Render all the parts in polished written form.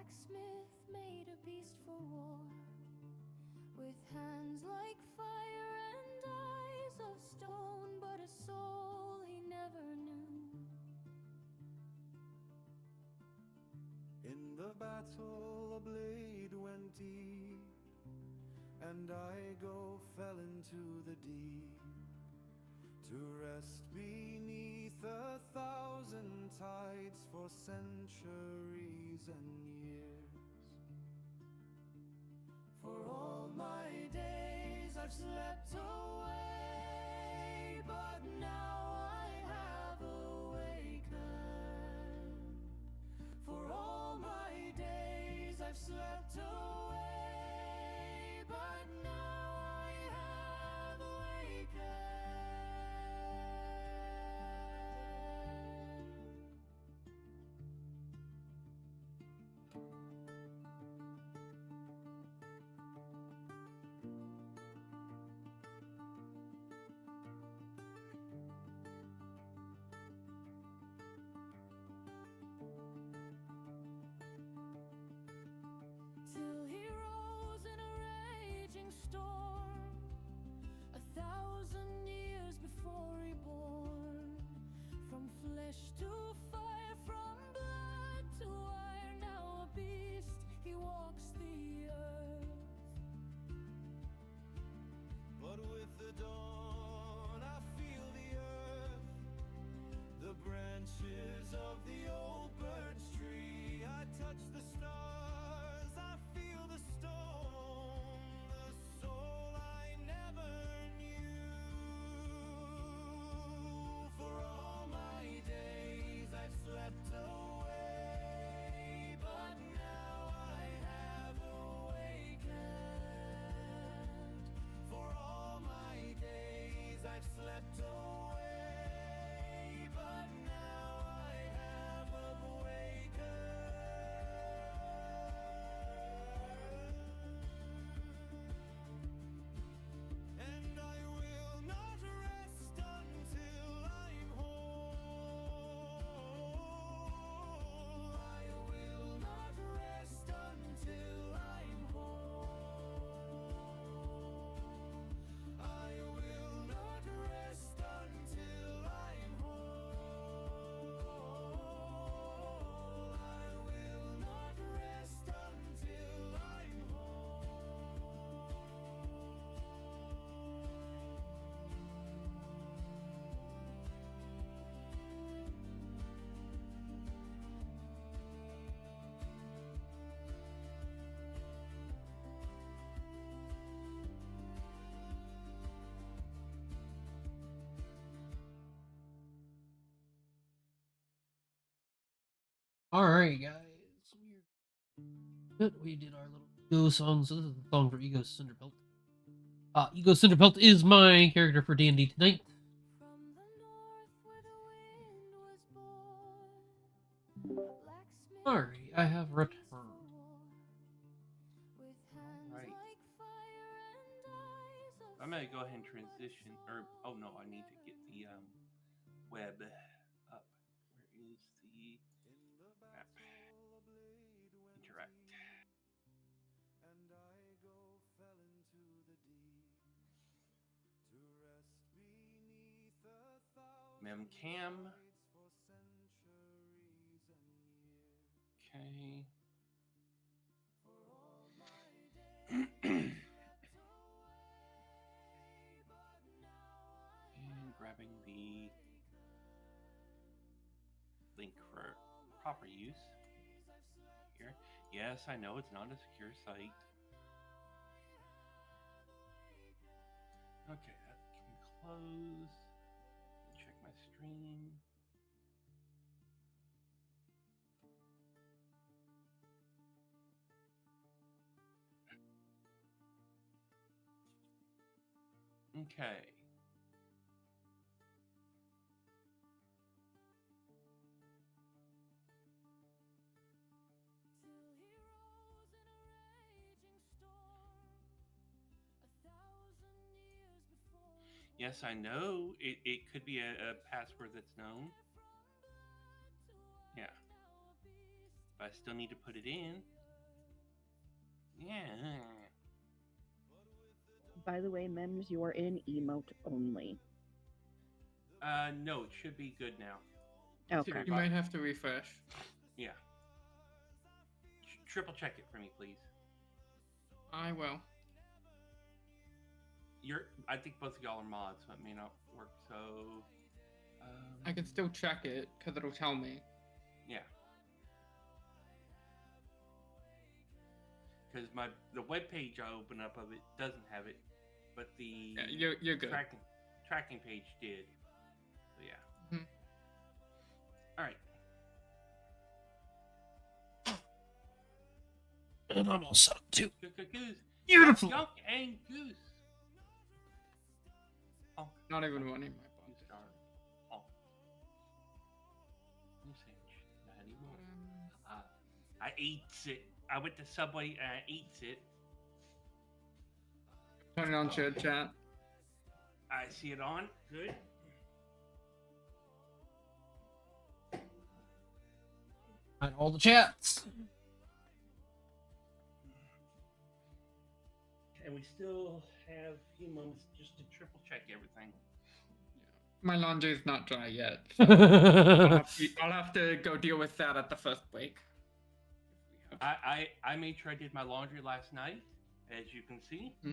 blacksmith made a beast for war, with hands like fire and eyes of stone, but a soul he never knew. In the battle a blade went deep, and fell into the deep, to rest beneath 1,000 tides for centuries and years. For all my days I've slept away, but now I have awakened. For all my days I've slept away, but now I have awakened. Till he rose in a raging storm, 1,000 years before reborn. From flesh to fire, from blood to iron, now a beast he walks the earth. But with the dawn I feel the earth, the branches of the old birch tree. I touch the stars, I feel the stone, the soul I never knew. For all my days I've slept away, but now I have awakened. For all my days I've slept away, but now I have awakened. And I will not rest until I'm whole. I will not rest until I'm whole. I will not rest until I'm whole. I will not rest until I'm Alright, guys. We did our little Ego songs. This is the song for Ego Cinderbelt. Ego Cinderbelt is my character for D&D tonight. From the north where the wind was born, a blacksmith Alright, I have made a beast for returned. war, with hands Right. like fire and eyes of I'm gonna go ahead and stone, but a transition, or oh no, I need to get the web up. Where is the map? Interact. and fell into the deep, to rest beneath 1,000 Memcam. tides for centuries and years. Okay. For all my And days slept away, but now I grabbing the link for proper use here. Yes, I know it's not a secure site. Okay, that can close. Check my stream. Okay. till he rose in a raging storm, 1,000 years before reborn. Yes, I know it could be a password that's known. Yeah. But I still need to put it in. Yeah. By the way, Mems, you are in emote only. No, it should be good now. Okay. You might have to refresh. Yeah. Triple check it for me, please. I will. I think both of y'all are mods, so it may not work. So. I can still check it because it'll tell me. Yeah. Because the web page I open up of it doesn't have it, but the Yeah, you're good. tracking page did. So yeah. Mhm. All right. And I'm all set up too. Goose. Beautiful. Skunk and goose. Oh, Not even one in my goose box. darn. Oh. No sandwich. Not anymore. I ate it. I went to Subway and I ate it. Turn it on shared chat. I see it on. Good. And all the chats. And we still have a few moments just to triple check everything. My laundry is not dry yet. So I'll have to go deal with that at the first break. I made sure I did my laundry last night, as you can see. Hmm.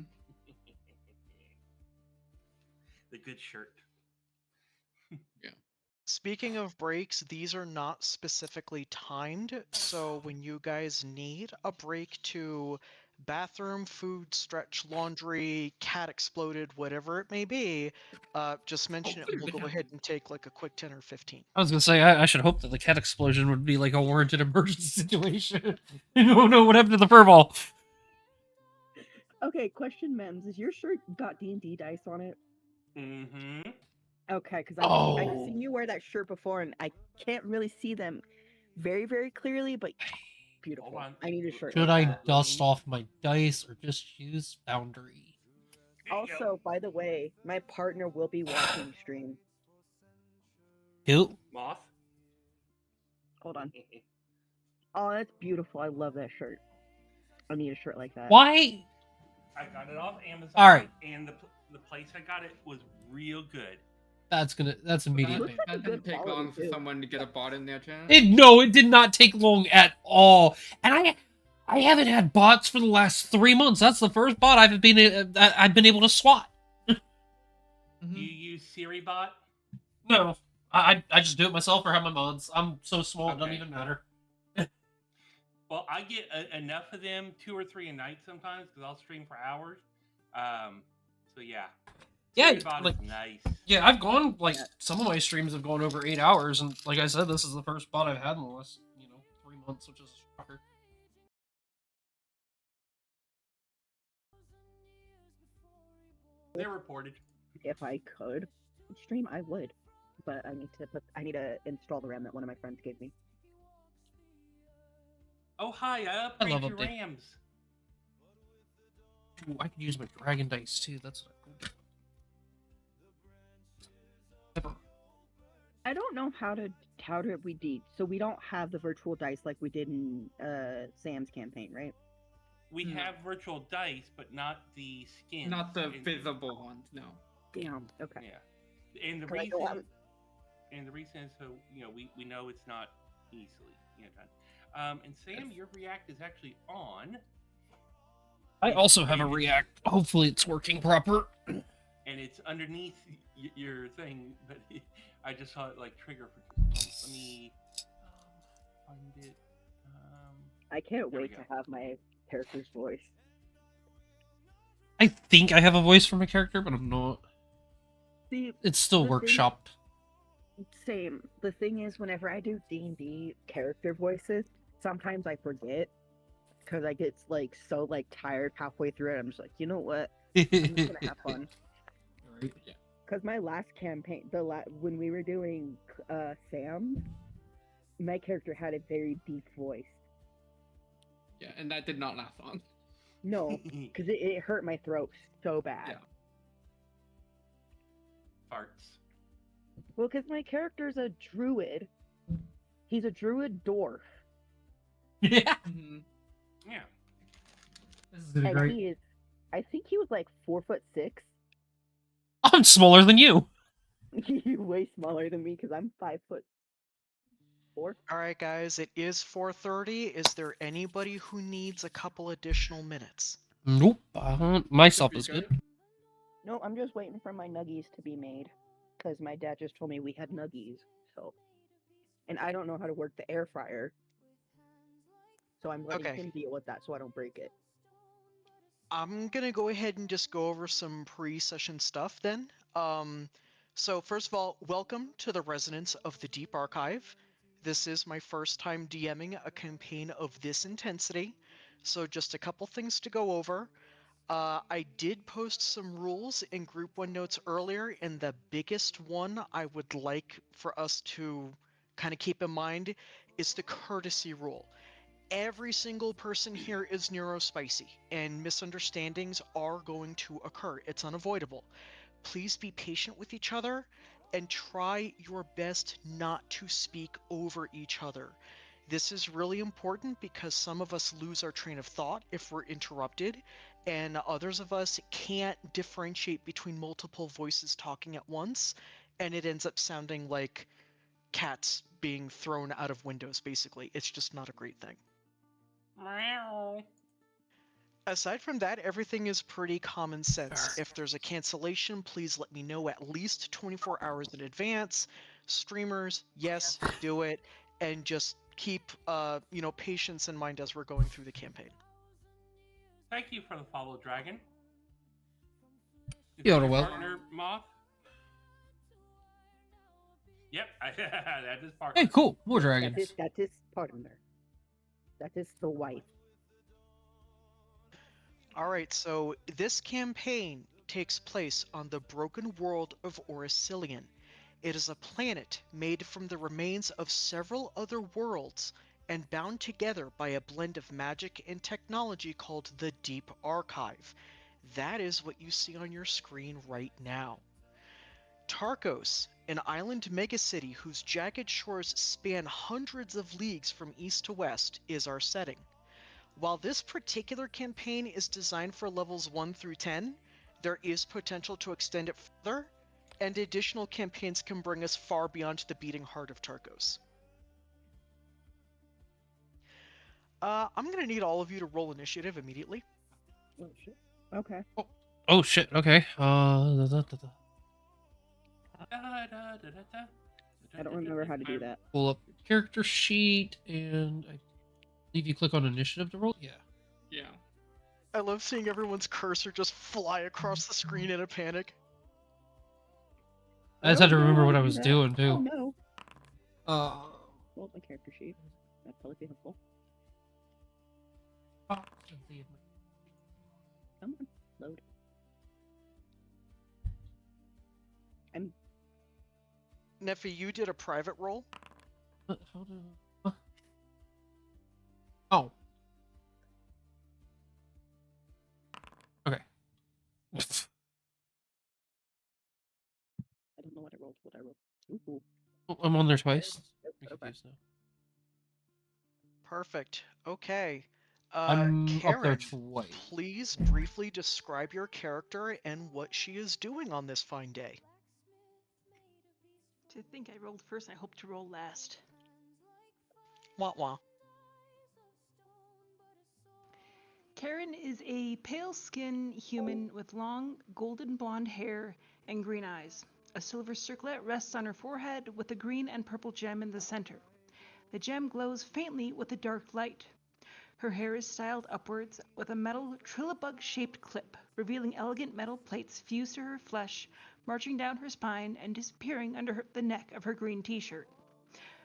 The good shirt. Speaking of breaks, these are not specifically timed, so when you guys need a break to bathroom, food, stretch, laundry, cat exploded, whatever it may be, just mention it and we'll go ahead and take like a quick 10 or 15. I was gonna say I should hope that the cat explosion would be like a warranted emergency situation. Oh no, what happened to the furball? Okay, question, Mems. Is your shirt got D&D dice on it? Mm-hmm. Okay, because Oh. I've seen you wear that shirt before, and I can't really see them very, very clearly, but beautiful. Hold on. I need a shirt Should like I that. dust off my dice or just use Foundry? There you go. Also, by the way, my partner will be watching the stream. Who? Moth. Hold on. Oh, that's beautiful. I love that shirt. I need a shirt like that. Why? I got it off Amazon. All right. And the place I got it was real good. That's immediate. Looks like a That didn't good take quality, long for too. someone to get a bot in their chat. It did not take long at all. And I haven't had bots for the last 3 months. That's the first bot I've been able to swat. Do you use SiriBot? No, I just do it myself or have my mods. I'm so small it doesn't Okay. even matter. Well, I get enough of them, 2 or 3 a night sometimes, because I'll stream for hours. So yeah. Yeah, SiriBot like- is nice. Yeah, I've gone some of my streams have gone over 8 hours, and like I said, this is the first bot I've had in the last 3 months, which is a shocker. They're reported. If I could stream, I would, but I need to install the RAM that one of my friends gave me. Oh hi, I love upgraded your update. RAMs. Ooh, I could use my dragon dice too. That's what I don't know how to we did. So we don't have the virtual dice like we did in Sam's campaign, right? We have virtual dice, but not the skins. Not the And- visible ones, no. Damn. Okay. Yeah. And the Can I reason go on? is so we know it's not easily done. And Sam, your React is actually on, I also have a React. Hopefully, it's working proper. and it's underneath your thing, but I just saw it like trigger for. Let me find it. I can't There we wait to go. have my character's voice. I think I have a voice for my character, but I'm not. See, It's still The thing- workshopped. same. The thing is, whenever I do D&D character voices, sometimes I forget because I get like so tired halfway through it. I'm just like, you know what? I'm just gonna have fun. Right. Because my last campaign, when we were doing Sam, my character had a very deep voice. Yeah, and that did not last long. No, because it hurt my throat so bad. Yeah. Farts. Well, because my character's a druid. He's a druid dwarf. Yeah. Mhm. Yeah. This is gonna be And great. he is, I think he was like 4'6". I'm smaller than you. He's way smaller than me because I'm 5'4". All right, guys, it is 4:30. Is there anybody who needs a couple additional minutes? Nope. Myself Should is be good. No, I'm just waiting for my nuggies to be made because my dad just told me we had nuggies. So, and I don't know how to work the air fryer, so I'm letting Okay. him deal with that so I don't break it. I'm gonna go ahead and just go over some pre-session stuff then. So first of all, welcome to the Resonance of the Deep Archive. This is my first time DMing a campaign of this intensity, so just a couple things to go over. I did post some rules in Group 1 notes earlier, and the biggest one I would like for us to kind of keep in mind is the courtesy rule. Every single person here is neurospicy, and misunderstandings are going to occur. It's unavoidable. Please be patient with each other and try your best not to speak over each other. This is really important because some of us lose our train of thought if we're interrupted, and others of us can't differentiate between multiple voices talking at once, and it ends up sounding like cats being thrown out of windows, basically. It's just not a great thing. Meow. Aside from that, everything is pretty common sense. If there's a cancellation, please let me know at least 24 hours in advance. Streamers, yes, do it, and just keep patience in mind as we're going through the campaign. Thank you for the follow, Dragon. Is You're that your welcome. partner, Moth? Yep, that is partner. Hey, cool. More That dragons. is partner. That is the wife. All right, so this campaign takes place on the broken world of Oricillion. It is a planet made from the remains of several other worlds and bound together by a blend of magic and technology called the Deep Archive. That is what you see on your screen right now. Tarkos, an island megacity whose jagged shores span hundreds of leagues from east to west, is our setting. While this particular campaign is designed for levels 1 through 10, there is potential to extend it further, and additional campaigns can bring us far beyond the beating heart of Tarkos. I'm going to need all of you to roll initiative immediately. Oh shit. Okay. Oh shit. Okay. I don't remember how to do that. Pull up your character sheet, and I believe you click on initiative to roll. Yeah. Yeah. I love seeing everyone's cursor just fly across the screen in a panic. I just had to don't know remember how what to I do was that. doing Oh too. no. Uh. My character sheet. That'd probably be helpful. Come on, load. Neffy, you did a private roll? How do? Oh. Okay. I don't know what I rolled. What I rolled. Ooh. I'm on there twice. I'm Okay. confused now. Perfect. Okay. I'm up there Karen, twice. please briefly describe your character and what she is doing on this fine day. To think I rolled first, I hope to roll last. Wah wah. Karen is a pale-skinned human with long, golden blonde hair and green eyes. A silver circlet rests on her forehead with a green and purple gem in the center. The gem glows faintly with a dark light. Her hair is styled upwards with a metal trilobug-shaped clip, revealing elegant metal plates fused to her flesh, marching down her spine and disappearing under the neck of her green t-shirt.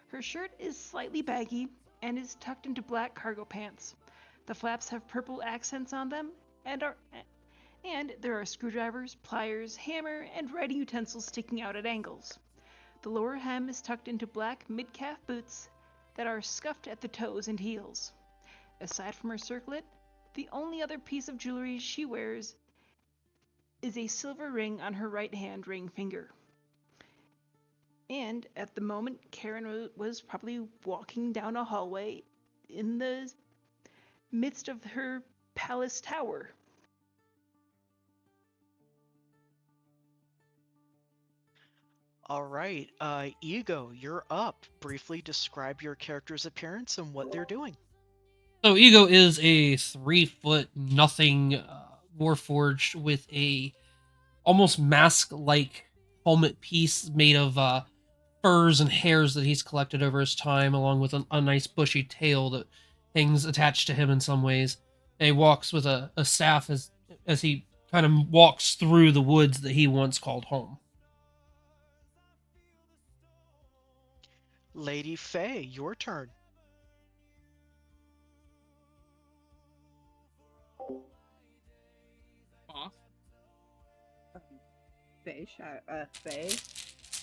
Her shirt is slightly baggy and is tucked into black cargo pants. The flaps have purple accents on them, and there are screwdrivers, pliers, hammer, and writing utensils sticking out at angles. The lower hem is tucked into black mid-calf boots that are scuffed at the toes and heels. Aside from her circlet, the only other piece of jewelry she wears is a silver ring on her right hand ring finger. And at the moment, Karen was probably walking down a hallway in the midst of her Palace Tower. All right, Ego, you're up. Briefly describe your character's appearance and what they're doing. So Ego is a 3 foot nothing warforged with a almost mask-like helmet piece made of furs and hairs that he's collected over his time, along with a nice bushy tail that hangs attached to him in some ways. And he walks with a staff as he kind of walks through the woods that he once called home. Lady Faye, your turn. Boss. Faye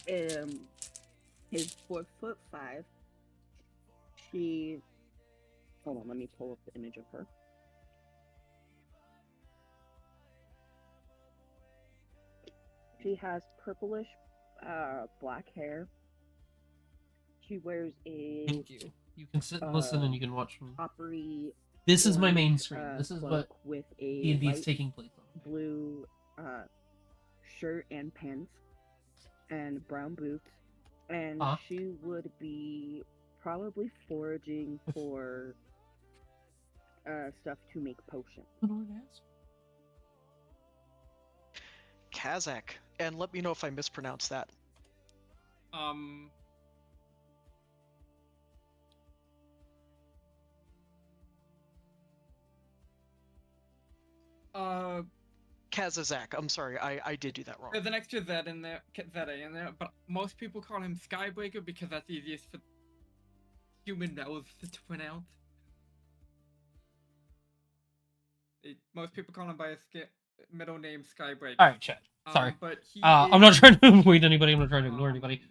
is 4'5". She, hold on, let me pull up the image of her. She has purplish, black hair. She wears a Thank you. You can sit and listen, and you can watch from. coppery. This is my main orange, screen. This is cloak what with a D&D is light taking place on. blue shirt and pants and brown boots, and she would be probably foraging for stuff to make potions. Kazakh, and let me know if I mispronounce that. Kazazak. I'm sorry, I did do that wrong. There's an extra Z in there, ZA in there, but most people call him Skybreaker because that's easiest for human mouths to pronounce. Most people call him by his middle name Skybreaker. All right, chat. Sorry. But he I'm not trying to avoid anybody. I'm not trying to ignore anybody.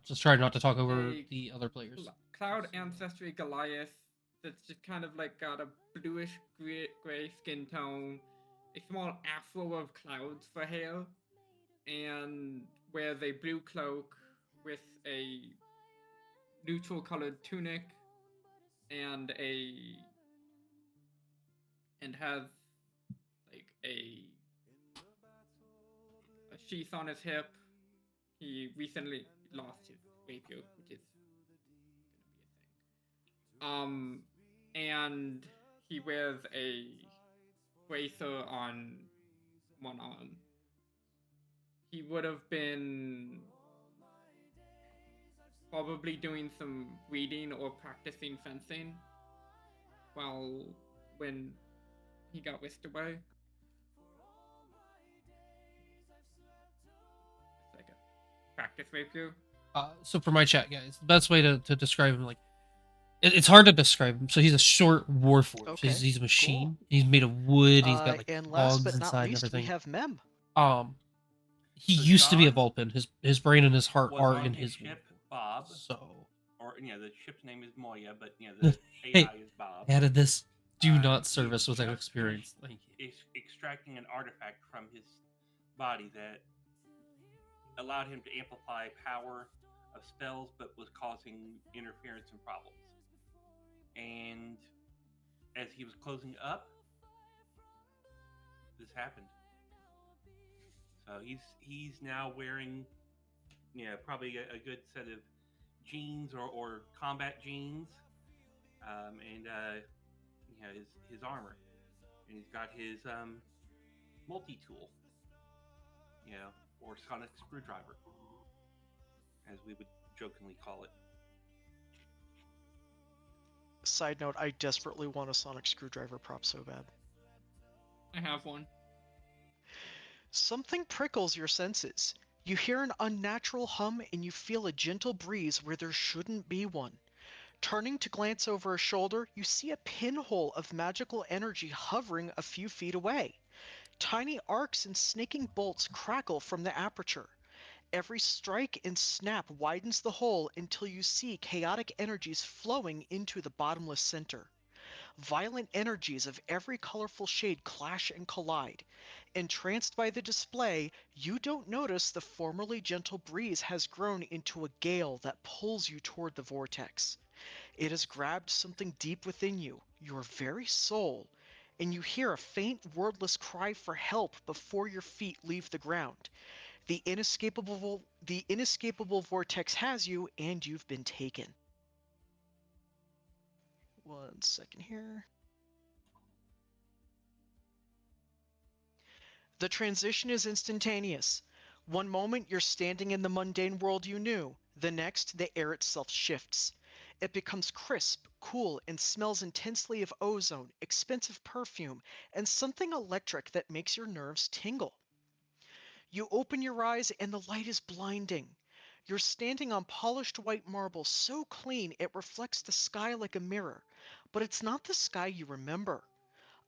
Just try not to talk over the other players. Cloud ancestry Goliath that's just kind of like got a bluish gray skin tone, a small afro of clouds for hair, and wears a blue cloak with a neutral colored tunic and has like a sheath on his hip. He recently lost his rapier, which is gonna be a thing. And he wears a bracer on one arm. He would have been probably doing some reading or practicing fencing when he got whisked away. It's like a practice rapier. So for my chat guys, the best way to describe him, like, it's hard to describe him. So he's a short warforged. Okay, He's a machine. cool. He's made of wood. He's got like And last logs but not inside and least, we everything. have Mem. He So used to be a John Vulpin. His brain and his heart was are on in his his ship, Bob. So Or the ship's name is Moya, but the Hey, AI is Bob. added this. Do not He service without just experience. finished Thank you. extracting an artifact from his body that allowed him to amplify power of spells, but was causing interference and problems. And as he was closing up, this happened. So he's now wearing, probably a good set of jeans or combat jeans, and his armor, and he's got his multi-tool, or sonic screwdriver, as we would jokingly call it. Side note, I desperately want a sonic screwdriver prop so bad. I have one. Something prickles your senses. You hear an unnatural hum and you feel a gentle breeze where there shouldn't be one. Turning to glance over a shoulder, you see a pinhole of magical energy hovering a few feet away. Tiny arcs and snaking bolts crackle from the aperture. Every strike and snap widens the hole until you see chaotic energies flowing into the bottomless center. Violent energies of every colorful shade clash and collide. Entranced by the display, you don't notice the formerly gentle breeze has grown into a gale that pulls you toward the vortex. It has grabbed something deep within you, your very soul, and you hear a faint, wordless cry for help before your feet leave the ground. The inescapable vortex has you, and you've been taken. 1 second here. The transition is instantaneous. One moment you're standing in the mundane world you knew, the next the air itself shifts. It becomes crisp, cool, and smells intensely of ozone, expensive perfume, and something electric that makes your nerves tingle. You open your eyes and the light is blinding. You're standing on polished white marble so clean it reflects the sky like a mirror, but it's not the sky you remember.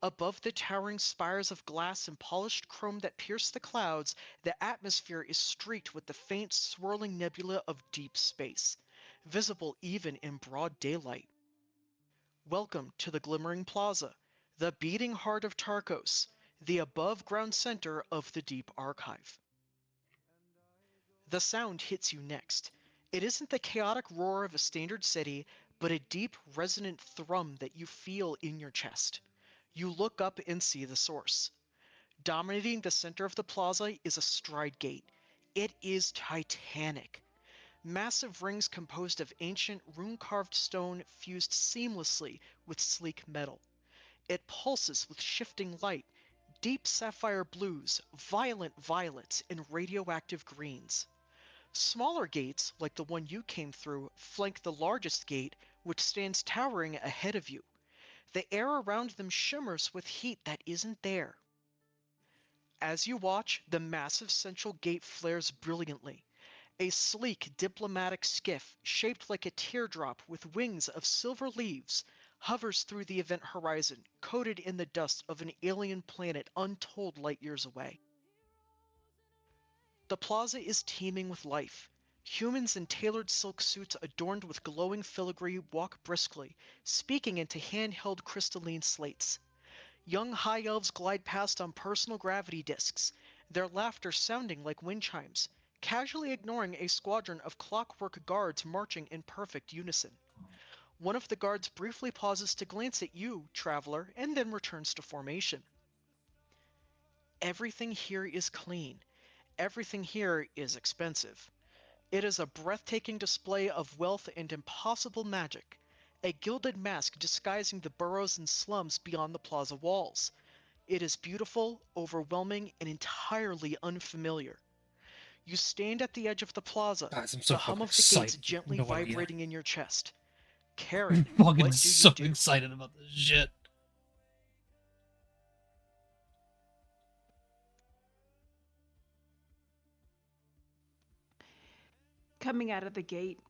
Above the towering spires of glass and polished chrome that pierce the clouds, the atmosphere is streaked with the faint swirling nebula of deep space, visible even in broad daylight. Welcome to the Glimmering Plaza, the beating heart of Tarkos, the above-ground center of the Deep Archive. The sound hits you next. It isn't the chaotic roar of a standard city, but a deep, resonant thrum that you feel in your chest. You look up and see the source. Dominating the center of the plaza is a stride gate. It is titanic. Massive rings composed of ancient, rune-carved stone fused seamlessly with sleek metal. It pulses with shifting light, deep sapphire blues, violent violets, and radioactive greens. Smaller gates, like the one you came through, flank the largest gate, which stands towering ahead of you. The air around them shimmers with heat that isn't there. As you watch, the massive central gate flares brilliantly. A sleek, diplomatic skiff, shaped like a teardrop with wings of silver leaves, hovers through the event horizon, coated in the dust of an alien planet untold light years away. The plaza is teeming with life. Humans in tailored silk suits adorned with glowing filigree walk briskly, speaking into hand-held crystalline slates. Young high elves glide past on personal gravity discs, their laughter sounding like wind chimes, casually ignoring a squadron of clockwork guards marching in perfect unison. One of the guards briefly pauses to glance at you, traveler, and then returns to formation. Everything here is clean. Everything here is expensive. It is a breathtaking display of wealth and impossible magic, a gilded mask disguising the burrows and slums beyond the plaza walls. It is beautiful, overwhelming, and entirely unfamiliar. You stand at the edge of the plaza, Guys, I'm so the hum fucking of the gates excited. gently No idea. vibrating in your chest. I'm Karen, fucking what do so you do? excited about this shit. Coming out of the gate,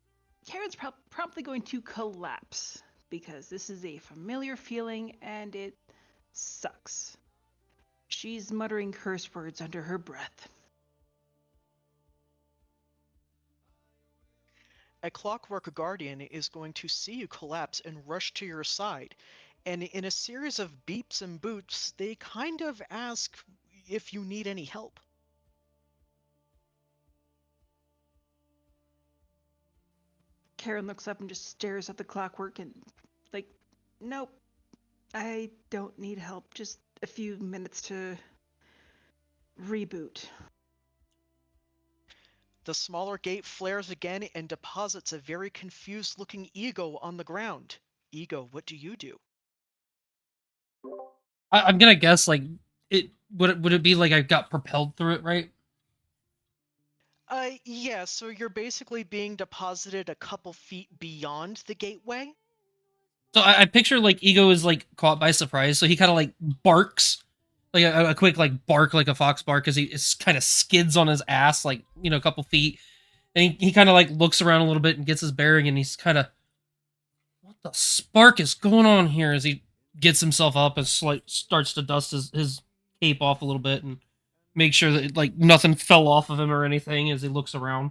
Karen's promptly going to collapse because this is a familiar feeling and it sucks. She's muttering curse words under her breath. A clockwork guardian is going to see you collapse and rush to your side, and in a series of beeps and boots, they kind of ask if you need any help. Karen looks up and just stares at the clockwork and, like, nope, I don't need help. Just a few minutes to reboot. The smaller gate flares again and deposits a very confused-looking ego on the ground. Ego, what do you do? I'm gonna guess like it would it be like I got propelled through it, right? Yeah, so you're basically being deposited a couple feet beyond the gateway. So I picture like Ego is like caught by surprise, so he kind of like barks, like a quick like bark, like a fox bark, as he kind of skids on his ass, like a couple feet, and he kind of like looks around a little bit and gets his bearing, and he's kind of, what the spark is going on here? As he gets himself up and starts to dust his cape off a little bit and make sure that like nothing fell off of him or anything as he looks around.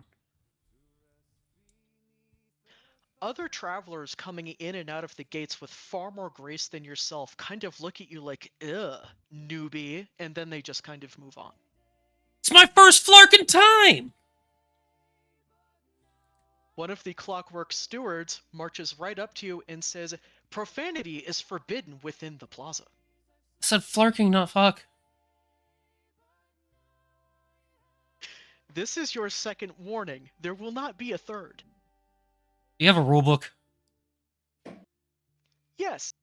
Other travelers coming in and out of the gates with far more grace than yourself kind of look at you like, ugh, newbie, and then they just kind of move on. It's my first flarkin' time! One of the clockwork stewards marches right up to you and says, profanity is forbidden within the plaza. said flirking, not fuck. This is your second warning. There will not be a third. Do you have a rule book? Yes.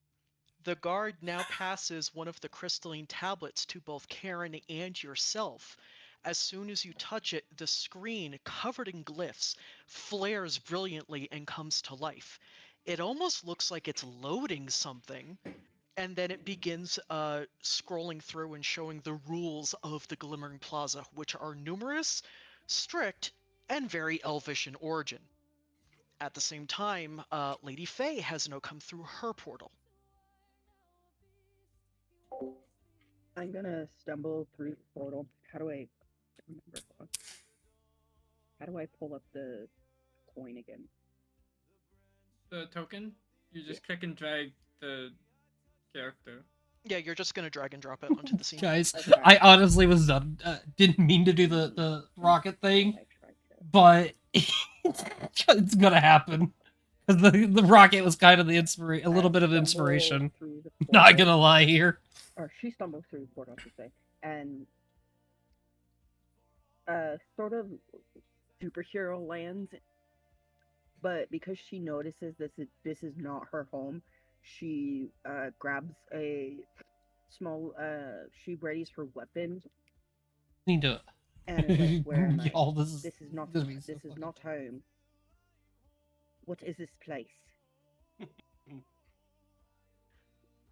The guard now passes one of the crystalline tablets to both Karen and yourself. As soon as you touch it, the screen, covered in glyphs, flares brilliantly and comes to life. It almost looks like it's loading something, and then it begins scrolling through and showing the rules of the Glimmering Plaza, which are numerous, strict, and very elvish in origin. At the same time, Lady Faye has now come through her portal. I'm gonna stumble through the portal. How do I remember? How do I pull up the coin again? The token, you just click and drag the character. Yeah, you're just gonna drag and drop it onto the scene. Guys, Okay. I honestly was done. Didn't mean to do the rocket thing, I tried to. but it's gonna happen. Because the rocket was kind of the a little bit of Stumble inspiration. through the Not portal, gonna lie here. or she stumbles through the portal, I should say, and sort of superhero lands. But because she notices this is not her home, she grabs a small she readies her weapon Need to. and is like, "Where am I? Y'all, this is This is not gonna be so this is fucking not funny. home. What is this place?"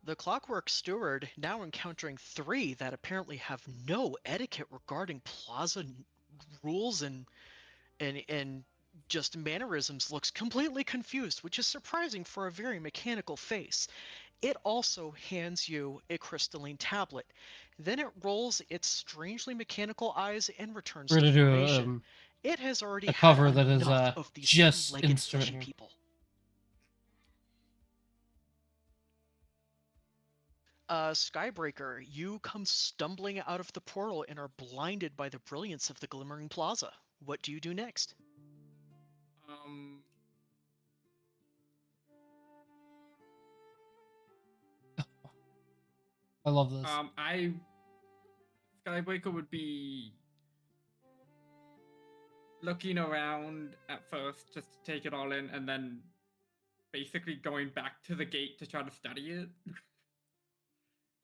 The Clockwork Steward, now encountering three that apparently have no etiquette regarding plaza rules and just mannerisms, looks completely confused, which is surprising for a very mechanical face. It also hands you a crystalline tablet. Then it rolls its strangely mechanical eyes and returns We're to gonna do formation. It has already a had cover that is enough of these just two-legged instrument fishy here. people. Skybreaker, you come stumbling out of the portal and are blinded by the brilliance of the Glimmering Plaza. What do you do next? Um, I love this. I Skybreaker would be looking around at first just to take it all in, and then basically going back to the gate to try to study it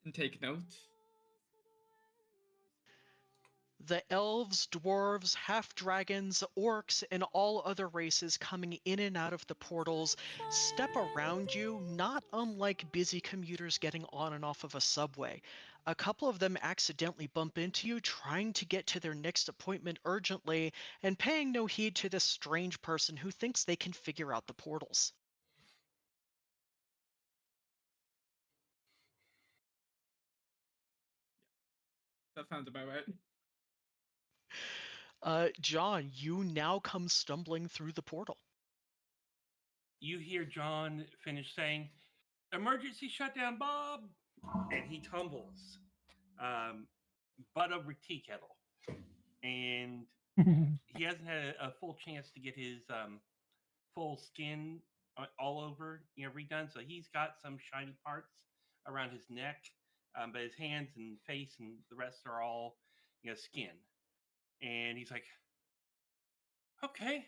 and take notes. The elves, dwarves, half-dragons, orcs, and all other races coming in and out of the portals step around you, not unlike busy commuters getting on and off of a subway. A couple of them accidentally bump into you, trying to get to their next appointment urgently, and paying no heed to this strange person who thinks they can figure out the portals. That sounds about right. John, you now come stumbling through the portal. You hear John finish saying, "Emergency shutdown, Bob," and he tumbles, butt over tea kettle, and he hasn't had a full chance to get his full skin all over, redone. So he's got some shiny parts around his neck, but his hands and face and the rest are all, skin. And he's like, "Okay,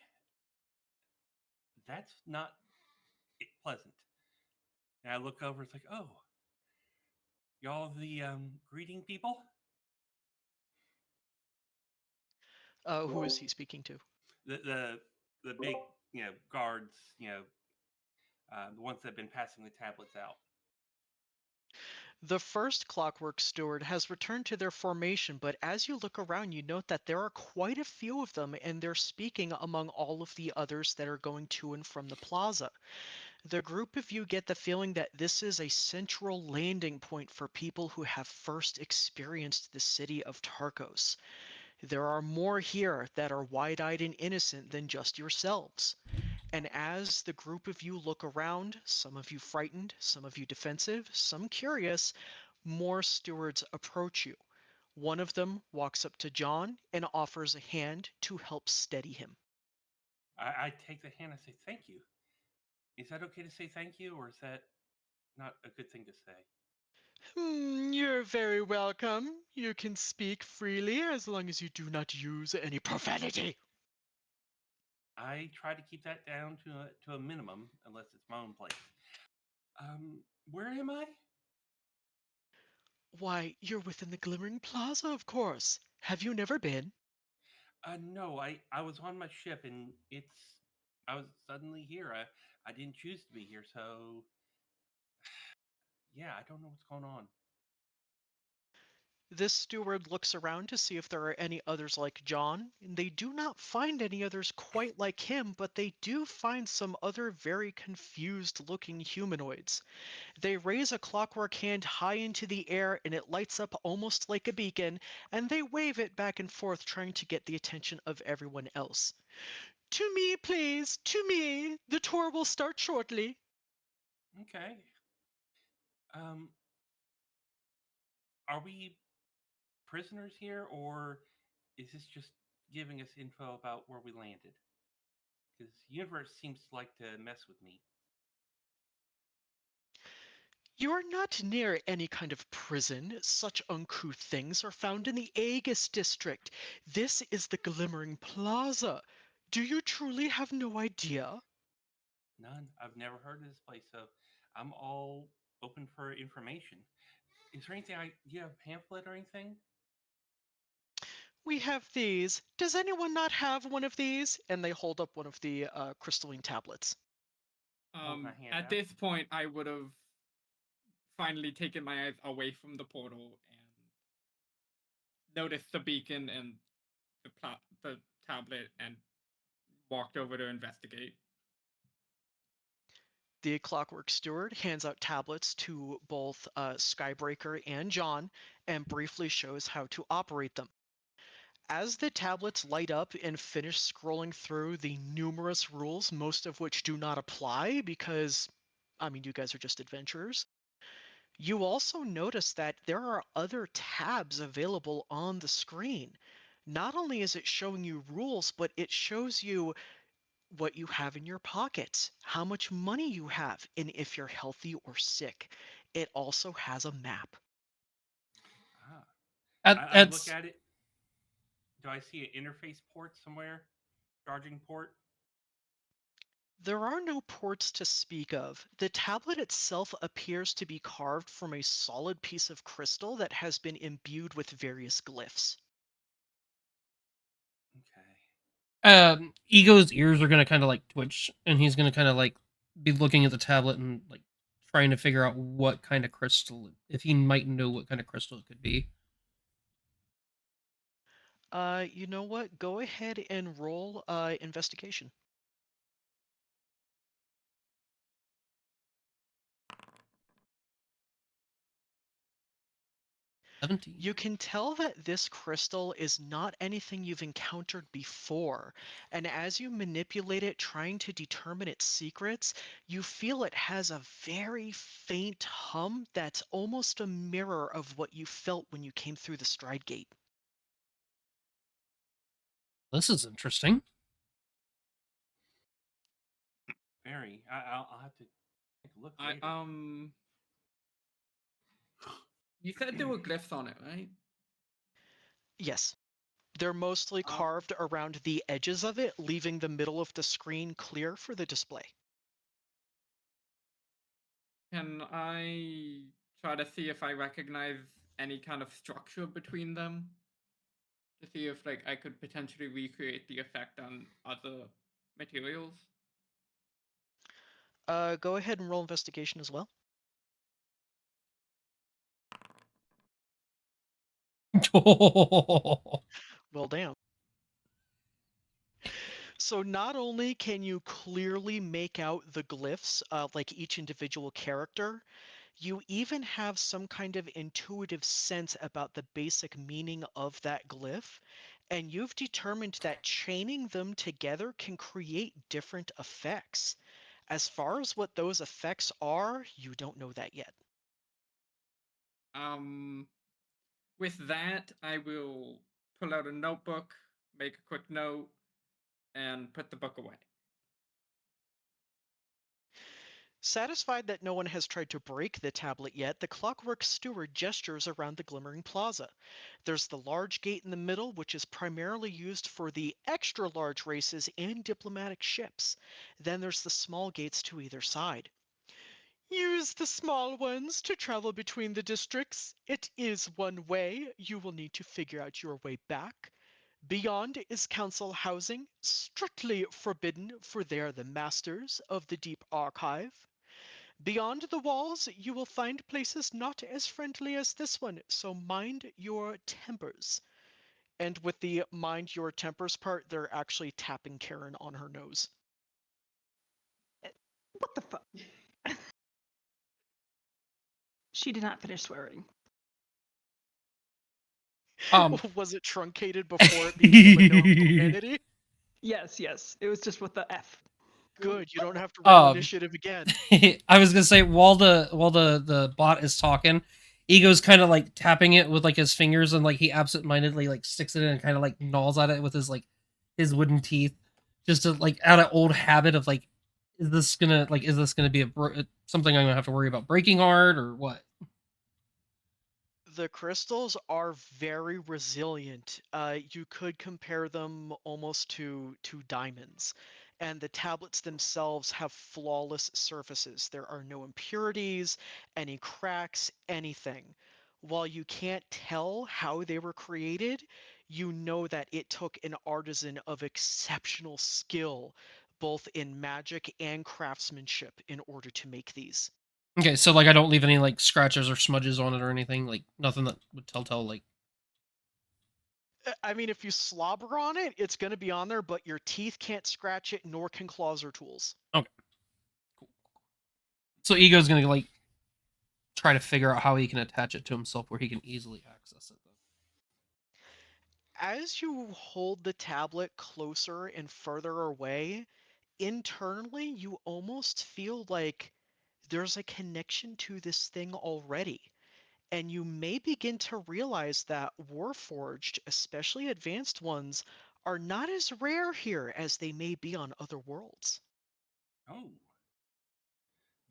that's not pleasant." And I look over. It's like, "Oh, y'all the greeting people." Who is he speaking to? The big guards, the ones that have been passing the tablets out. The first Clockwork Steward has returned to their formation, but as you look around, you note that there are quite a few of them, and they're speaking among all of the others that are going to and from the plaza. The group of you get the feeling that this is a central landing point for people who have first experienced the city of Tarkos. There are more here that are wide-eyed and innocent than just yourselves. And as the group of you look around, some of you frightened, some of you defensive, some curious, more stewards approach you. One of them walks up to John and offers a hand to help steady him. I take the hand and say, "Thank you." Is that okay to say thank you, or is that not a good thing to say? You're very welcome. You can speak freely as long as you do not use any profanity. I try to keep that down to a minimum, unless it's my own place. Where am I? Why, you're within the Glimmering Plaza, of course. Have you never been? No, I was on my ship and I was suddenly here. I didn't choose to be here, so yeah, I don't know what's going on. This steward looks around to see if there are any others like John, and they do not find any others quite like him, but they do find some other very confused looking humanoids. They raise a clockwork hand high into the air and it lights up almost like a beacon, and they wave it back and forth trying to get the attention of everyone else. To me, please, to me. The tour will start shortly. Okay. Um, are we prisoners here, or is this just giving us info about where we landed? Because the universe seems to like to mess with me. You are not near any kind of prison. Such uncouth things are found in the Aegis district. This is the Glimmering Plaza. Do you truly have no idea? None. I've never heard of this place, so I'm all open for information. Is there anything do you have a pamphlet or anything? We have these. Does anyone not have one of these? And they hold up one of the crystalline tablets. Hold my hand At out. this point, I would have finally taken my eyes away from the portal and noticed the beacon and the tablet and walked over to investigate. The Clockwork Steward hands out tablets to both Skybreaker and John and briefly shows how to operate them. As the tablets light up and finish scrolling through the numerous rules, most of which do not apply because, I mean, you guys are just adventurers, you also notice that there are other tabs available on the screen. Not only is it showing you rules, but it shows you what you have in your pockets, how much money you have, and if you're healthy or sick. It also has a map. Ah. At, I at look at it. Do I see an interface port somewhere? Charging port? There are no ports to speak of. The tablet itself appears to be carved from a solid piece of crystal that has been imbued with various glyphs. Okay. Ego's ears are gonna kind of like twitch, and he's gonna kind of like be looking at the tablet and like trying to figure out what kind of crystal, if he might know what kind of crystal it could be. You know what? Go ahead and roll investigation. 17. You can tell that this crystal is not anything you've encountered before, and as you manipulate it, trying to determine its secrets, you feel it has a very faint hum that's almost a mirror of what you felt when you came through the stride gate. This is interesting. Very. I'll have to take a look I later. You said there were glyphs on it, right? Yes. They're mostly Um, carved around the edges of it, leaving the middle of the screen clear for the display. can I try to see if I recognize any kind of structure between them? To see if like I could potentially recreate the effect on other materials? Go ahead and roll investigation as well. Well, damn. So not only can you clearly make out the glyphs, like each individual character, you even have some kind of intuitive sense about the basic meaning of that glyph, and you've determined that chaining them together can create different effects. As far as what those effects are, you don't know that yet. Um, with that, I will pull out a notebook, make a quick note, and put the book away. Satisfied that no one has tried to break the tablet yet, the clockwork steward gestures around the glimmering plaza. There's the large gate in the middle, which is primarily used for the extra large races and diplomatic ships. Then there's the small gates to either side. Use the small ones to travel between the districts. It is one way. You will need to figure out your way back. Beyond is council housing, strictly forbidden, for they are the masters of the deep archive. Beyond the walls, you will find places not as friendly as this one, so mind your tempers. And with the mind your tempers part, they're actually tapping Karen on her nose. What the fuck? She did not finish swearing. Was it truncated before it became a known profanity? Yes, it was just with the F. Good, you don't have to roll Um, initiative again. I was gonna say while the bot is talking, Ego's kind of like tapping it with like his fingers, and like he absentmindedly like sticks it in and kind of like gnaws at it with his like his wooden teeth, just to like out of old habit of like, is this gonna be something I'm gonna have to worry about breaking hard or what? The crystals are very resilient. You could compare them almost to diamonds. And the tablets themselves have flawless surfaces. There are no impurities, any cracks, anything. While you can't tell how they were created, you know that it took an artisan of exceptional skill, both in magic and craftsmanship, in order to make these. Okay, so like I don't leave any like scratches or smudges on it or anything, like nothing that would tell like. I mean, if you slobber on it, it's going to be on there, but your teeth can't scratch it, nor can claws or tools. Okay, cool. So Ego's gonna like try to figure out how he can attach it to himself where he can easily access it. As you hold the tablet closer and further away, internally, you almost feel like there's a connection to this thing already. And you may begin to realize that Warforged, especially advanced ones, are not as rare here as they may be on other worlds. Oh,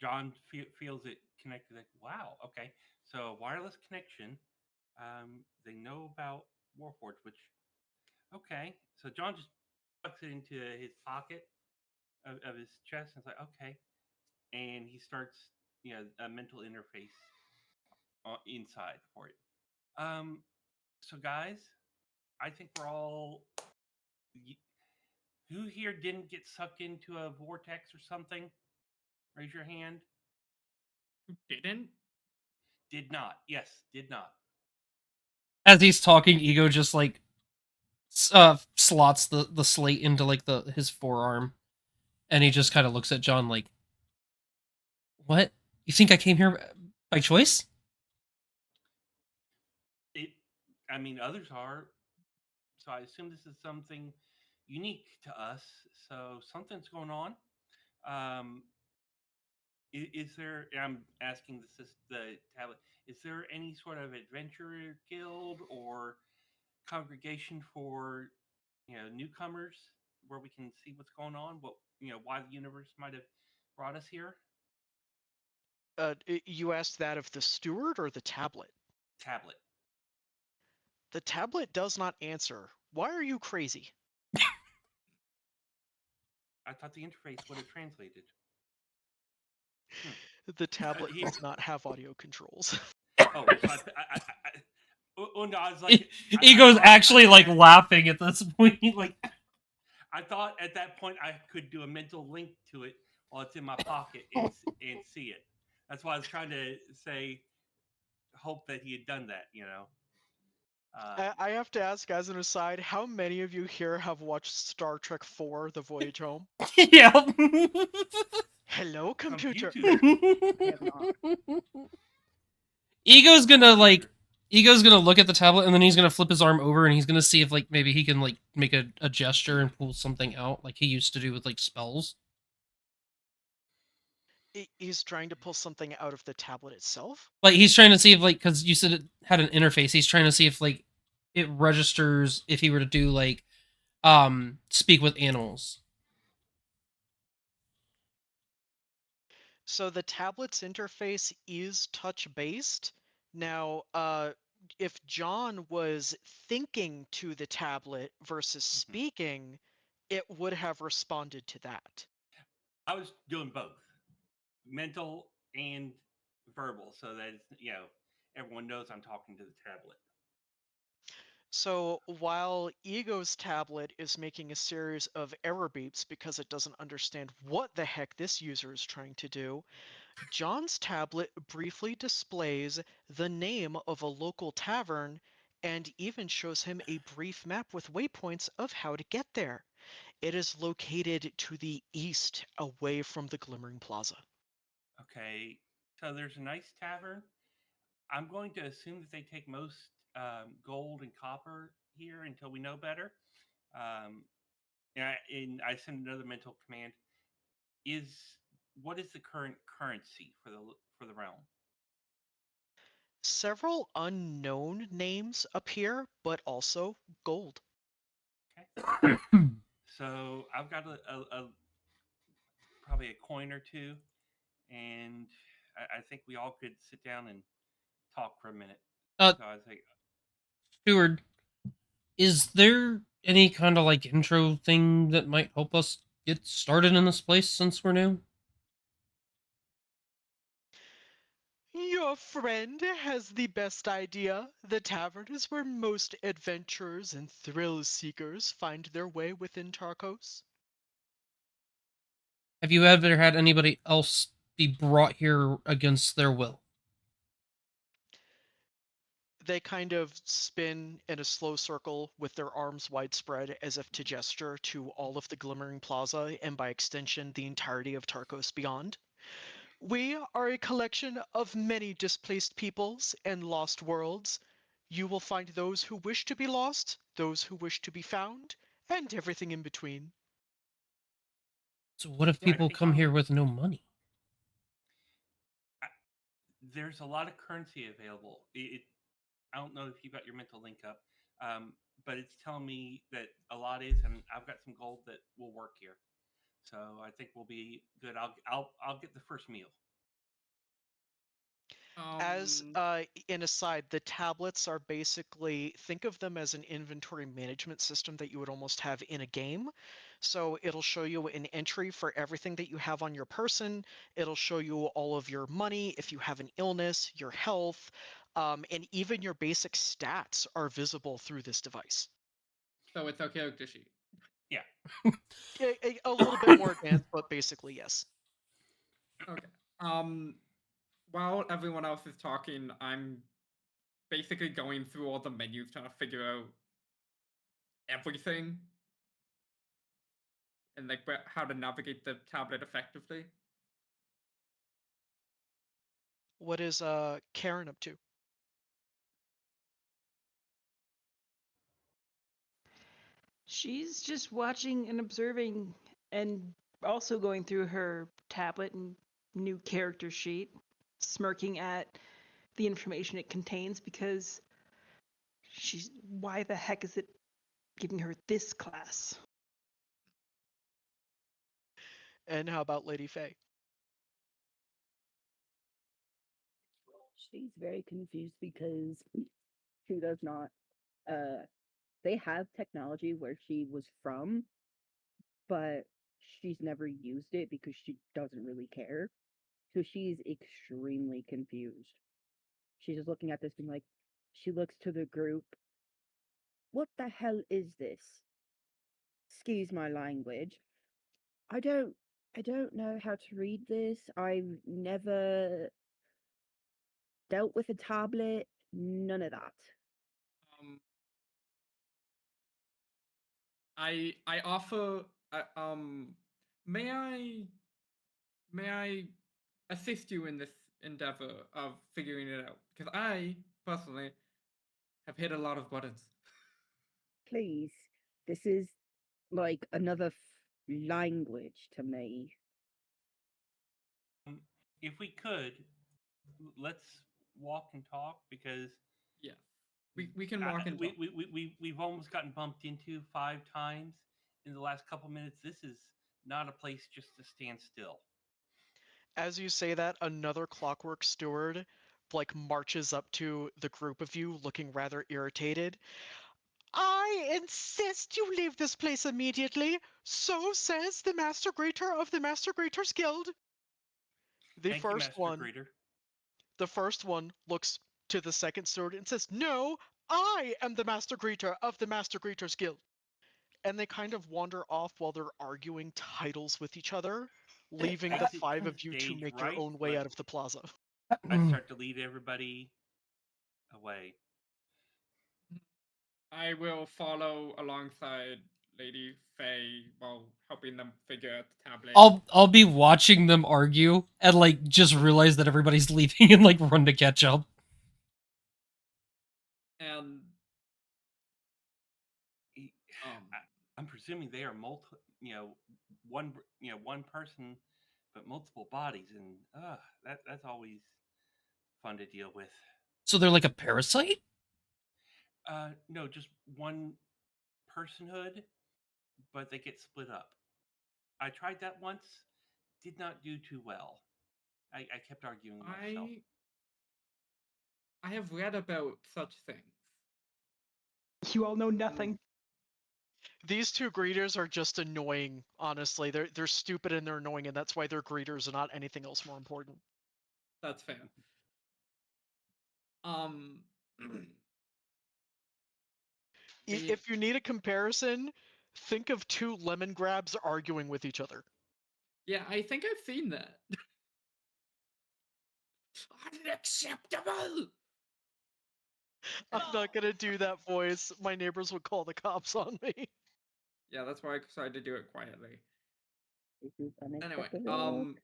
John feels it connected. Like, wow, okay. So wireless connection. They know about Warforged, which okay. So John just tucks it into his pocket of his chest and it's like, okay. And he starts, a mental interface inside for it. Um, so guys, I think we're all. Who here didn't get sucked into a vortex or something? Raise your hand. Didn't? Did not. Yes, did not. As he's talking, Ego just like slots the slate into like his forearm, and he just kind of looks at John like, "What? You think I came here by choice?" It. I mean, others are. So I assume this is something unique to us. So something's going on. Um, is there? I'm asking the tablet. Is there any sort of adventure guild or congregation for newcomers where we can see what's going on? What why the universe might have brought us here? You asked that of the steward or the tablet? Tablet. The tablet does not answer. Why are you crazy? I thought the interface would have translated. The tablet He, does not have audio controls. oh, so no, I was like, Ego's thought actually like laughing at this point. Like, I thought at that point I could do a mental link to it while it's in my pocket and see it. That's why I was trying to say, hope that he had done that. I have to ask, as an aside, how many of you here have watched Star Trek IV: The Voyage Home? yeah. Hello, computer. Ego's gonna look at the tablet, and then he's gonna flip his arm over, and he's gonna see if like maybe he can like make a gesture and pull something out like he used to do with like spells. He's trying to pull something out of the tablet itself? Like he's trying to see if like, because you said it had an interface, he's trying to see if like it registers if he were to do like speak with animals. So the tablet's interface is touch-based. Now, if John was thinking to the tablet versus Mhm. speaking, it would have responded to that. I was doing both, mental and verbal, so that everyone knows I'm talking to the tablet. So while Ego's tablet is making a series of error beeps because it doesn't understand what the heck this user is trying to do, John's tablet briefly displays the name of a local tavern and even shows him a brief map with waypoints of how to get there. It is located to the east, away from the Glimmering Plaza. Okay, so there's a nice tavern. I'm going to assume that they take most gold and copper here until we know better. Um, and I send another mental command. Is What is the current currency for the realm? Several unknown names appear, but also gold. Okay, so I've got a probably a coin or two, and I think we all could sit down and talk for a minute. uh, So I was like, Steward, is there any kind of like intro thing that might help us get started in this place since we're new? Your friend has the best idea. The tavern is where most adventurers and thrill seekers find their way within Tarkos. Have you ever had anybody else be brought here against their will? They kind of spin in a slow circle with their arms widespread as if to gesture to all of the Glimmering Plaza and by extension the entirety of Tarkos beyond. We are a collection of many displaced peoples and lost worlds. You will find those who wish to be lost, those who wish to be found, and everything in between. So what if yeah, I people think come here with no money? I, there's a lot of currency available. I don't know if you got your mental link up, um, but it's telling me that a lot is, and I've got some gold that will work here. So I think we'll be good. I'll get the first meal. As Um, an aside, the tablets are basically, think of them as an inventory management system that you would almost have in a game. So it'll show you an entry for everything that you have on your person. It'll show you all of your money, if you have an illness, your health, and even your basic stats are visible through this device. so it's a character sheet. Yeah. A little bit more advanced, but basically, yes. Okay. Um, while everyone else is talking, I'm basically going through all the menus trying to figure out everything and like how to navigate the tablet effectively. What is Karen up to? She's just watching and observing and also going through her tablet and new character sheet, smirking at the information it contains because she's why the heck is it giving her this class? And how about Lady Faye? She's very confused because she does not. Uh, they have technology where she was from, but she's never used it because she doesn't really care. So she's extremely confused. She's just looking at this being like, she looks to the group. What the hell is this? Excuse my language. I don't I don't know how to read this. I've never dealt with a tablet. None of that. Um, I offer. May I assist you in this endeavor of figuring it out? Because I personally have hit a lot of buttons. Please. This is like another language to me. Um, if we could, let's walk and talk because Yeah, we can walk and talk. we've almost gotten bumped into 5 times in the last couple minutes. This is not a place just to stand still. As you say that, another clockwork steward like marches up to the group of you looking rather irritated. I insist you leave this place immediately. So says the Master Greater of the Master Greaters Guild. The Thank you, first Master one, Greeter. the first one looks to the second steward and says, "No, I am the Master Greeter of the Master Greeters Guild." And they kind of wander off while they're arguing titles with each other, leaving the Exit five of you to stage make your right, own way but out of the plaza. I start to lead everybody away. I will follow alongside Lady Faye while helping them figure out the tablet. I'll be watching them argue and like just realize that everybody's leaving and like run to catch up. And I'm presuming they are one person, but multiple bodies, and that's always fun to deal with. So they're like a parasite? No, just one personhood, but they get split up. I tried that once, did not do too well. I kept arguing with myself. I have read about such things. You all know nothing. These two greeters are just annoying, honestly. They're stupid and they're annoying, and that's why they're greeters and not anything else more important. That's fair. If you need a comparison, think of two lemon grabs arguing with each other. Yeah, I think I've seen that. Unacceptable! I'm not gonna do that voice. My neighbors would call the cops on me. Yeah, that's why I decided to do it quietly. This is Anyway, unacceptable.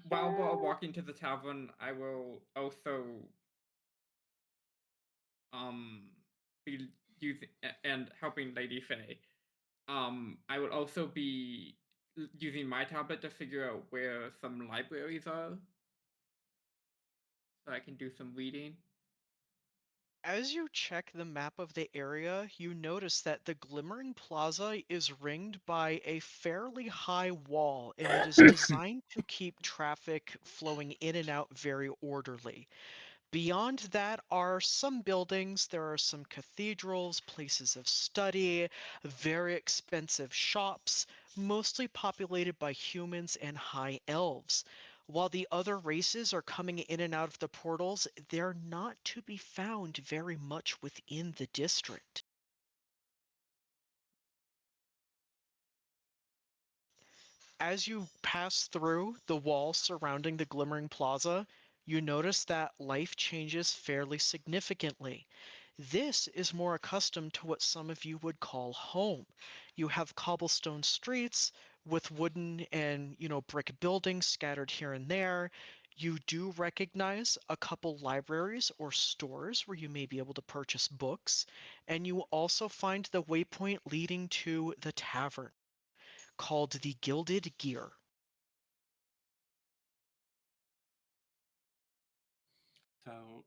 while we're walking to the tavern, I will also be using and helping Lady Faye. I will also be using my tablet to figure out where some libraries are, so I can do some reading. As you check the map of the area, you notice that the Glimmering Plaza is ringed by a fairly high wall, and it is designed to keep traffic flowing in and out very orderly. Beyond that are some buildings, there are some cathedrals, places of study, very expensive shops, mostly populated by humans and high elves. While the other races are coming in and out of the portals, they're not to be found very much within the district. As you pass through the wall surrounding the Glimmering Plaza, you notice that life changes fairly significantly. This is more accustomed to what some of you would call home. You have cobblestone streets with wooden and, brick buildings scattered here and there. You do recognize a couple libraries or stores where you may be able to purchase books, and you also find the waypoint leading to the tavern called the Gilded Gear. So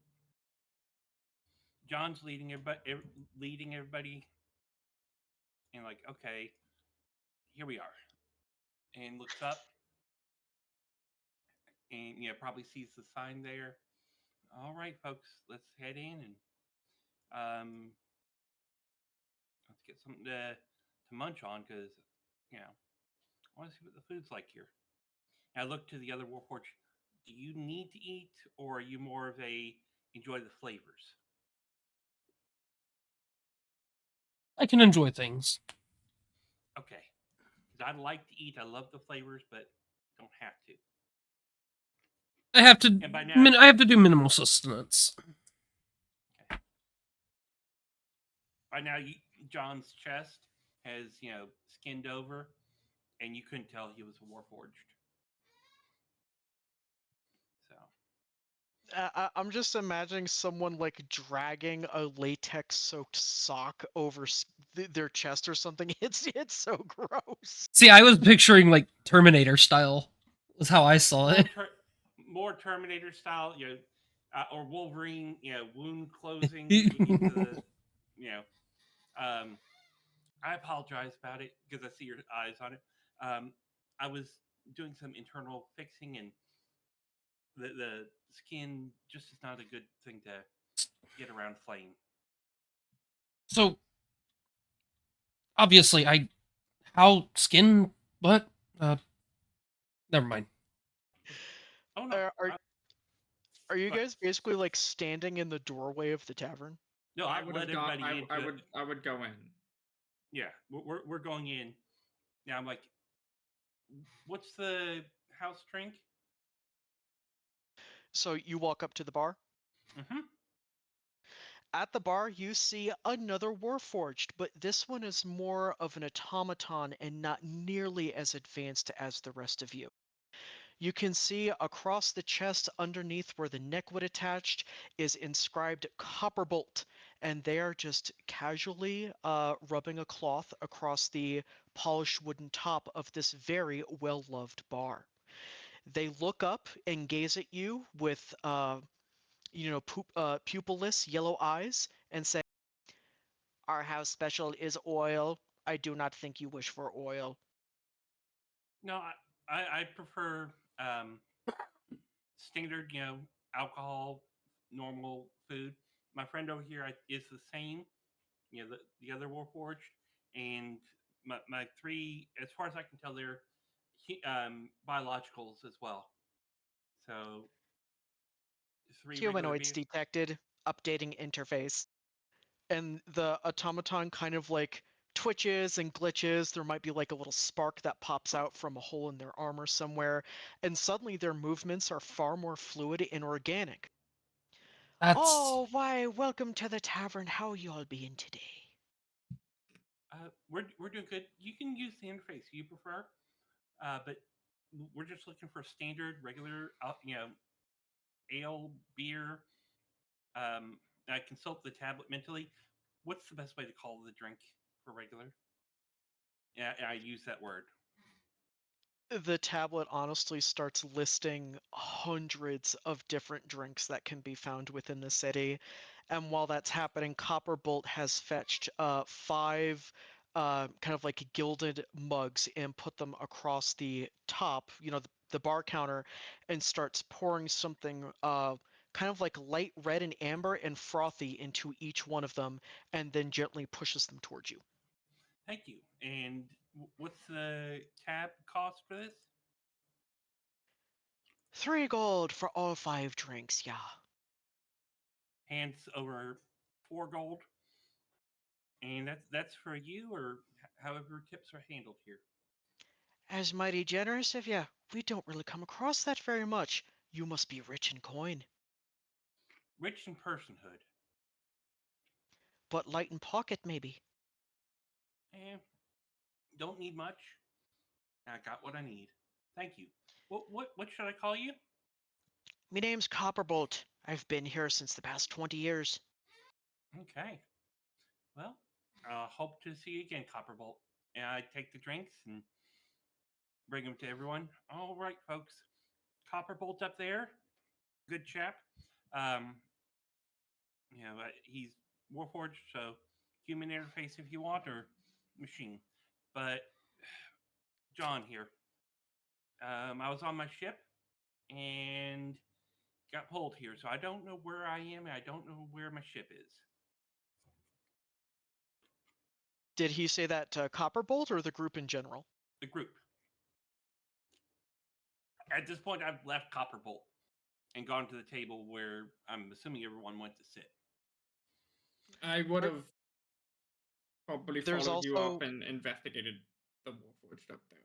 John's leading everybody, and like, okay, here we are, and looks up, and probably sees the sign there. All right, folks, let's head in and um, let's get something to munch on because I want to see what the food's like here. And I look to the other Warforged. Do you need to eat, or are you more of a enjoy the flavors? I can enjoy things. Okay, because I like to eat. I love the flavors, but don't have to. I have to. And by now, I have to do minimal sustenance. okay. By now, John's chest has skinned over, and you couldn't tell he was a Warforged. So I'm just imagining someone like dragging a latex-soaked sock over their chest or something. It's so gross. See, I was picturing like Terminator style. Was how I saw more it. More Terminator style, or Wolverine, wound closing into the, you know. I apologize about it because I see your eyes on it. I was doing some internal fixing, and the skin just is not a good thing to get around flame. So obviously, I how skin what? Uh, Never mind. Oh no, Are are you but guys basically like standing in the doorway of the tavern? no, I I've would have led gone. everybody into it. I would go in. Yeah, we're going in. Now I'm like, what's the house drink? So you walk up to the bar. Mm-hmm. At the bar, you see another Warforged, but this one is more of an automaton and not nearly as advanced as the rest of you. You can see across the chest underneath where the neck would attached is inscribed Copperbolt, and they are just casually rubbing a cloth across the polished wooden top of this very well-loved bar. They look up and gaze at you with pupilless yellow eyes and say, "Our house special is oil. I do not think you wish for oil." No, I prefer standard, alcohol, normal food. My friend over here is the same. The other Warforged, and my three, as far as I can tell, they're biologicals as well. So three regular Humanoids beers. detected. Updating interface. And the automaton kind of like twitches and glitches. There might be like a little spark that pops out from a hole in their armor somewhere, and suddenly their movements are far more fluid and organic. That's Oh, why, welcome to the tavern. How you all being today? We're doing good. You can use the interface you prefer, but we're just looking for standard, regular, ale, beer. I consult the tablet mentally. What's the best way to call the drink for regular? Yeah, I use that word. The tablet honestly starts listing hundreds of different drinks that can be found within the city. And while that's happening, Copperbolt has fetched five kind of like gilded mugs and put them across the top, the bar counter, and starts pouring something kind of like light red and amber and frothy into each one of them, and then gently pushes them towards you. Thank you. And what's the tab cost for this? 3 gold for all five drinks, yeah. Hands over 4 gold, and that's for you, or however tips are handled here. As mighty generous of you. We don't really come across that very much. You must be rich in coin, Rich in personhood. but light in pocket, maybe. And don't need much. I got what I need. Thank you. What should I call you? Me name's Copperbolt. I've been here since the past 20 years. Okay. Well, hope to see you again, Copperbolt. And I take the drinks and bring them to everyone. All right, folks. Copperbolt up there, good chap. Um, he's Warforged, so human interface if you want, or machine. But John here. I was on my ship and got pulled here, so I don't know where I am, and I don't know where my ship is. Did he say that to Copperbolt or the group in general? The group. At this point, I've left Copperbolt and gone to the table where I'm assuming everyone went to sit. I would There- have probably There's followed you up also, and investigated the Warforged up there.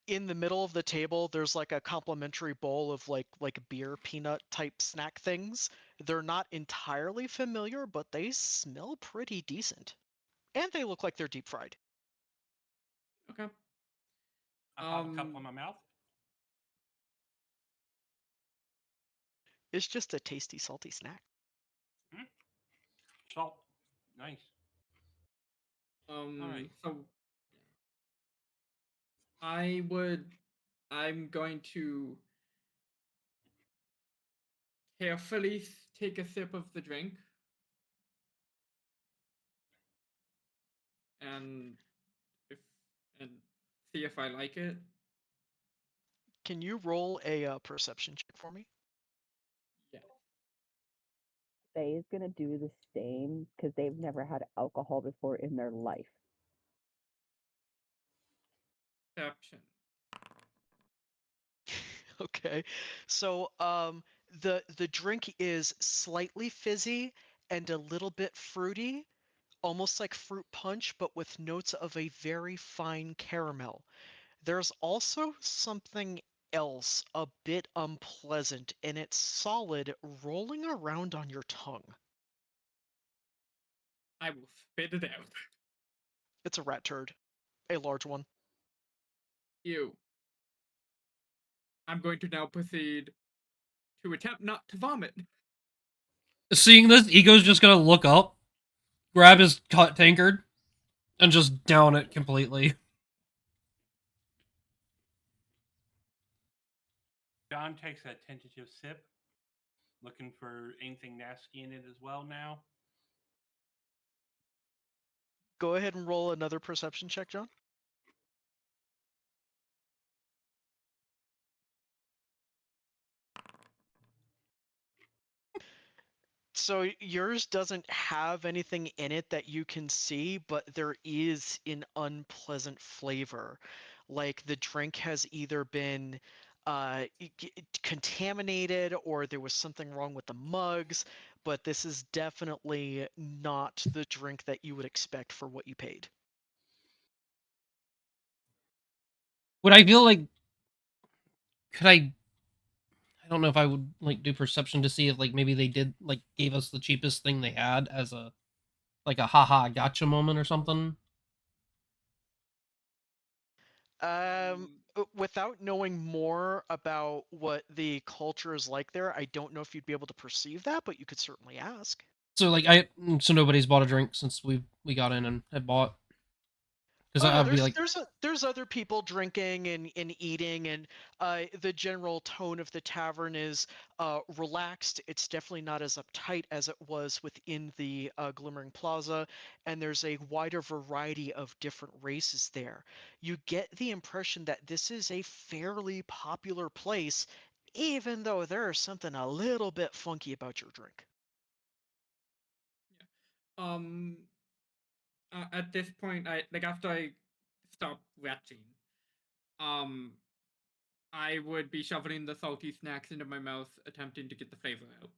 in the middle of the table, there's like a complimentary bowl of like beer peanut type snack things. They're not entirely familiar, but they smell pretty decent. And they look like they're deep fried. Okay. I pop a couple in my mouth. It's just a tasty, salty snack. Mm, salt. Nice. All right. So I would. I'm going to carefully take a sip of the drink and if and see if I like it. Can you roll a perception check for me? Faye is gonna do the same because they've never had alcohol before in their life. Perception. Okay. So the drink is slightly fizzy and a little bit fruity, almost like fruit punch, but with notes of a very fine caramel. There's also something else a bit unpleasant, and it's solid rolling around on your tongue. I will spit it out. It's a rat turd, a large one. You. I'm going to now proceed to attempt not to vomit. Seeing this, Ego's just gonna look up, grab his cut tankard, and just down it completely. John takes a tentative sip, looking for anything nasty in it as well now. Go ahead and roll another perception check, John. So yours doesn't have anything in it that you can see, but there is an unpleasant flavor. Like the drink has either been contaminated or there was something wrong with the mugs, but this is definitely not the drink that you would expect for what you paid. Would I feel like could I don't know if I would like do perception to see if like maybe they did like gave us the cheapest thing they had as a like a haha gotcha moment or something. Um, without knowing more about what the culture is like there, I don't know if you'd be able to perceive that, but you could certainly ask. So like so nobody's bought a drink since we got in and had bought because Oh no, I'd be like there's other people drinking and eating, and the general tone of the tavern is relaxed. It's definitely not as uptight as it was within the Glimmering Plaza, and there's a wider variety of different races there. You get the impression that this is a fairly popular place, even though there's something a little bit funky about your drink. Um, at this point, I like after I stop retching, um, I would be shoveling the salty snacks into my mouth, attempting to get the flavor out.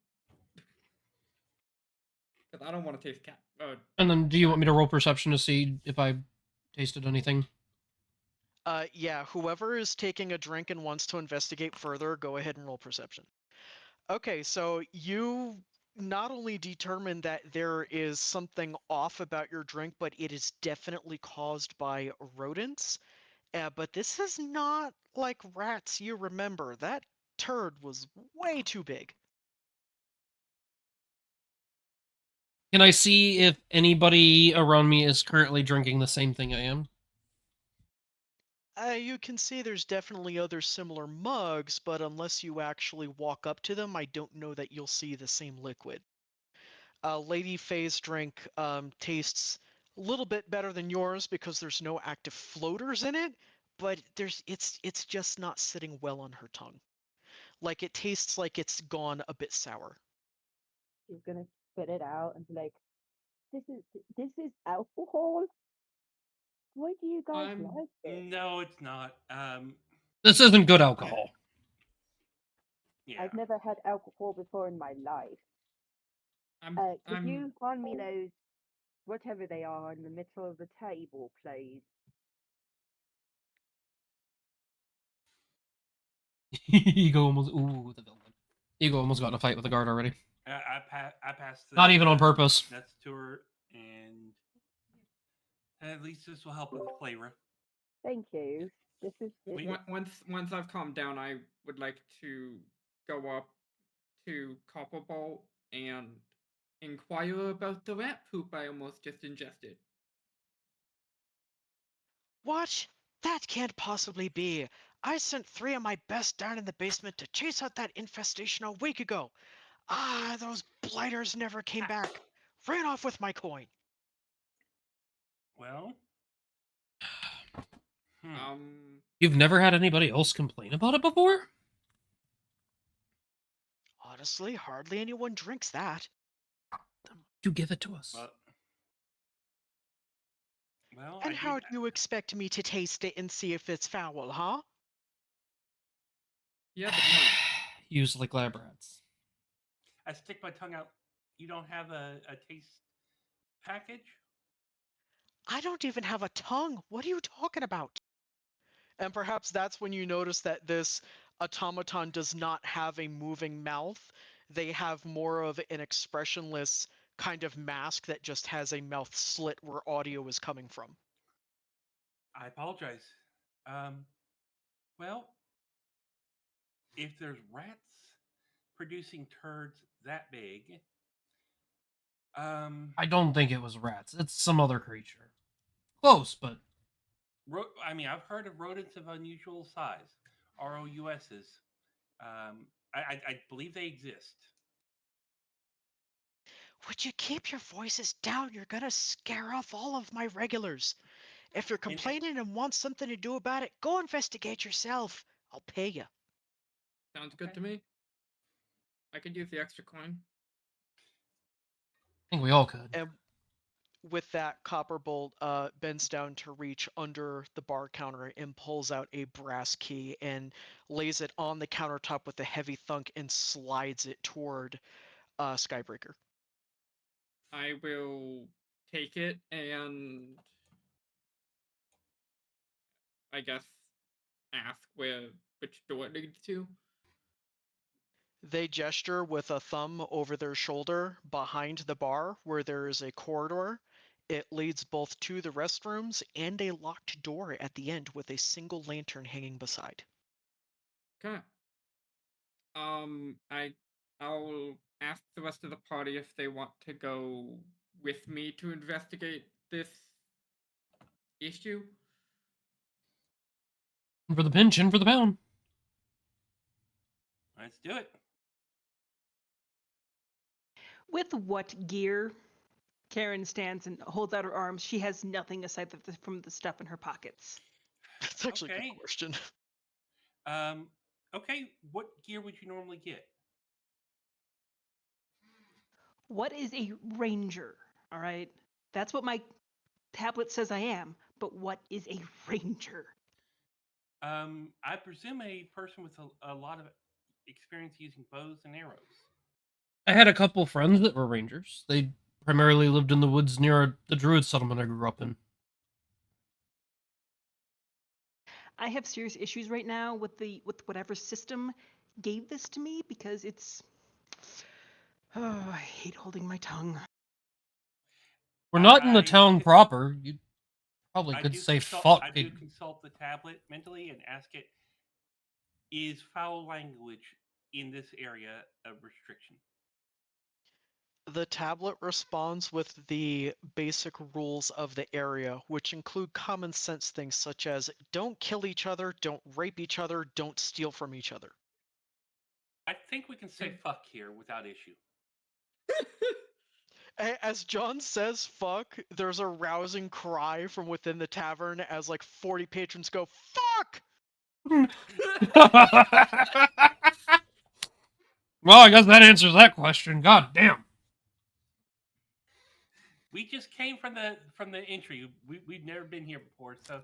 Because I don't want to taste cat. and then do you want me to roll perception to see if I tasted anything? Yeah, whoever is taking a drink and wants to investigate further, go ahead and roll perception. Okay, so you not only determine that there is something off about your drink, but it is definitely caused by rodents. But this is not like rats you remember. That turd was way too big. Can I see if anybody around me is currently drinking the same thing I am? You can see there's definitely other similar mugs, but unless you actually walk up to them, I don't know that you'll see the same liquid. Lady Faye's drink tastes a little bit better than yours because there's no active floaters in it, but it's just not sitting well on her tongue. Like it tastes like it's gone a bit sour. She's gonna spit it out and be like, "This is this is alcohol. Why do you guys like it? No, it's not. This isn't good alcohol. Yeah. I've never had alcohol before in my life. I'm. Could I'm. you hand me those, whatever they are, in the middle of the table, please?" Ego almost the villain. Ego almost got in a fight with the guard already. I passed Not even on purpose. That's to her, and at least this will help with the flavor. Thank you. This is Once I've calmed down, I would like to go up to Copperball and inquire about the rat poop I almost just ingested. What? That can't possibly be. I sent 3 of my best down in the basement to chase out that infestation a week ago. Ah, those blighters never came back. Ran off with my coin. Well, You've never had anybody else complain about it before? Honestly, hardly anyone drinks that. you give it to us? Well, And how do you expect me to taste it and see if it's foul, huh? You have a tongue. Use like lab rats. I stick my tongue out. You don't have a taste package? I don't even have a tongue. What are you talking about? And perhaps that's when you notice that this automaton does not have a moving mouth. They have more of an expressionless kind of mask that just has a mouth slit where audio is coming from. I apologize. Um, well, if there's rats producing turds that big, I don't think it was rats. It's some other creature. Close, but I mean, I've heard of rodents of unusual size, ROUSs. I believe they exist. Would you keep your voices down? You're gonna scare off all of my regulars. If you're And complaining and want something to do about it, go investigate yourself. I'll pay you. Sounds good Okay. to me. I could use the extra coin. I think we all could. And with that, Copperbolt bends down to reach under the bar counter and pulls out a brass key and lays it on the countertop with a heavy thunk and slides it toward Skybreaker. I will take it and I guess ask which door it leads to. They gesture with a thumb over their shoulder behind the bar where there is a corridor. It leads both to the restrooms and a locked door at the end with a single lantern hanging beside. Okay. I'll ask the rest of the party if they want to go with me to investigate this issue. In for the pinch, in for the pound. Let's do it. With what gear? Karen stands and holds out her arms. She has nothing aside from the stuff in her pockets. That's actually a Okay. good question. Okay. What gear would you normally get? What is a ranger? All right. That's what my tablet says I am. But what is a ranger? I presume a person with a lot of experience using bows and arrows. I had a couple friends that were rangers. They primarily lived in the woods near the druid settlement I grew up in. I have serious issues right now with whatever system gave this to me because it's. Oh, I hate holding my tongue. We're not in the town proper. You probably could say fuck. I do consult the tablet mentally and ask it: is foul language in this area a restriction? The tablet responds with the basic rules of the area, which include common sense things such as don't kill each other, don't rape each other, don't steal from each other. I think we can say fuck here without issue. As John says fuck, there's a rousing cry from within the tavern as like 40 patrons go, fuck! Well, I guess that answers that question. God damn. We just came from the entry. We've never been here before, so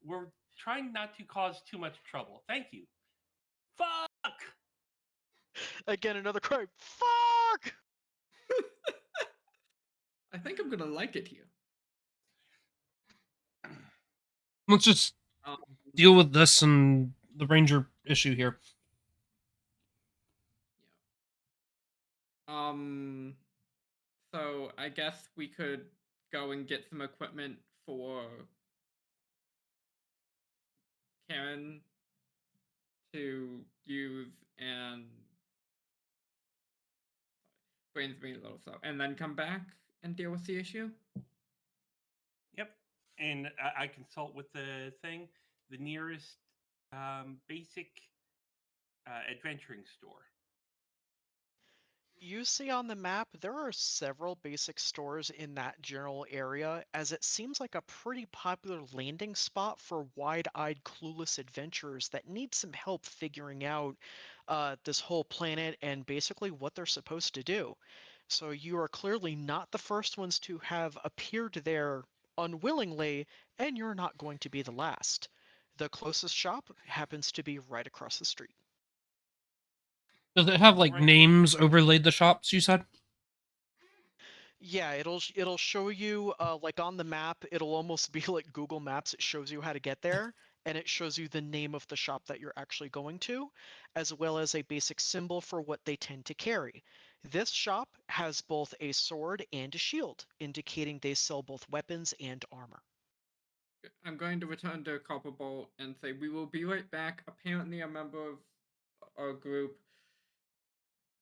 we're trying not to cause too much trouble. Thank you. Fuck! Again, another cry, fuck! I think I'm gonna like it here. Let's just Um, deal with this and the ranger issue here. So I guess we could go and get some equipment for Karen to use and brains being a little slow, and then come back and deal with the issue. Yep. And I consult with the thing, the nearest basic adventuring store. You see on the map, there are several basic stores in that general area, as it seems like a pretty popular landing spot for wide-eyed, clueless adventurers that need some help figuring out this whole planet and basically what they're supposed to do. So you are clearly not the first ones to have appeared there unwillingly, and you're not going to be the last. The closest shop happens to be right across the street. Does it have like Right. names overlaid the shops? You said. Yeah, it'll show you like on the map, it'll almost be like Google Maps. It shows you how to get there, and it shows you the name of the shop that you're actually going to, as well as a basic symbol for what they tend to carry. This shop has both a sword and a shield, indicating they sell both weapons and armor. I'm going to return to Copper Bowl and say we will be right back. Apparently, a member of our group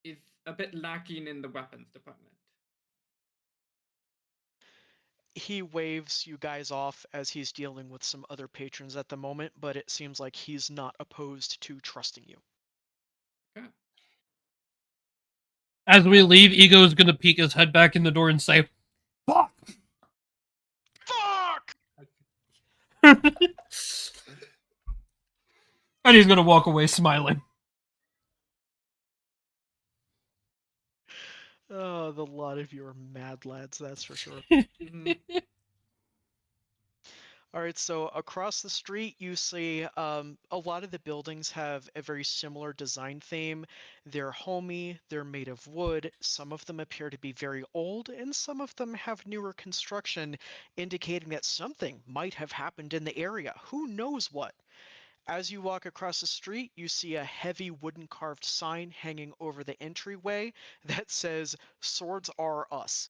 is a bit lacking in the weapons department. He waves you guys off as he's dealing with some other patrons at the moment, but it seems like he's not opposed to trusting you. Okay. As we leave, Ego is gonna peek his head back in the door and say, "Fuck." Fuck! And he's gonna walk away smiling. Oh, the lot of you are mad lads, that's for sure. Mhm. All right, so across the street, you see a lot of the buildings have a very similar design theme. They're homey, they're made of wood. Some of them appear to be very old, and some of them have newer construction, indicating that something might have happened in the area. Who knows what? As you walk across the street, you see a heavy wooden carved sign hanging over the entryway that says, "Swords are us."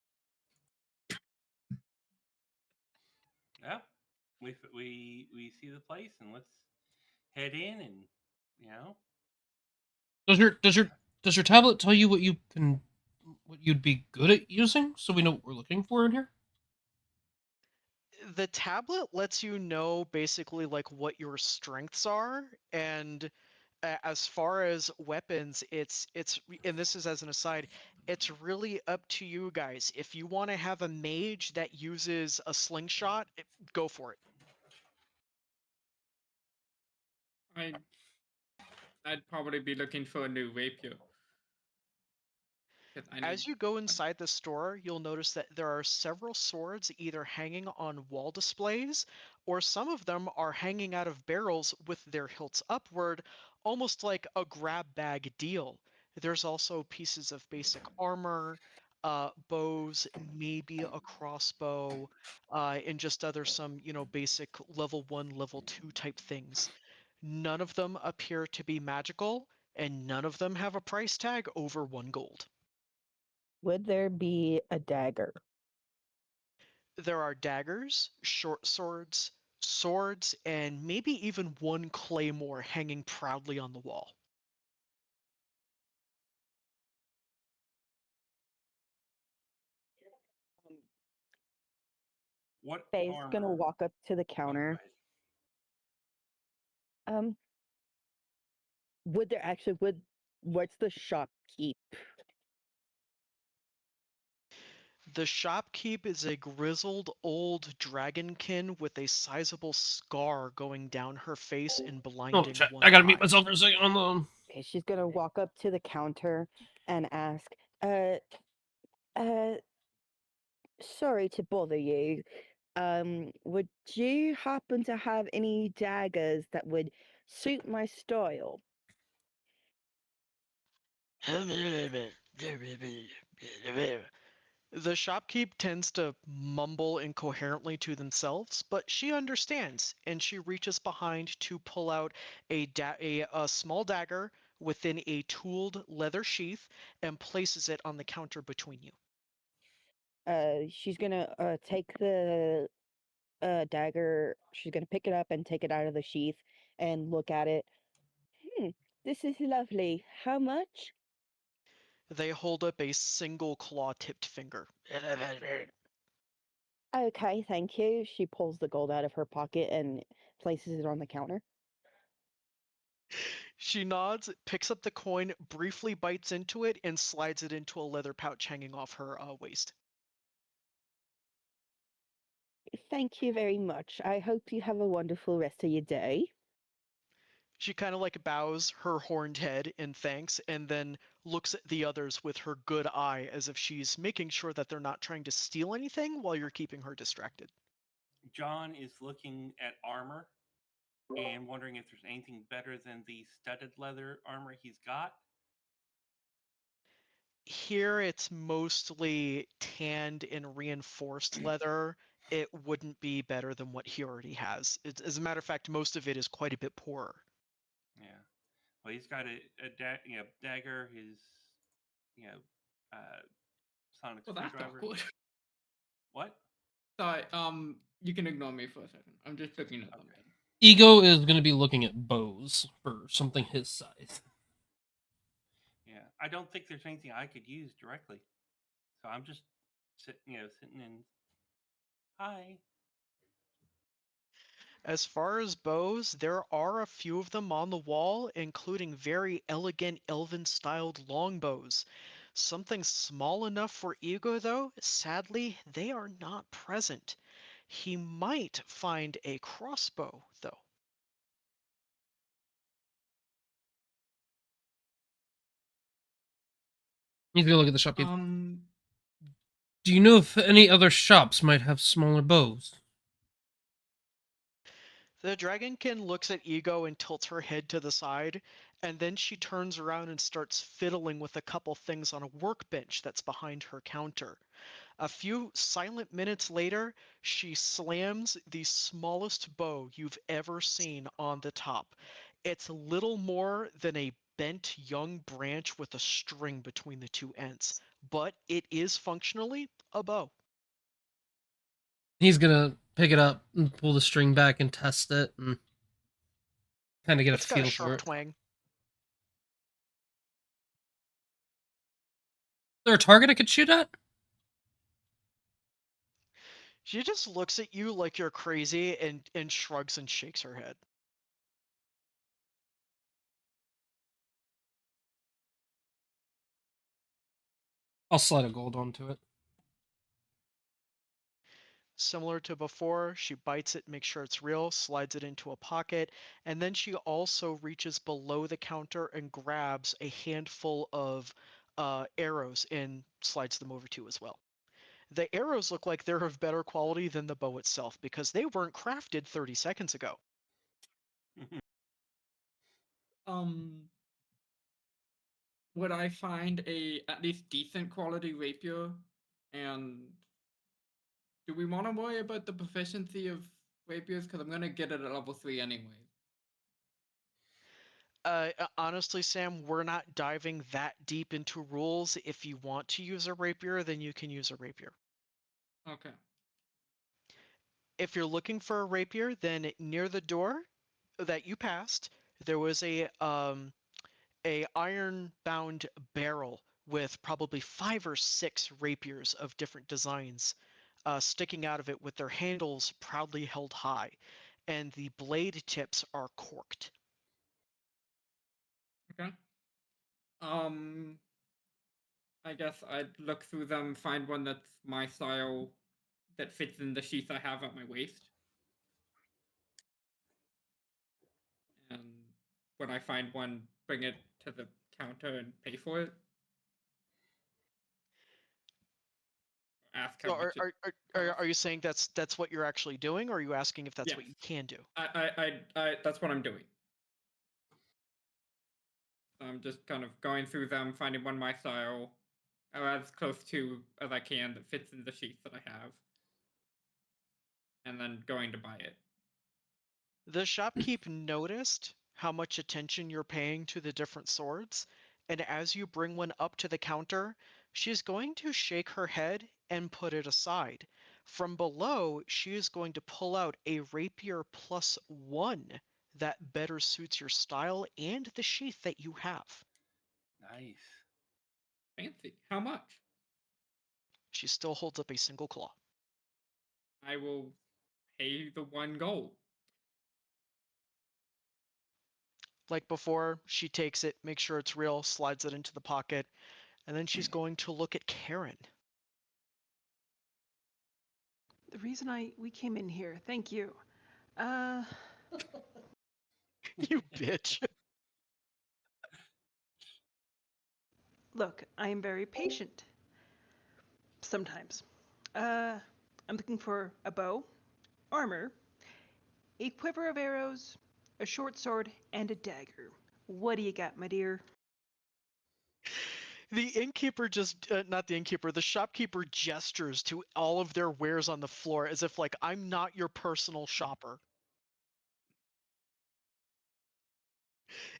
Yeah, we see the place and let's head in and you know. Does your tablet tell you what you'd be good at using, so we know what we're looking for in here? The tablet lets you know basically like what your strengths are, and as far as weapons, and this is as an aside, it's really up to you guys. If you want to have a mage that uses a slingshot, go for it. I I'd probably be looking for a new rapier because I need. As you go One. inside the store, you'll notice that there are several swords either hanging on wall displays, or some of them are hanging out of barrels with their hilts upward, almost like a grab bag deal. There's also pieces of basic armor, bows, maybe a crossbow, and just other some, basic level 1, level 2 type things. None of them appear to be magical, and none of them have a price tag over 1 gold. Would there be a dagger? There are daggers, short swords, swords, and maybe even one claymore hanging proudly on the wall. Um, What Faye's gonna armor? walk up to the Oh, go counter. ahead. Um, would there actually would what's the shop keep? The shopkeep is a grizzled old dragonkin with a sizable scar going down her face and Oh blinding shit! one I gotta mute eye. myself for a second on the. Okay, she's gonna walk up to the counter and ask, uh, uh, sorry to bother you. Would you happen to have any daggers that would suit my style? The shopkeep tends to mumble incoherently to themselves, but she understands, and she reaches behind to pull out a small dagger within a tooled leather sheath and places it on the counter between you. She's gonna take the dagger. She's gonna pick it up and take it out of the sheath and look at it. Hmm, this is lovely. How much? They hold up a single claw-tipped finger. Okay, thank you. She pulls the gold out of her pocket and places it on the counter. She nods, picks up the coin, briefly bites into it, and slides it into a leather pouch hanging off her waist. Thank you very much. I hope you have a wonderful rest of your day. She kind of like bows her horned head in thanks and then looks at the others with her good eye as if she's making sure that they're not trying to steal anything while you're keeping her distracted. John is looking at armor and wondering if there's anything better than the studded leather armor he's got. Here it's mostly tanned and reinforced leather. It wouldn't be better than what he already has. As a matter of fact, most of it is quite a bit poorer. Yeah. Well, he's got a dagger, his you know uh, sonic Well, that's screwdriver. awkward. What? Sorry, you can ignore me for a second. I'm just looking at something. Okay. Ego is going to be looking at bows for something his size. Yeah, I don't think there's anything I could use directly, so I'm just sitting in. Hi. As far as bows, there are a few of them on the wall, including very elegant elven-styled longbows. Something small enough for Ego, though, sadly, they are not present. He might find a crossbow, though. He's going to look at the shop. Um, Do you know if any other shops might have smaller bows? The dragonkin looks at Ego and tilts her head to the side, and then she turns around and starts fiddling with a couple things on a workbench that's behind her counter. A few silent minutes later, she slams the smallest bow you've ever seen on the top. It's little more than a bent young branch with a string between the two ends, but it is functionally a bow. He's going to pick it up and pull the string back and test it and kind of get a It's got a feel for sharp it. Is twang. there a target I could shoot at? She just looks at you like you're crazy and shrugs and shakes her head. I'll slide a gold onto it. Similar to before, she bites it, makes sure it's real, slides it into a pocket, and then she also reaches below the counter and grabs a handful of arrows and slides them over to as well. The arrows look like they're of better quality than the bow itself because they weren't crafted 30 seconds ago. um, would I find a at least decent quality rapier? And do we want to worry about the proficiency of rapiers? Because I'm gonna get it at level 3 anyway. Honestly, Sam, we're not diving that deep into rules. If you want to use a rapier, then you can use a rapier. Okay. If you're looking for a rapier, then near the door that you passed, there was a iron bound barrel with probably 5 or 6 rapiers of different designs sticking out of it with their handles proudly held high, and the blade tips are corked. Okay. Um, I guess I'd look through them, find one that's my style, that fits in the sheath I have at my waist. And when I find one, bring it to the counter and pay for it. Ask how So much it costs. are you saying that's what you're actually doing, or are you asking if that's Yes. what you can do? That's what I'm doing. I'm just kind of going through them, finding one my style, or as close to as I can that fits in the sheath that I have, and then going to buy it. The shopkeep noticed how much attention you're paying to the different swords, and as you bring one up to the counter, she's going to shake her head and put it aside. From below, she is going to pull out a rapier plus 1 that better suits your style and the sheath that you have. Nice. Fancy. How much? She still holds up a single claw. I will pay the 1 gold. Like before, she takes it, makes sure it's real, slides it into the pocket, and then she's going to look at Karen. The reason we came in here, thank you. Uh, You bitch. Look, I am very patient. Sometimes. I'm looking for a bow, armor, a quiver of arrows, a short sword, and a dagger. What do you got, my dear? The innkeeper just, not the innkeeper, the shopkeeper gestures to all of their wares on the floor as if, like, I'm not your personal shopper.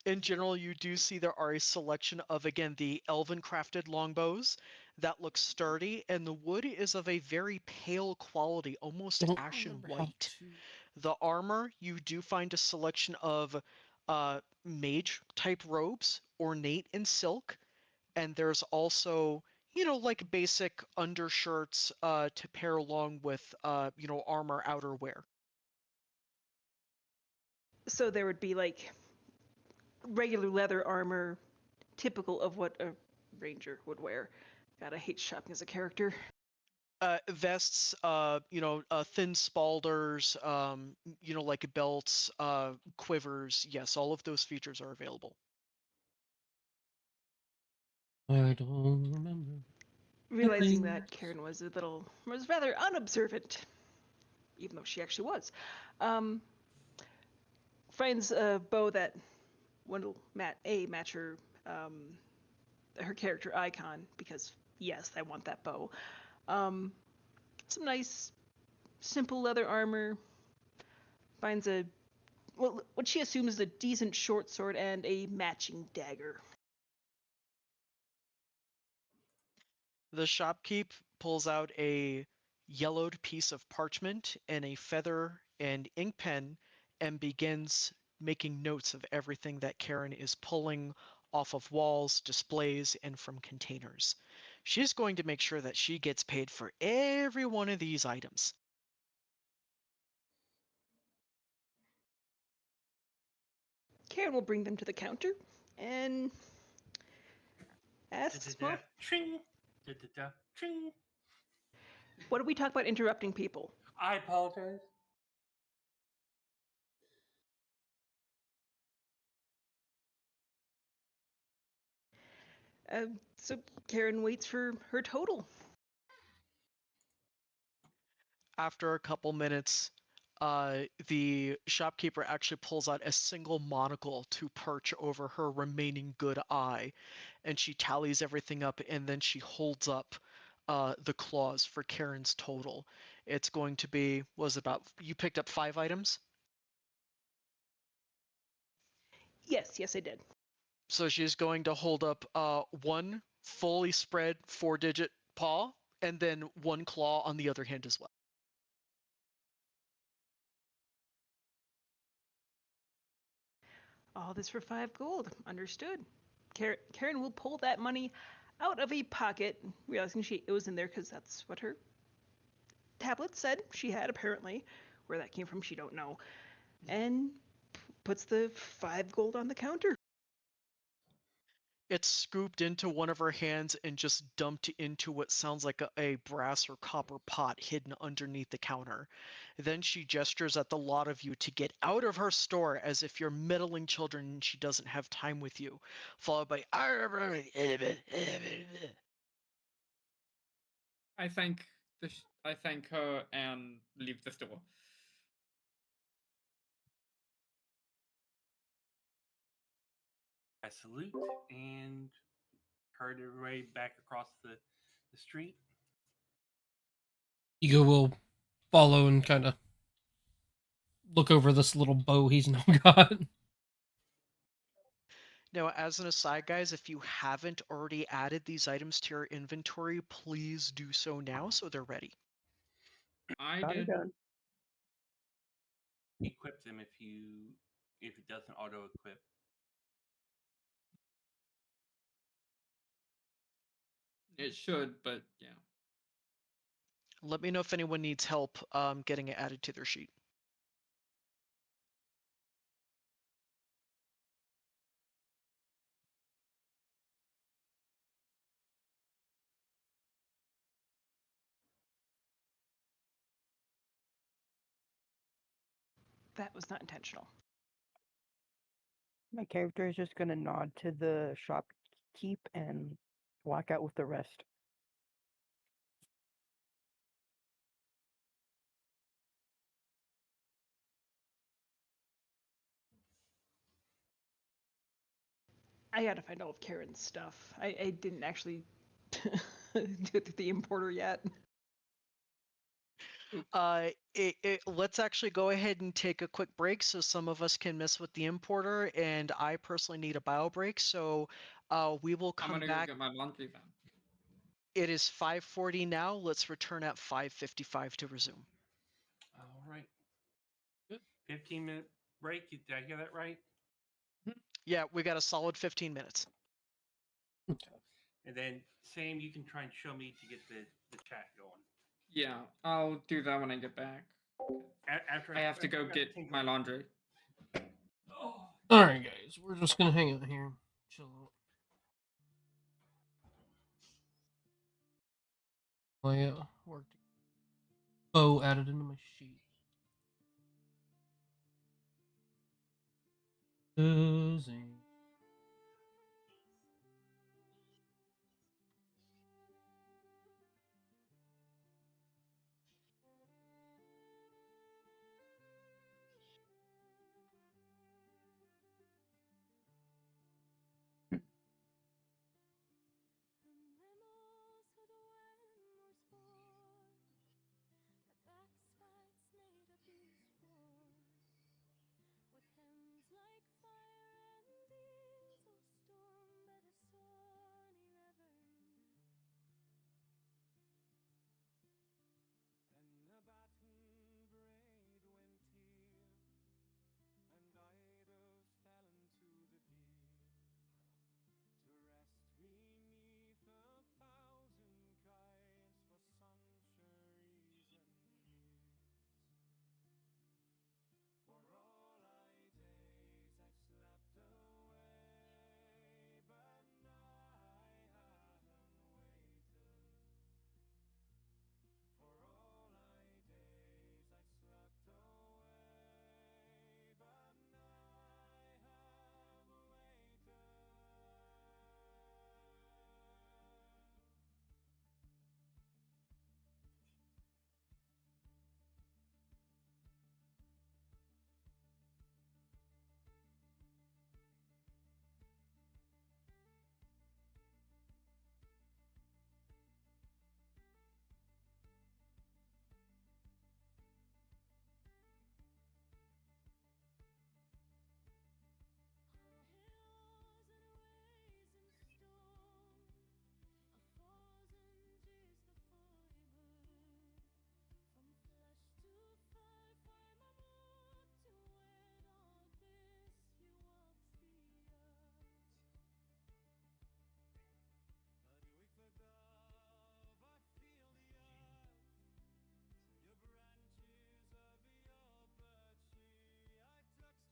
In general, you do see there are a selection of, again, the elven crafted longbows that look sturdy, and the wood is of a very pale quality, almost Don't ashen remember how white. to. The armor, you do find a selection of mage type robes, ornate in silk, and there's also, like basic undershirts to pair along with, armor outerwear. So there would be like regular leather armor, typical of what a ranger would wear. God, I hate shopping as a character. Vests, thin spalders, like belts, quivers. Yes, all of those features are available. I don't remember. Realizing that Karen was rather unobservant, even though she actually was. Um, finds a bow that will match her character icon, because yes, I want that bow. Some nice simple leather armor. Finds what she assumes is a decent short sword and a matching dagger. The shopkeep pulls out a yellowed piece of parchment and a feather and ink pen and begins making notes of everything that Karen is pulling off of walls, displays, and from containers. She's going to make sure that she gets paid for every one of these items. Karen will bring them to the counter and asks, well, Ching. Ching. what do we talk about interrupting people? I apologize. So Karen waits for her total. After a couple minutes, the shopkeeper actually pulls out a single monocle to perch over her remaining good eye, and she tallies everything up, and then she holds up the clause for Karen's total. It's going to be, you picked up 5 items? Yes, I did. So she's going to hold up one fully spread 4-digit paw, and then one claw on the other hand as well. All this for 5 gold. Understood. Karen will pull that money out of a pocket, realizing it was in there because that's what her tablet said she had, apparently. Where that came from, she don't know. And puts the 5 gold on the counter. It's scooped into one of her hands and just dumped into what sounds like a brass or copper pot hidden underneath the counter. Then she gestures at the lot of you to get out of her store as if you're meddling children and she doesn't have time with you, followed by I thank her and leave the store. I salute and herd everybody back across the street. Ego will follow and kind of look over this little bow he's now got. Now, as an aside, guys, if you haven't already added these items to your inventory, please do so now so they're ready. I Got it did. done. Equip them if it doesn't auto equip. It should, but yeah. Let me know if anyone needs help getting it added to their sheet. That was not intentional. My character is just gonna nod to the shopkeep and walk out with the rest. I gotta find all of Karen's stuff. I didn't actually do the importer yet. Let's actually go ahead and take a quick break so some of us can mess with the importer, and I personally need a bio break, so we will I'm come gonna back. go get my laundry then. It is 5:40 now. Let's return at 5:55 to resume. All right. Good. 15-minute break. Did I hear that right? Yeah, we got a solid 15 minutes. And then, Sam, you can try and show me to get the chat going. Yeah, I'll do that when I get back. After I have to go get my laundry. All right, guys, we're just gonna hang out here, chill out. My work bow added into my sheet. Losing. Then the baton braid went tear, and idols fell into the deep, to rest beneath 1,000 kites for centuries and years. For all I days I slept away, but now I haven't waited. For all I days I slept away, but now I have waited. With the dove I feel the earth, your branches of your bird tree. I touch the stars, I feel the storm, and so I'm never I'll be due. For all I days I've slept away, but now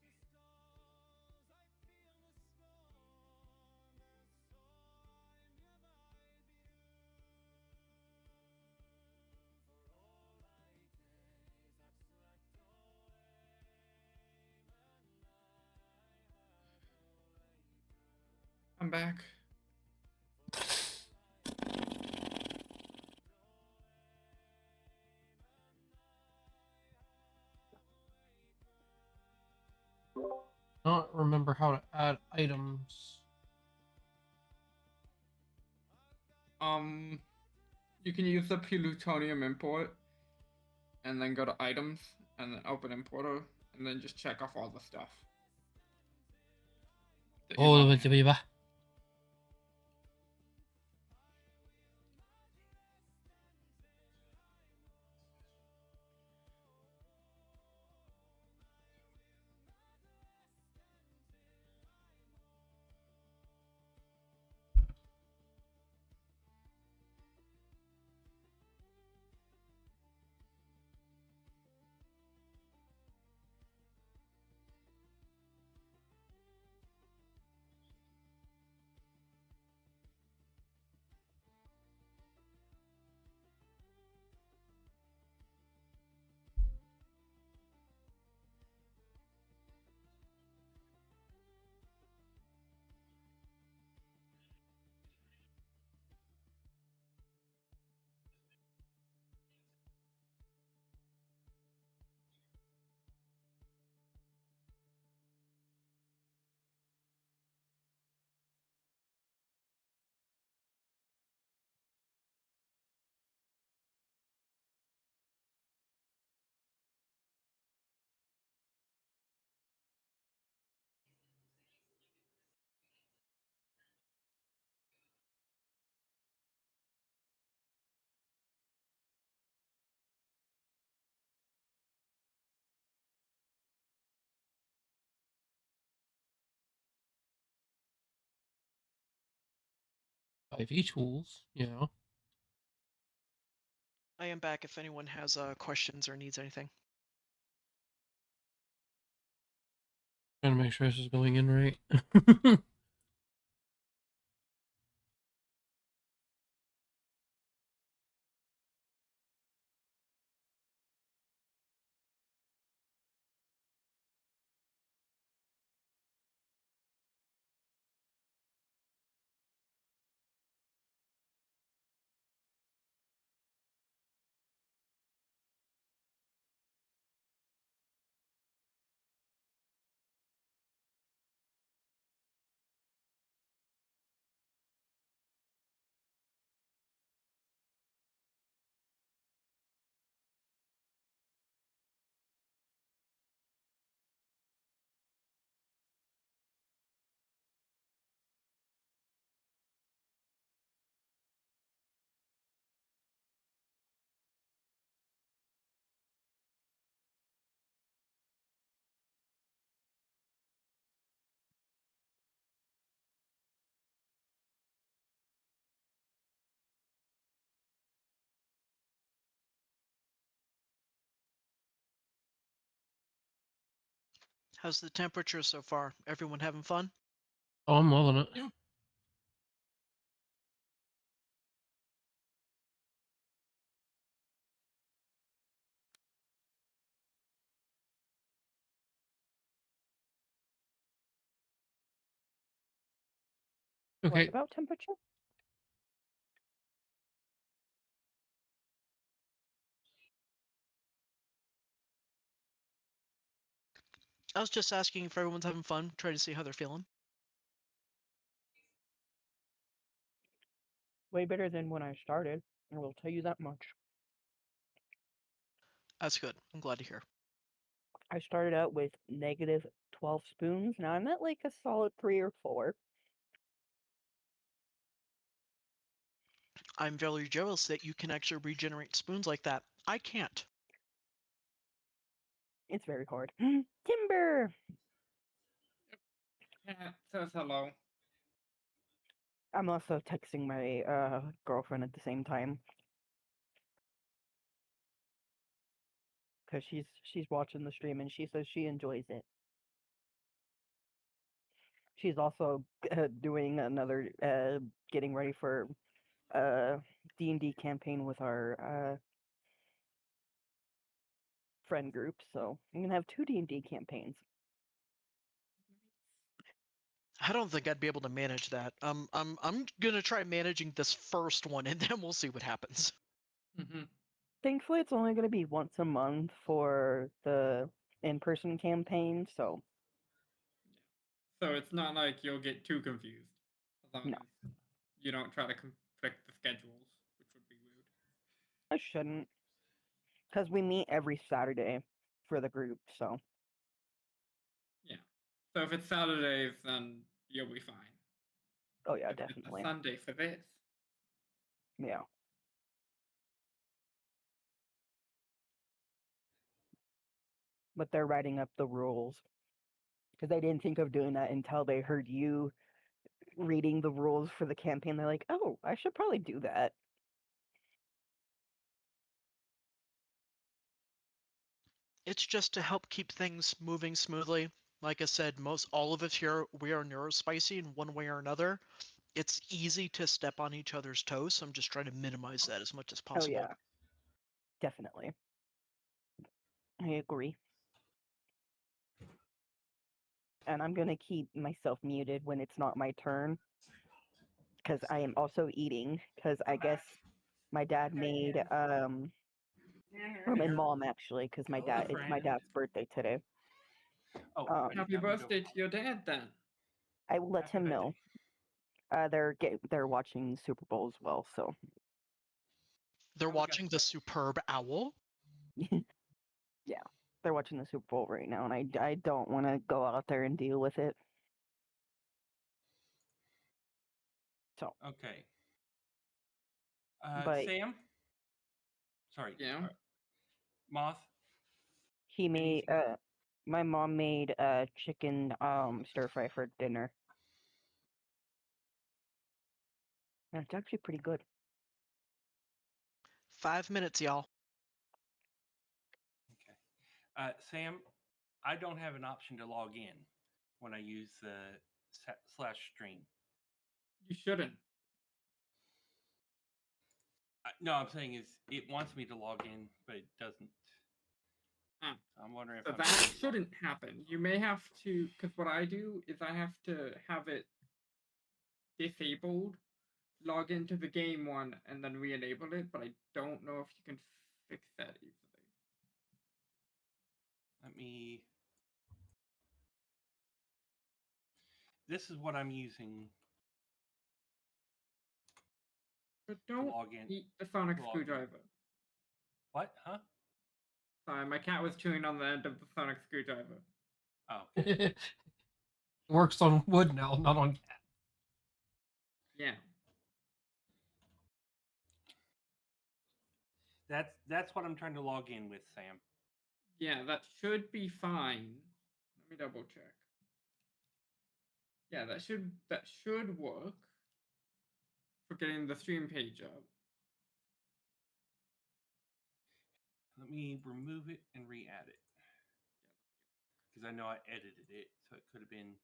I have awaited. I'm back. Not remember how to add items. You can use the plutonium import, and then go to items, and then open importer, and then just check off all the stuff. that you Oh, want. va. IV tools, you know. I am back if anyone has questions or needs anything. Trying to make sure this is going in right. How's the temperature so far? Everyone having fun? Oh, I'm loving it. Yeah. What Okay. about temperature? I was just asking if everyone's having fun, trying to see how they're feeling. Way better than when I started. I will tell you that much. That's good. I'm glad to hear. I started out with negative 12 spoons. Now I'm at like a solid 3 or 4. I'm very jealous that you can actually regenerate spoons like that. I can't. It's very hard. Timber! Cat says hello. I'm also texting my girlfriend at the same time because she's watching the stream and she says she enjoys it. She's also doing another getting ready for D&D campaign with our friend group, so I'm gonna have 2 D&D campaigns. I don't think I'd be able to manage that. I'm gonna try managing this first one, and then we'll see what happens. Mm-hmm. Thankfully, it's only gonna be once a month for the in-person campaign, so So it's not like you'll get too confused as long no, as you don't try to conflict the schedules, which would be weird. I shouldn't, because we meet every Saturday for the group, so Yeah. So if it's Saturdays, then you'll be fine. oh yeah, If it's a definitely, Sunday for this, yeah. But they're writing up the rules because they didn't think of doing that until they heard you reading the rules for the campaign. They're like, oh, I should probably do that. It's just to help keep things moving smoothly. Like I said, most all of us here, we are neurospicy in one way or another. It's easy to step on each other's toes, so I'm just trying to minimize that as much as Oh possible. yeah, definitely. I agree. And I'm gonna keep myself muted when it's not my turn because I am also eating. Because I guess my dad made or my mom actually, because my dad it's my dad's birthday today. Oh, happy birthday to your dad then. I will let Happy him know. They're watching Super Bowl as well, so They're we got watching the superb owl. yeah, they're watching the Super Bowl right now, and I don't want to go out there and deal with it. So, Okay. but Sam? Sorry. Yeah. Moth? he made Anything? my mom made chicken stir fry for dinner. That's actually pretty good. 5 minutes, y'all. Okay. Sam, I don't have an option to log in when I use the /stream. You shouldn't. No, I'm saying is it wants me to log in, but it doesn't. Ah, I'm wondering if So I'm that supposed to log shouldn't happen. You may have to, because what I do is I have to have it disabled, log into the game one, and then re-enable it. But I don't know if you can fix that easily. Let me. This is what I'm using But to don't log in. eat the sonic log in. screwdriver. What? Huh? Sorry, my cat was chewing on the end of the sonic screwdriver. Oh, okay. It works on wood now, not on cat. Yeah. That's what I'm trying to log in with, Sam. Yeah, that should be fine. Let me double check. Yeah, that should work for getting the stream page up. Let me remove it and re-add it because I know I edited it, so it could have been.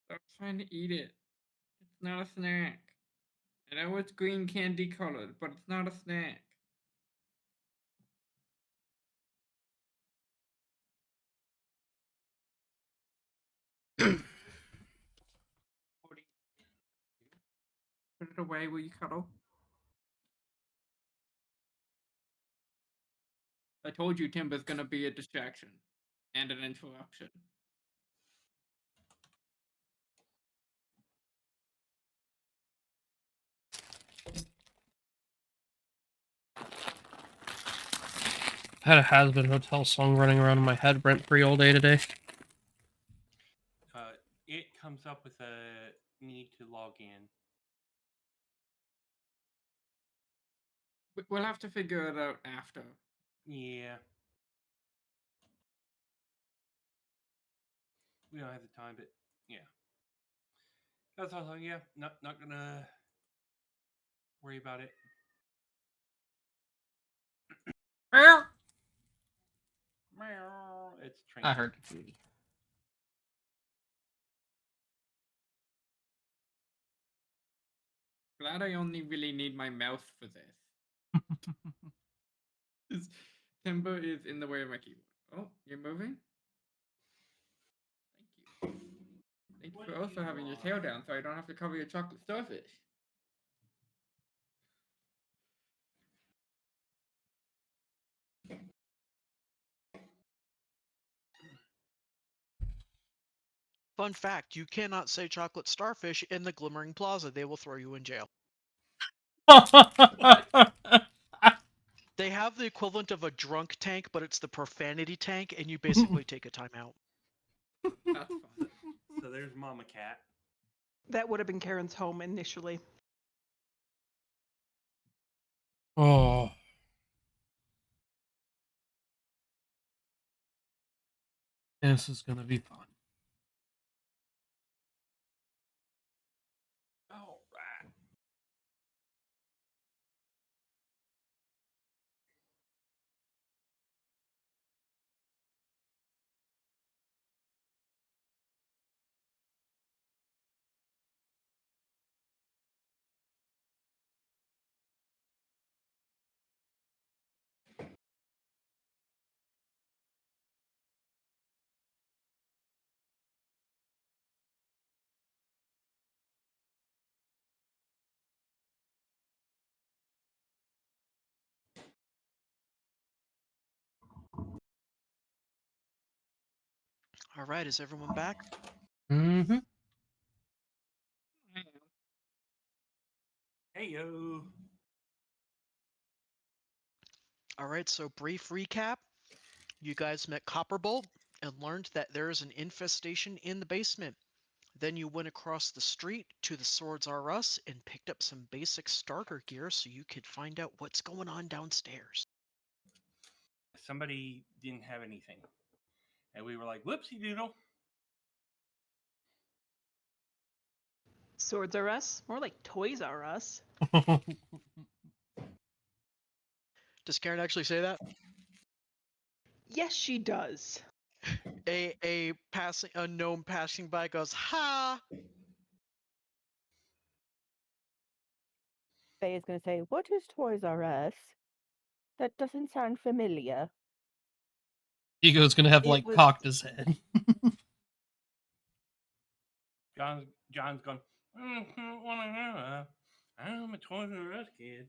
Stop trying to eat it. It's not a snack. I know it's green candy colored, but it's not a snack. Put it away, will you cuddle? I told you Timber's gonna be a distraction and an interruption. I had a Has-Been Hotel song running around in my head rent-free all day today. It comes up with a need to log in. We'll have to figure it out after. Yeah. We don't have the time, but yeah. That's all. Yeah, not gonna worry about it. It's train. I heard it. Glad I only really need my mouth for this. Timber is in the way of my keyboard. Oh, you're moving? Thank you. Thank you for also having your tail down so I don't have to cover your chocolate starfish. Fun fact, you cannot say chocolate starfish in the Glimmering Plaza. They will throw you in jail. They have the equivalent of a drunk tank, but it's the profanity tank, and you basically take a timeout. That's fun. So there's Mama Cat. That would have been Karen's home initially. Oh. This is gonna be fun. All right. All right, is everyone back? Mm-hmm. Hey yo. All right, so brief recap. You guys met Copperbolt and learned that there is an infestation in the basement. Then you went across the street to the Swords R Us and picked up some basic starter gear so you could find out what's going on downstairs. Somebody didn't have anything, And we were like, whoopsie doodle. Swords are us? More like toys are us. Does Karen actually say that? Yes, she does. A gnome passing by goes, "Ha!" Faye is going to say, "What is Toys R Us? That doesn't sound familiar." Ego's gonna have It like was- cocked his head. John's going, I'm a Toys R Us kid.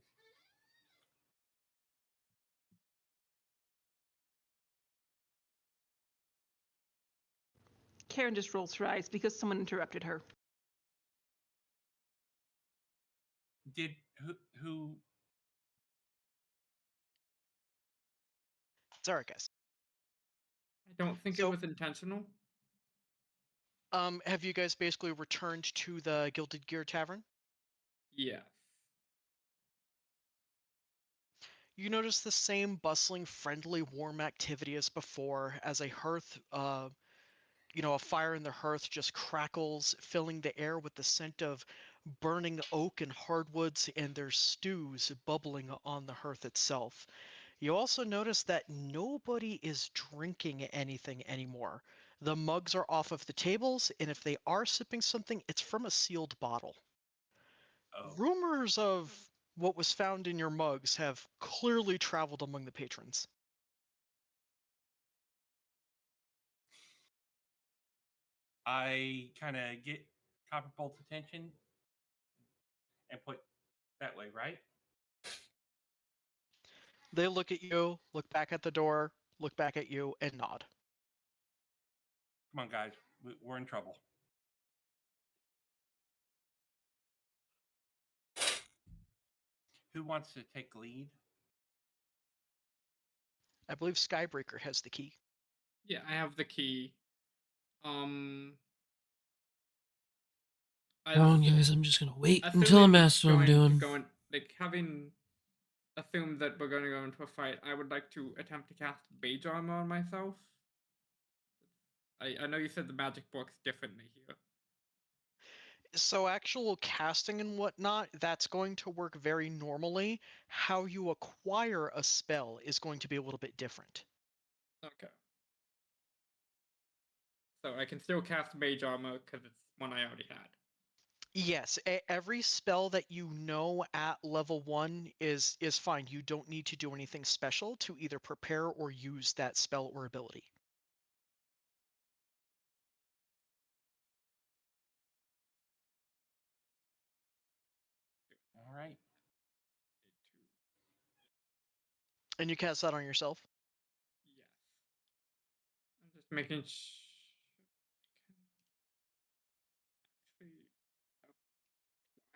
Karen just rolls her eyes because someone interrupted her. Did who Zarkas. I don't think it So- was intentional. Have you guys basically returned to the Gilded Gear Tavern? Yes. You notice the same bustling, friendly, warm activity as before, as a hearth, a fire in the hearth just crackles, filling the air with the scent of burning oak and hardwoods, and there's stews bubbling on the hearth itself. You also notice that nobody is drinking anything anymore. The mugs are off of the tables, and if they are sipping something, it's from a sealed bottle. Oh, Rumors of what was found in your mugs have clearly traveled among the patrons. I kind of get Copperbolt's attention and point that way, right? They look at you, look back at the door, look back at you, and nod. Come on, guys, we're in trouble. Who wants to take lead? I believe Skybreaker has the key. Yeah, I have the key. Come on, As- guys, I'm just gonna wait until assuming I'm we're asked what I'm going to doing. go in, like having assumed that we're going to go into a fight, I would like to attempt to cast Mage Armor on myself. I know you said the magic works differently here. So actual casting and whatnot, that's going to work very normally. How you acquire a spell is going to be a little bit different. Okay. So I can still cast Mage Armor because it's one I already had. Yes, every spell that you know at level 1 is fine. You don't need to do anything special to either prepare or use that spell or ability. All right. And you cast that on yourself? Yes. I'm just making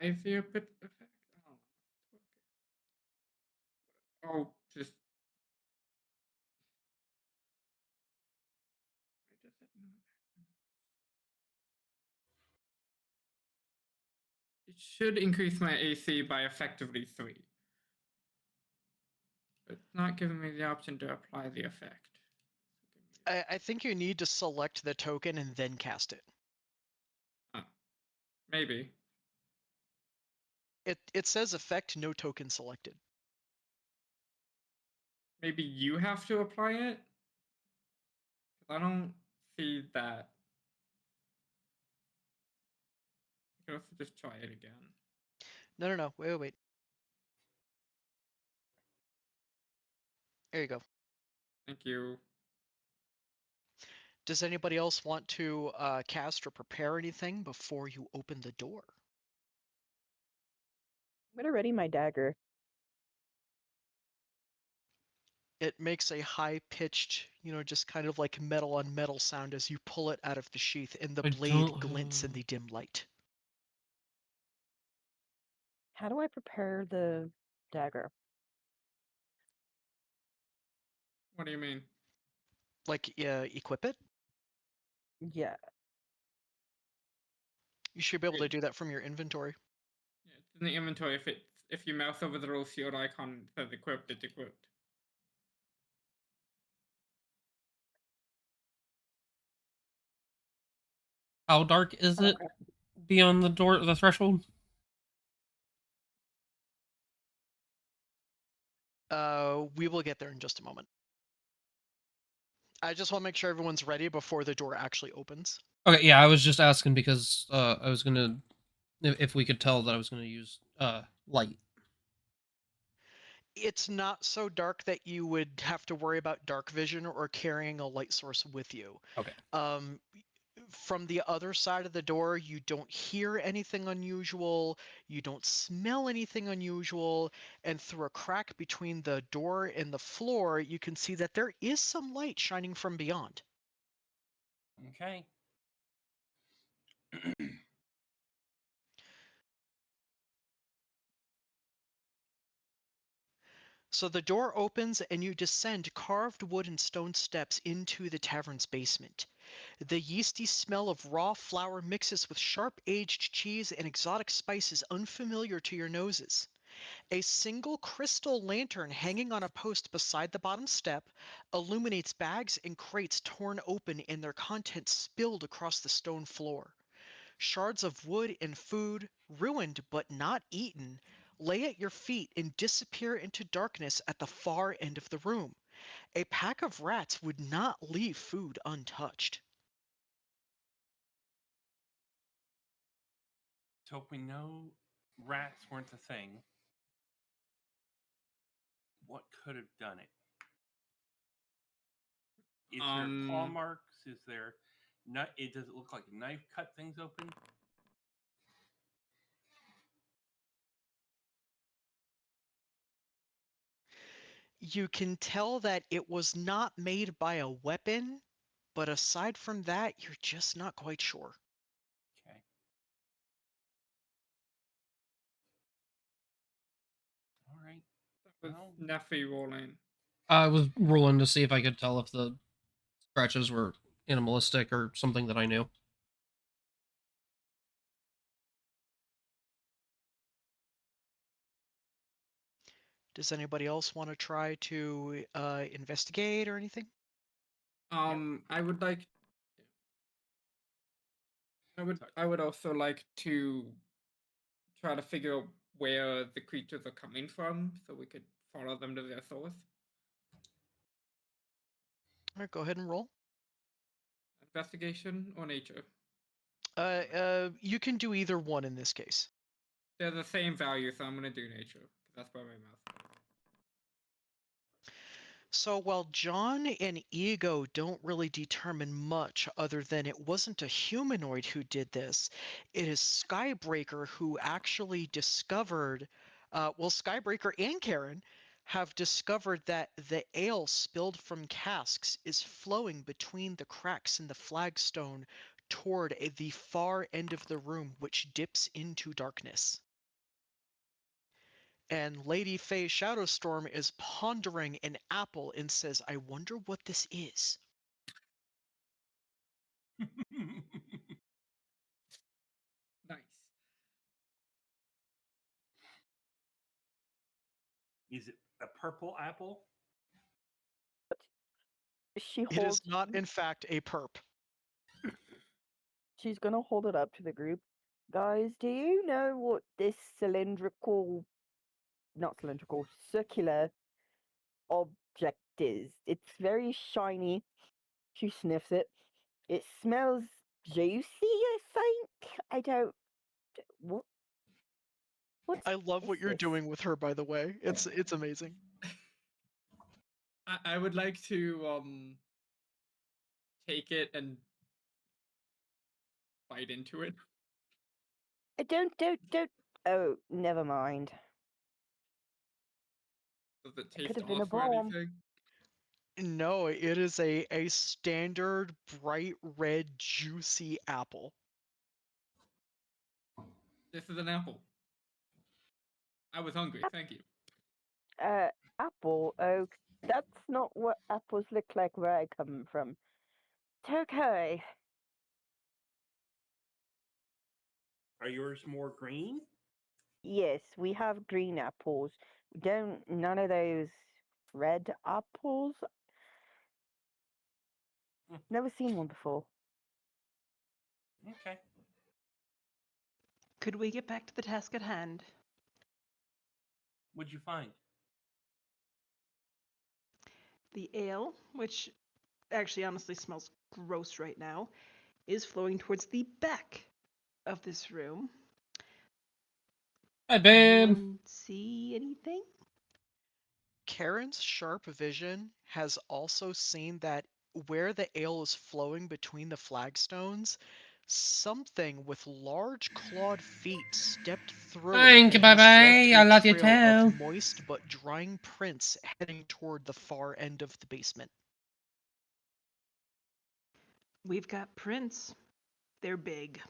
I see a bit effect. Oh, just. Why does it not? It should increase my AC by effectively 3. But it's not giving me the option to apply the effect. I think you need to select the token and then cast it. Maybe. It says effect, no token selected. Maybe you have to apply it? 'Cause I don't see that. I can also just try it again. No. Wait. There you go. Thank you. Does anybody else want to cast or prepare anything before you open the door? I'm going to ready my dagger. It makes a high-pitched, just kind of like metal on metal sound as you pull it out of the sheath, and the I blade don't glints in have- the dim light. How do I prepare the dagger? What do you mean? Like, equip it? Yeah. You should be able to It- do that from your inventory. Yeah, it's in the inventory. If you mouse over the little shield icon that says equipped, it's equipped. How dark is it Okay. beyond the threshold? We will get there in just a moment. I just want to make sure everyone's ready before the door actually opens. Okay, yeah, I was just asking because I was gonna, if we could tell that I was gonna use light. It's not so dark that you would have to worry about dark vision or carrying a light source with you. Okay. From the other side of the door, you don't hear anything unusual, you don't smell anything unusual, and through a crack between the door and the floor, you can see that there is some light shining from beyond. Okay. So the door opens and you descend carved wood and stone steps into the tavern's basement. The yeasty smell of raw flour mixes with sharp aged cheese and exotic spices unfamiliar to your noses. A single crystal lantern hanging on a post beside the bottom step illuminates bags and crates torn open and their contents spilled across the stone floor. Shards of wood and food, ruined but not eaten, lay at your feet and disappear into darkness at the far end of the room. A pack of rats would not leave food untouched. So if we know rats weren't a thing, what could have done it? Is there claw marks? Is there it does it look like a knife cut things open? You can tell that it was not made by a weapon, but aside from that, you're just not quite sure. Okay. All right. That was Well, Neffy rolling. I was rolling to see if I could tell if the scratches were animalistic or something that I knew. Does anybody else want to try to investigate or anything? I would like. I would also like to try to figure out where the creatures are coming from, so we could follow them to their source. All right, go ahead and roll. Investigation or nature? You can do either one in this case. They're the same value, so I'm gonna do nature because that's where my mouth. So while John and Ego don't really determine much other than it wasn't a humanoid who did this, it is Skybreaker who actually discovered, Skybreaker and Karen have discovered that the ale spilled from casks is flowing between the cracks in the flagstone toward the far end of the room, which dips into darkness. And Lady Faye Shadowstorm is pondering an apple and says, I wonder what this is. Nice. is it a purple apple? She It is holds. not, in fact, a perp. She's gonna hold it up to the group. Guys, do you know what this not cylindrical, circular object is? It's very shiny. She sniffs it. It smells juicy, I think. I don't. What? What I love is what you're this? doing with her, by the way. It's amazing. I would like to take it and bite into it. Don't. Oh, never mind. Does it It could taste have been a off or bomb. anything? No, it is a standard bright red juicy apple. This is an apple. I was hungry. Thank you. Apple. Oh, that's not what apples look like where I come from. It's okay. Are yours more green? Yes, we have green apples. We don't. None of those red apples. Hmm. Never seen one before. Okay. Could we get back to the task at hand? What'd you find? The ale, which actually honestly smells gross right now, is flowing towards the back of this room. Hi, babe. Anyone see anything? Karen's sharp vision has also seen that where the ale is flowing between the flagstones, something with large clawed feet stepped through it, Thank you, and this left bye-bye. I a love you trail of too. moist but drying prints heading toward the far end of the basement. We've got prints. They're big.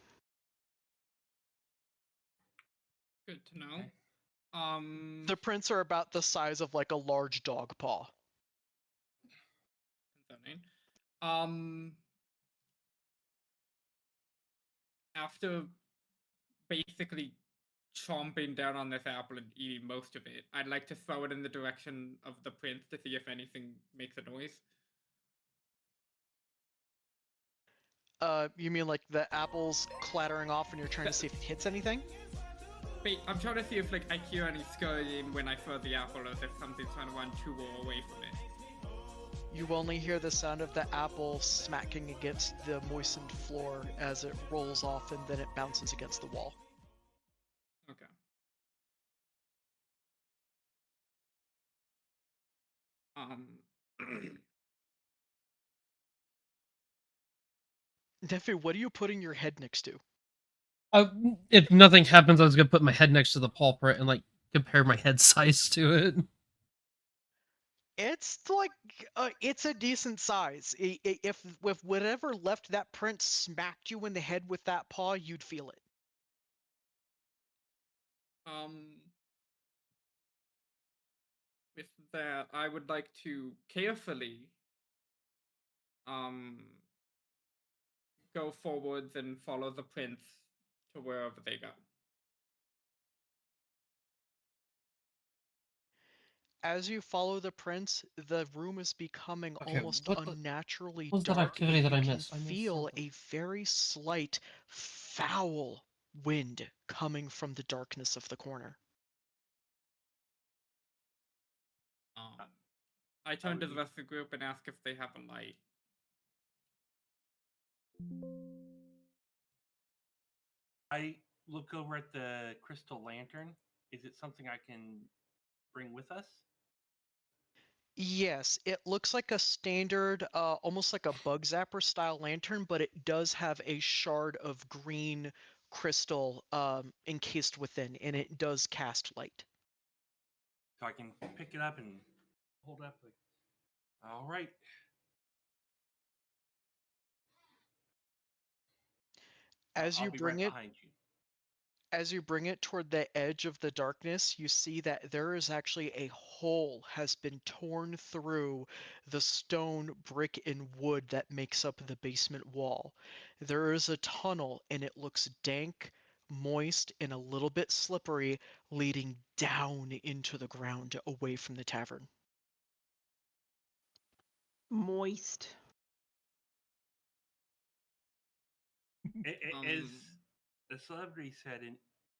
Good to know. Okay. The prints are about the size of like a large dog paw. Concerning. After basically chomping down on this apple and eating most of it, I'd like to throw it in the direction of the prince to see if anything makes a noise. You mean like the apples clattering off and you're trying to see if it hits anything? Wait, I'm trying to see if like I hear any scurrying when I throw the apple, or if something's trying to run to or away from it. You only hear the sound of the apple smacking against the moistened floor as it rolls off and then it bounces against the wall. Okay. Nephew, what are you putting your head next to? If nothing happens, I was gonna put my head next to the paw print and like compare my head size to it. It's like it's a decent size. If whatever left that print smacked you in the head with that paw, you'd feel it. With that, I would like to carefully go forwards and follow the prince to wherever they go. As you follow the prints, the room is becoming Okay, almost what unnaturally was that dark, activity and that you I can missed? I missed feel something. a very slight, foul wind coming from the darkness of the corner. I turn to the rest of the group and ask if they have a light. I look over at the crystal lantern. Is it something I can bring with us? Yes, it looks like a standard, almost like a bug zapper style lantern, but it does have a shard of green crystal encased within, and it does cast light. So I can pick it up and hold it up. Like, all right. As I'll you be bring right it behind you. As you bring it toward the edge of the darkness, you see that there is actually a hole has been torn through the stone, brick, and wood that makes up the basement wall. There is a tunnel, and it looks dank, moist, and a little bit slippery, leading down into the ground away from the tavern. Moist. As the celebrity said in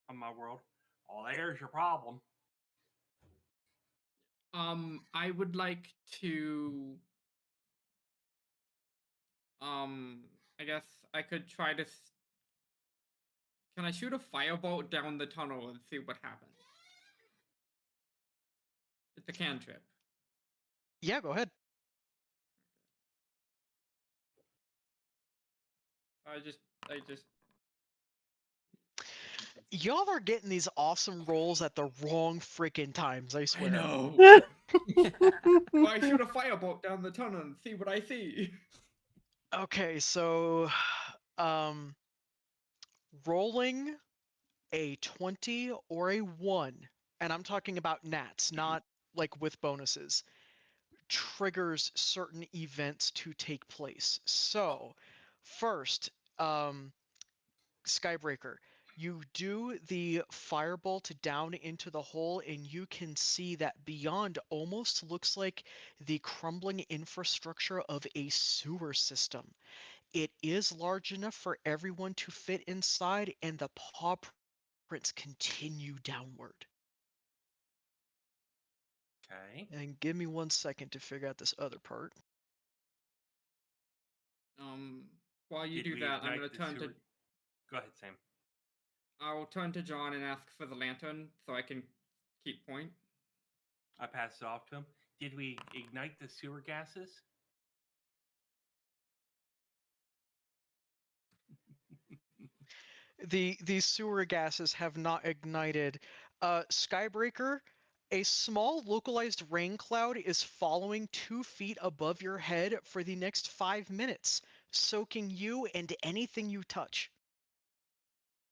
on my world, oh, there's your problem. I would like to I guess I could try to can I shoot a firebolt down the tunnel and see what happens? It's a cantrip. Yeah, go ahead. I just Y'all are getting these awesome rolls at the wrong freaking times, I I swear. know. Well, I shoot a firebolt down the tunnel and see what I see. Okay, so um rolling a 20 or a 1, and I'm talking about nats, not like with bonuses, triggers certain events to take place. So, first, Skybreaker, you do the firebolt down into the hole, and you can see that beyond almost looks like the crumbling infrastructure of a sewer system. It is large enough for everyone to fit inside, and the paw prints continue downward. Okay. And give me 1 second to figure out this other part. While you Did do we that, I'm ignite gonna the turn to. sewer? Go ahead, Sam. I'll turn to John and ask for the lantern so I can keep point. I passed it off to him. Did we ignite the sewer gases? These sewer gases have not ignited. Skybreaker, a small localized rain cloud is following 2 feet above your head for the next 5 minutes, soaking you and anything you touch.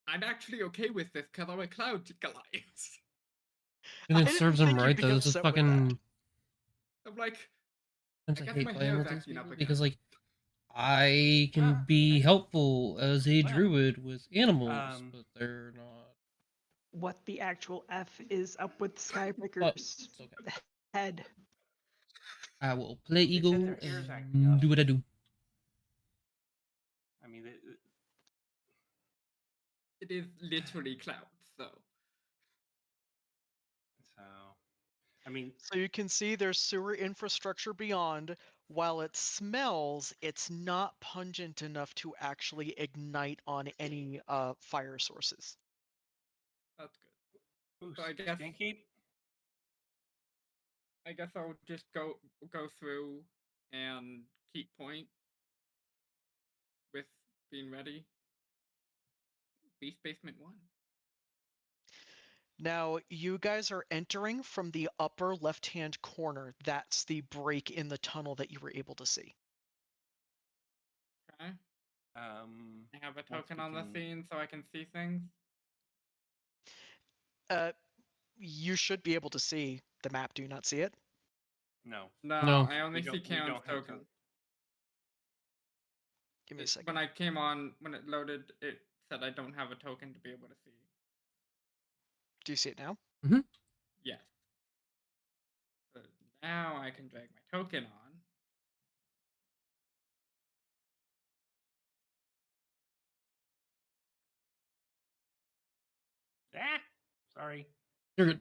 I'm actually okay with this because I'm a cloud Goliath. And I it didn't serves him think you'd right be though. This is upset with that. fucking. I'm like, Sometimes I I guess hate my playing hair's with these acting up people again. because like I can Ah, be okay. helpful as a Well, druid with animals, Um, but they're not. What the actual F is up with But Skybreaker's it's okay. head? I will play they said Eagle their hair's acting and up. do what I do. I mean, It is literally clouds, so. so I mean, So you can see there's sewer infrastructure beyond. While it smells, it's not pungent enough to actually ignite on any fire sources. That's good. ooh, So stinky. I guess I'll just go through and keep point with being ready. Beast Basement 1. Now, you guys are entering from the upper left-hand corner. That's the break in the tunnel that you were able to see. Okay. I have a Once token we on the can, scene so I can see things. Uh, you should be able to see the map. Do you not see it? no, No, No. I only see we Karen's don't have token. Give me a second. When I came on, when it loaded, it said I don't have a token to be able to see. Do you see it now? Yes. So now I can drag my token on. Ah, sorry. You're good.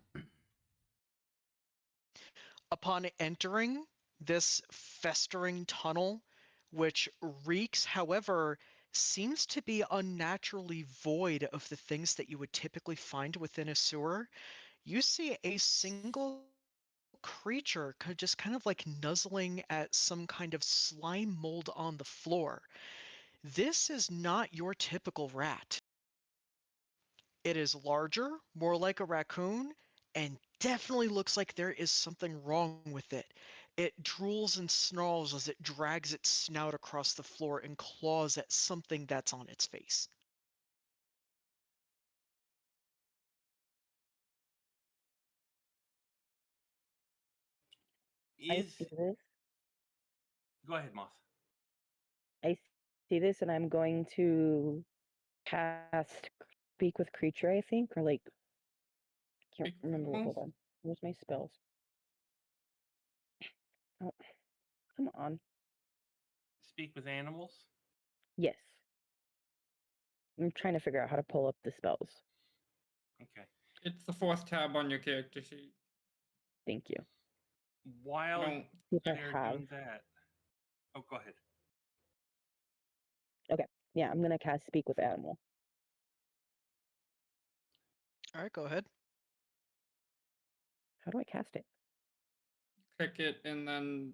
Upon entering this festering tunnel, which reeks, however, seems to be unnaturally void of the things that you would typically find within a sewer, you see a single creature just kind of like nuzzling at some kind of slime mold on the floor. This is not your typical rat. It is larger, more like a raccoon, and definitely looks like there is something wrong with it. It drools and snarls as it drags its snout across the floor and claws at something that's on its face. I Is see this. go ahead, Moth. I see this, and I'm going to cast Speak with Creature, I think, or like, can't Speak with remember. animals. Hold on. Where's my spells? Oh, come on. Speak with animals. Yes. I'm trying to figure out how to pull up the spells. Okay. It's the fourth tab on your character sheet. Thank you. While don't. See if I they're have. doing that, oh, go ahead. Okay. Yeah, I'm gonna cast Speak with Animal. All right, go ahead. How do I cast it? Click it and then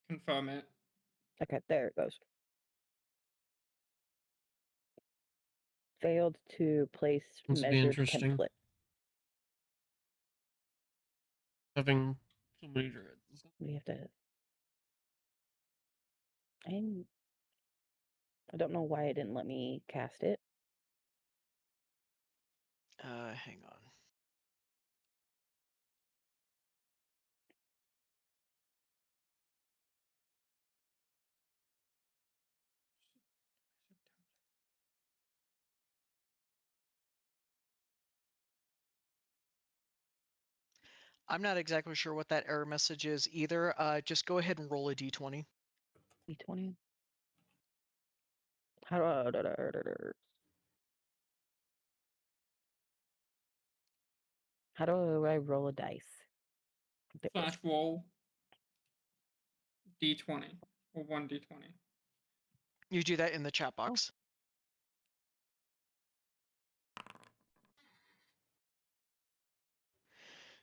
confirm it. Okay, there it goes. Failed to place This would be measured interesting. template. Having so many druids. We have to. I don't know why it didn't let me cast it. Hang on. I'm not exactly sure what that error message is either. Just go ahead and roll a d20. D20. How do I roll a dice? Slash roll d20 or 1d20. You do that in the chat box.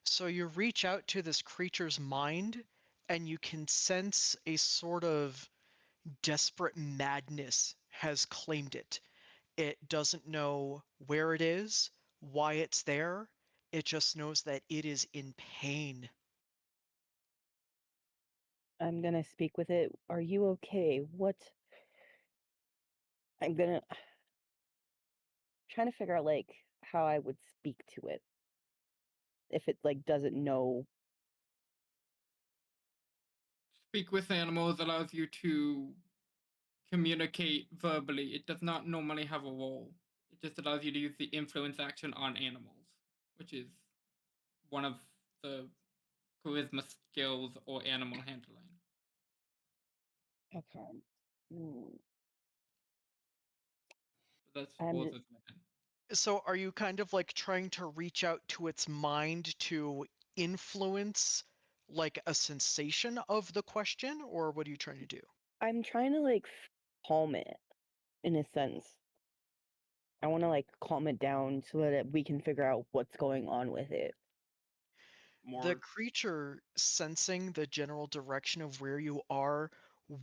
So you reach out to this creature's mind, and you can sense a sort of desperate madness has claimed it. It doesn't know where it is, why it's there. It just knows that it is in pain. I'm gonna speak with it. Are you okay? What? I'm gonna trying to figure out like how I would speak to it if it like doesn't know. Speak with animals allows you to communicate verbally. It does not normally have a role. It just allows you to use the influence action on animals, which is one of the charisma skills or animal handling. Okay. Mm, That's I'm rules just, as written. So are you kind of like trying to reach out to its mind to influence like a sensation of the question, or what are you trying to do? I'm trying to like calm it in a sense. I want to like calm it down so that we can figure out what's going on with it. The More creature, sensing the general direction of where you are,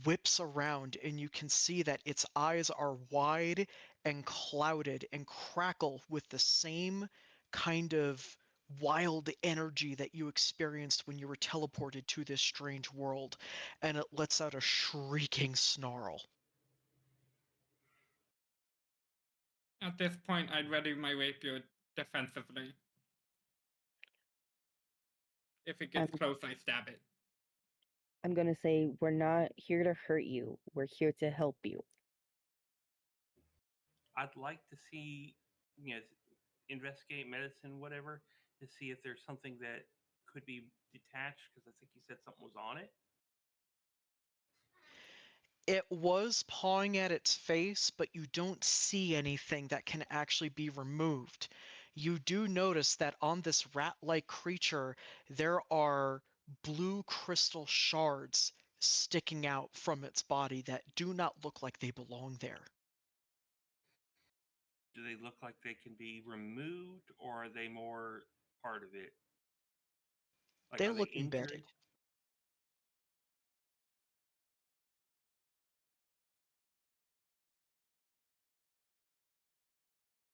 whips around, and you can see that its eyes are wide and clouded and crackle with the same kind of wild energy that you experienced when you were teleported to this strange world, and it lets out a shrieking snarl. At this point, I'd ready my rapier defensively. If it gets I'm close, I stab it. I'm gonna say we're not here to hurt you. We're here to help you. I'd like to see, you know, investigate medicine, whatever, to see if there's something that could be detached because I think you said something was on it. It was pawing at its face, but you don't see anything that can actually be removed. You do notice that on this rat-like creature, there are blue crystal shards sticking out from its body that do not look like they belong there. Do they look like they can be removed, or are they more part of it? Like, They are they look embedded. injured?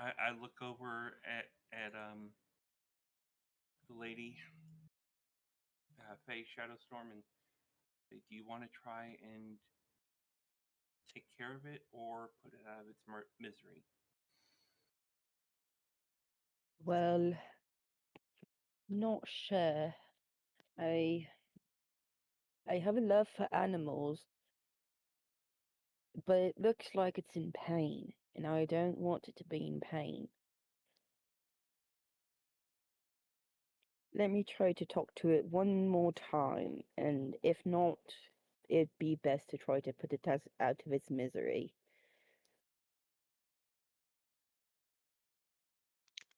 I look over at the lady, Faye Shadowstorm, and say, "Do you want to try and take care of it, or put it out of its misery?" Well, not sure. I I have a love for animals, but it looks like it's in pain, and I don't want it to be in pain. Let me try to talk to it one more time, and if not, it'd be best to try to put it out of its misery.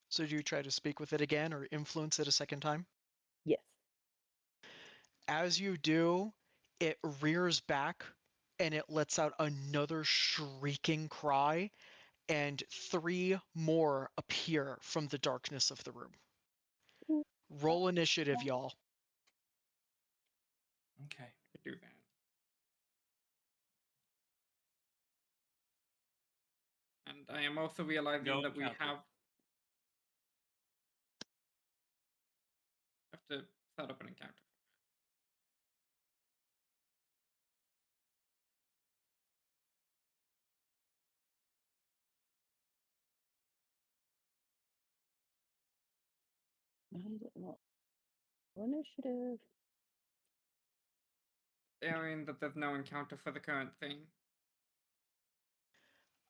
So do you try to speak with it again or influence it a second time? Yes. As you do, it rears back and it lets out another shrieking cry, and three more appear from the darkness of the room. Roll initiative, y'all. Okay. I do that. And I am also realizing No that we encounter. have to set up an encounter. Why is it not? Initiative. Airing that there's no encounter for the current thing.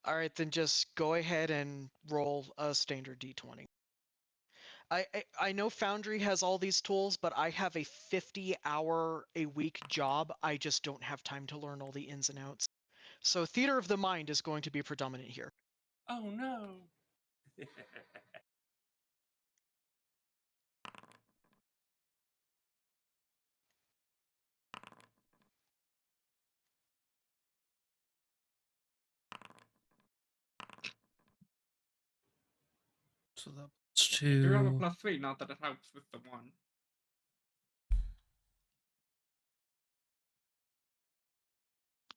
All right, then just go ahead and roll a standard d20. I know Foundry has all these tools, but I have a 50-hour a week job. I just don't have time to learn all the ins and outs. So theater of the mind is going to be predominant here. Oh no. So that's I do have a two. +3, not that it helps with the 1.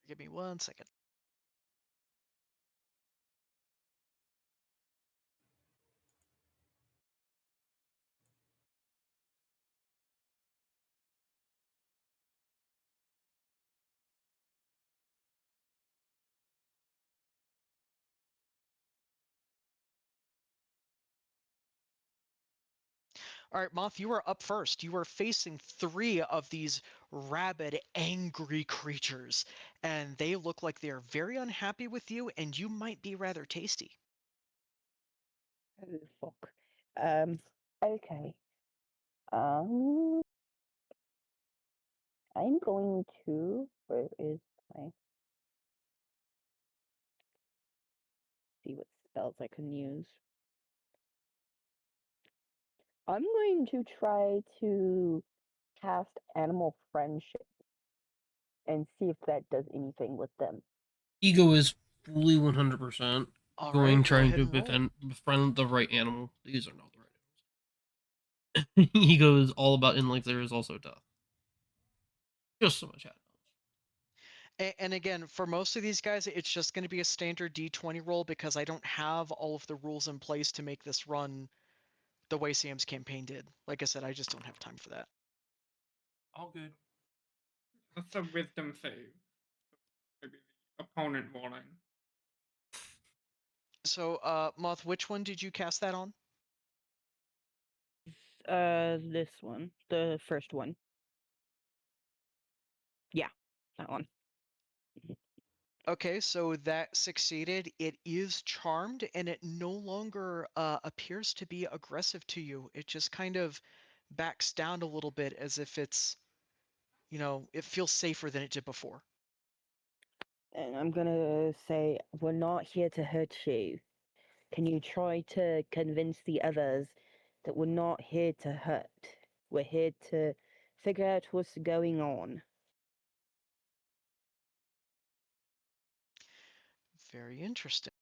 Give me 1 second. All right, Moth, you are up first. You are facing 3 of these rabid, angry creatures, and they look like they are very unhappy with you, and you might be rather tasty. Oh, fuck. Okay. Um, I'm going to. Where is my. See what spells I can use. I'm going to try to cast Animal Friendship and see if that does anything with them. Ego is fully 100% All going right, go trying ahead to and roll. befriend the right animal. These are not the right animals. Ego is all about in like there is also death. Just so much happens. And again, for most of these guys, it's just going to be a standard D20 roll because I don't have all of the rules in place to make this run the way Sam's campaign did. Like I said, I just don't have time for that. All good. That's a wisdom save. Maybe the opponent rolling. So, Moth, which one did you cast that on? This one, the first one. Yeah, that one. Okay, so that succeeded. It is charmed, and it no longer appears to be aggressive to you. It just kind of backs down a little bit as if it's, it feels safer than it did before. And I'm gonna say, we're not here to hurt you. Can you try to convince the others that we're not here to hurt? We're here to figure out what's going on. Very interesting.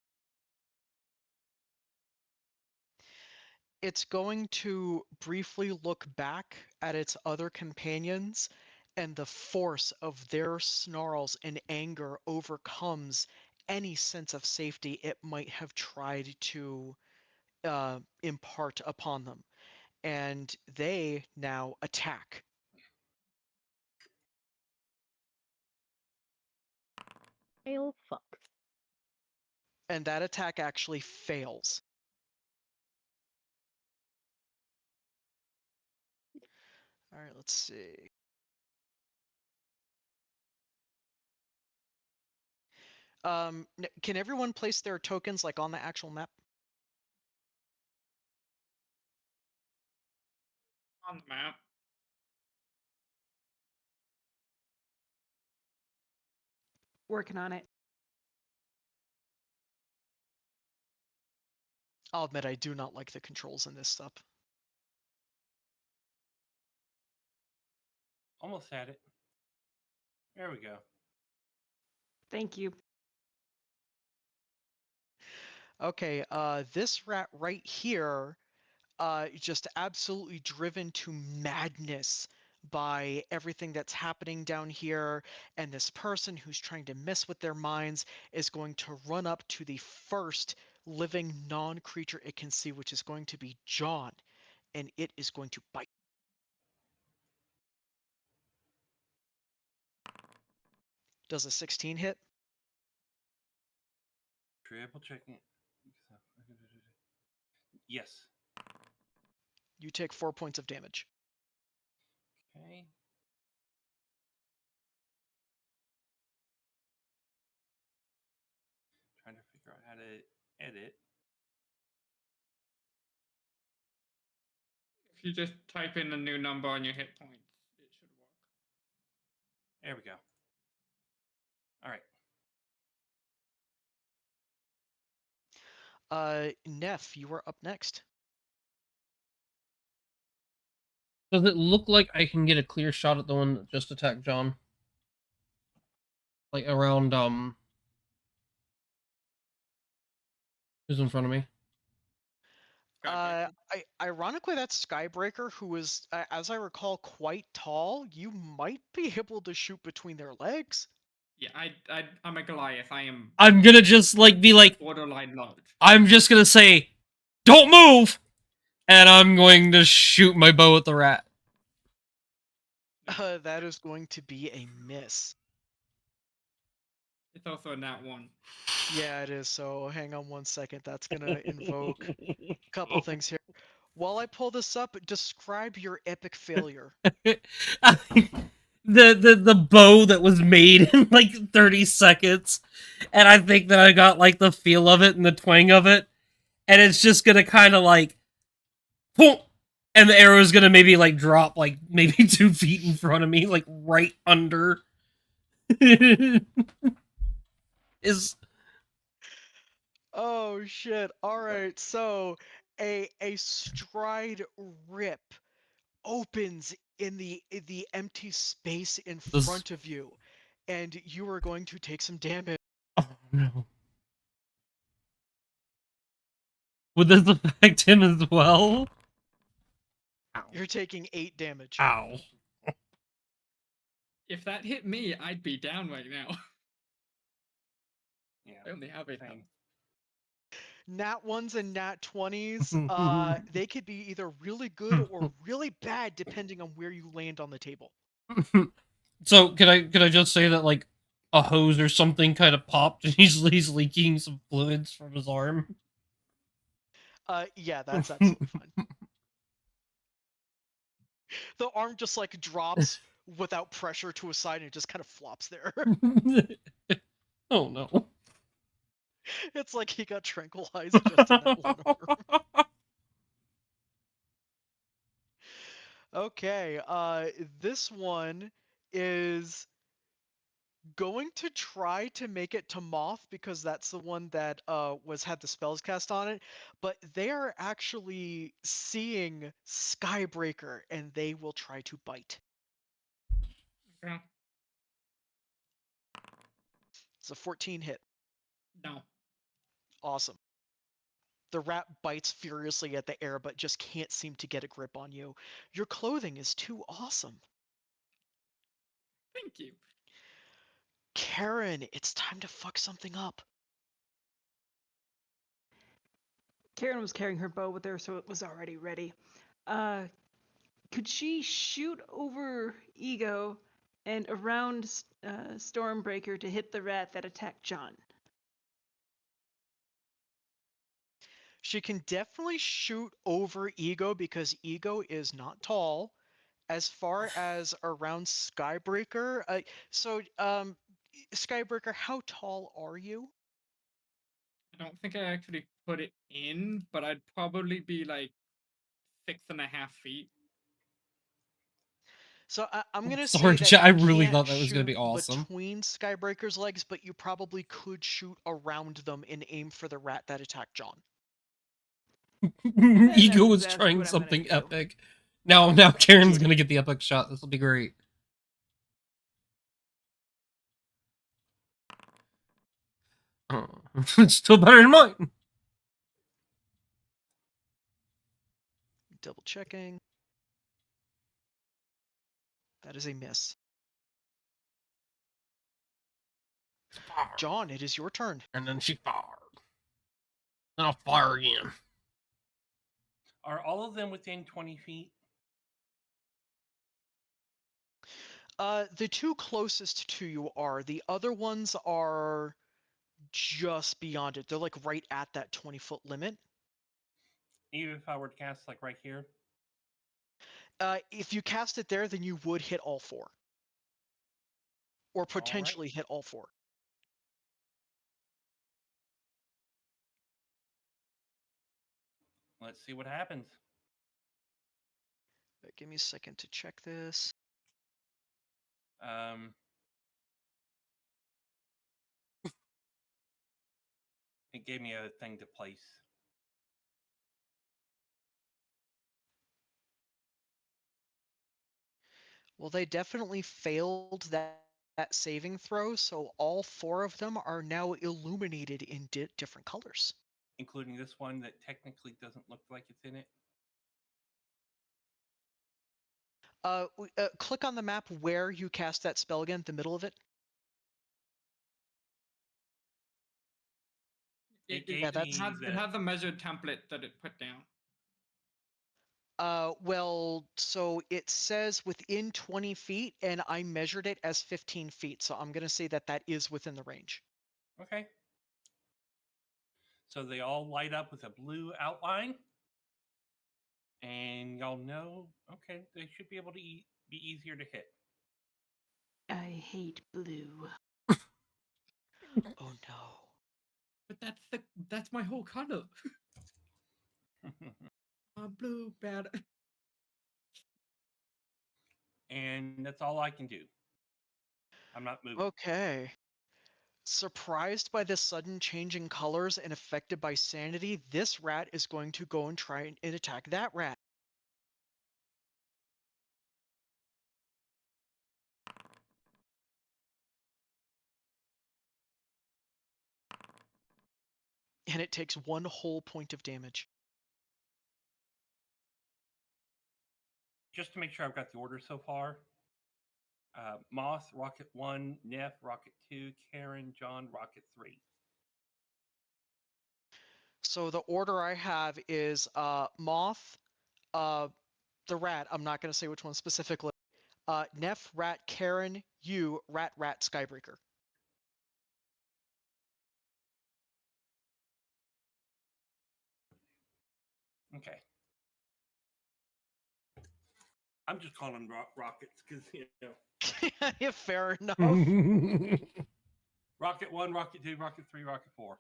It's going to briefly look back at its other companions, and the force of their snarls and anger overcomes any sense of safety it might have tried to impart upon them. And they now attack. Hail fuck. And that attack actually fails. All right, let's see. Can everyone place their tokens like on the actual map? On the map. Working on it. I'll admit I do not like the controls in this stuff. Almost had it. There we go. Thank you. Okay, this rat right here, just absolutely driven to madness by everything that's happening down here, and this person who's trying to mess with their minds is going to run up to the first living non-creature it can see, which is going to be John, and it is going to bite. Does a 16 hit? Triple checking. Yes. You take 4 points of damage. Okay. Trying to figure out how to edit. If you just type in a new number on your hit points, it should work. There we go. All right. Neff, you are up next. Does it look like I can get a clear shot at the one that just attacked John? Like around who's in front of me? Skybreaker. Ironically, that's Skybreaker, who is, as I recall, quite tall. You might be able to shoot between their legs. Yeah, I'm a Goliath. I am I'm gonna just like be like, borderline large. I'm just gonna say, don't move, and I'm going to shoot my bow at the rat. That is going to be a miss. It's also a nat 1. Yeah, it is. So hang on one second. That's gonna invoke a couple things here. While I pull this up, describe your epic failure. The bow that was made in like 30 seconds, and I think that I got like the feel of it and the twang of it, and it's just gonna kind of like, boom, and the arrow is gonna maybe like drop like maybe 2 feet in front of me, like right under. Is Oh shit. All right. So a stride rip opens in the empty space in this? front of you, and you are going to take some damage. Oh no! Would this affect him as well? You're taking 8 damage. Ow! If that hit me, I'd be down right now. Yeah. I only have 8 Same. health. Nat 1s and nat 20s, they could be either really good or really bad depending on where you land on the table. So could I just say that like a hose or something kind of popped and he's leaking some fluids from his arm? Yeah, that's absolutely fine. The arm just like drops without pressure to a side and it just kind of flops there. Oh no! It's like he got tranquilized just in that one arm. Okay, this one is going to try to make it to Moth because that's the one that had the spells cast on it, but they are actually seeing Skybreaker and they will try to bite. Yeah. It's a 14 hit. No. Awesome. The rat bites furiously at the air but just can't seem to get a grip on you. Your clothing is too awesome. Thank you. Karen, it's time to fuck something up. Karen was carrying her bow with her, so it was already ready. Could she shoot over Ego and around Stormbreaker to hit the rat that attacked John? She can definitely shoot over Ego because Ego is not tall. As far as around Skybreaker, Skybreaker, how tall are you? I don't think I actually put it in, but I'd probably be like 6.5 feet. So I'm gonna Sorry, say that I you really can't thought that was gonna shoot be awesome. between Skybreaker's legs, but you probably could shoot around them and aim for the rat that attacked John. Ego That's was exactly trying what I'm gonna something do. epic. Now Karen's Yeah. gonna get the epic shot. This will be great. Oh, it's still better than mine. Double checking. That is a miss. John, it is your turn. And then she fired. Then I'll fire again. Are all of them within 20 feet? The two closest to you are. The other ones are just beyond it. They're like right at that 20-foot limit. Even if I were to cast like right here? If you cast it there, then you would hit all 4. Or potentially hit all 4. Let's see what happens. Give me a second to check this. It gave me a thing to place. Well, they definitely failed that saving throw, so all 4 of them are now illuminated in different colors. Including this one that technically doesn't look like it's in it. Click on the map where you cast that spell again, the middle of it. It It, gave me it has a measured template that it put down. Well, so it says within 20 feet, and I measured it as 15 feet, so I'm going to say that is within the range. Okay. So they all light up with a blue outline. And y'all know, okay, they should be able to be easier to hit. I hate blue. Oh no. But that's my whole color. Blue, bad. And that's all I can do. I'm not moving. Okay. Surprised by the sudden change in colors and affected by sanity, this rat is going to go and try and attack that rat. And it takes 1 whole point of damage. Just to make sure I've got the order so far. Moth, Rocket 1, Neff, Rocket 2, Karen, John, Rocket 3. So the order I have is Moth, the rat, I'm not going to say which one specifically, Neff, Rat, Karen, you, Rat, Skybreaker. Okay. I'm just calling them rockets because, Yeah, fair enough. Rocket 1, Rocket 2, Rocket 3, Rocket 4.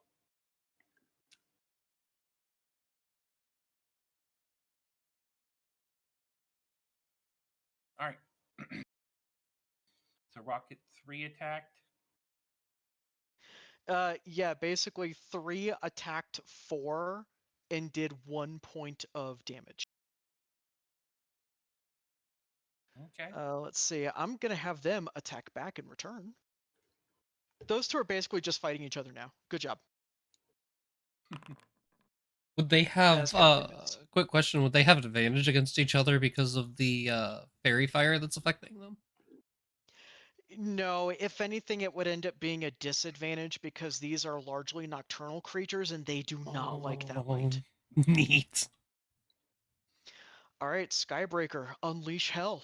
All right. So Rocket 3 attacked. Yeah, basically 3 attacked 4 and did 1 point of damage. Okay. Let's see. I'm going to have them attack back in return. Those 2 are basically just fighting each other now. Good job. Would they have Skybreakers. quick question, would they have advantage against each other because of the fairy fire that's affecting them? No, if anything, it would end up being a disadvantage because these are largely nocturnal creatures and they do not like that light. Neat. All right, Skybreaker, unleash hell.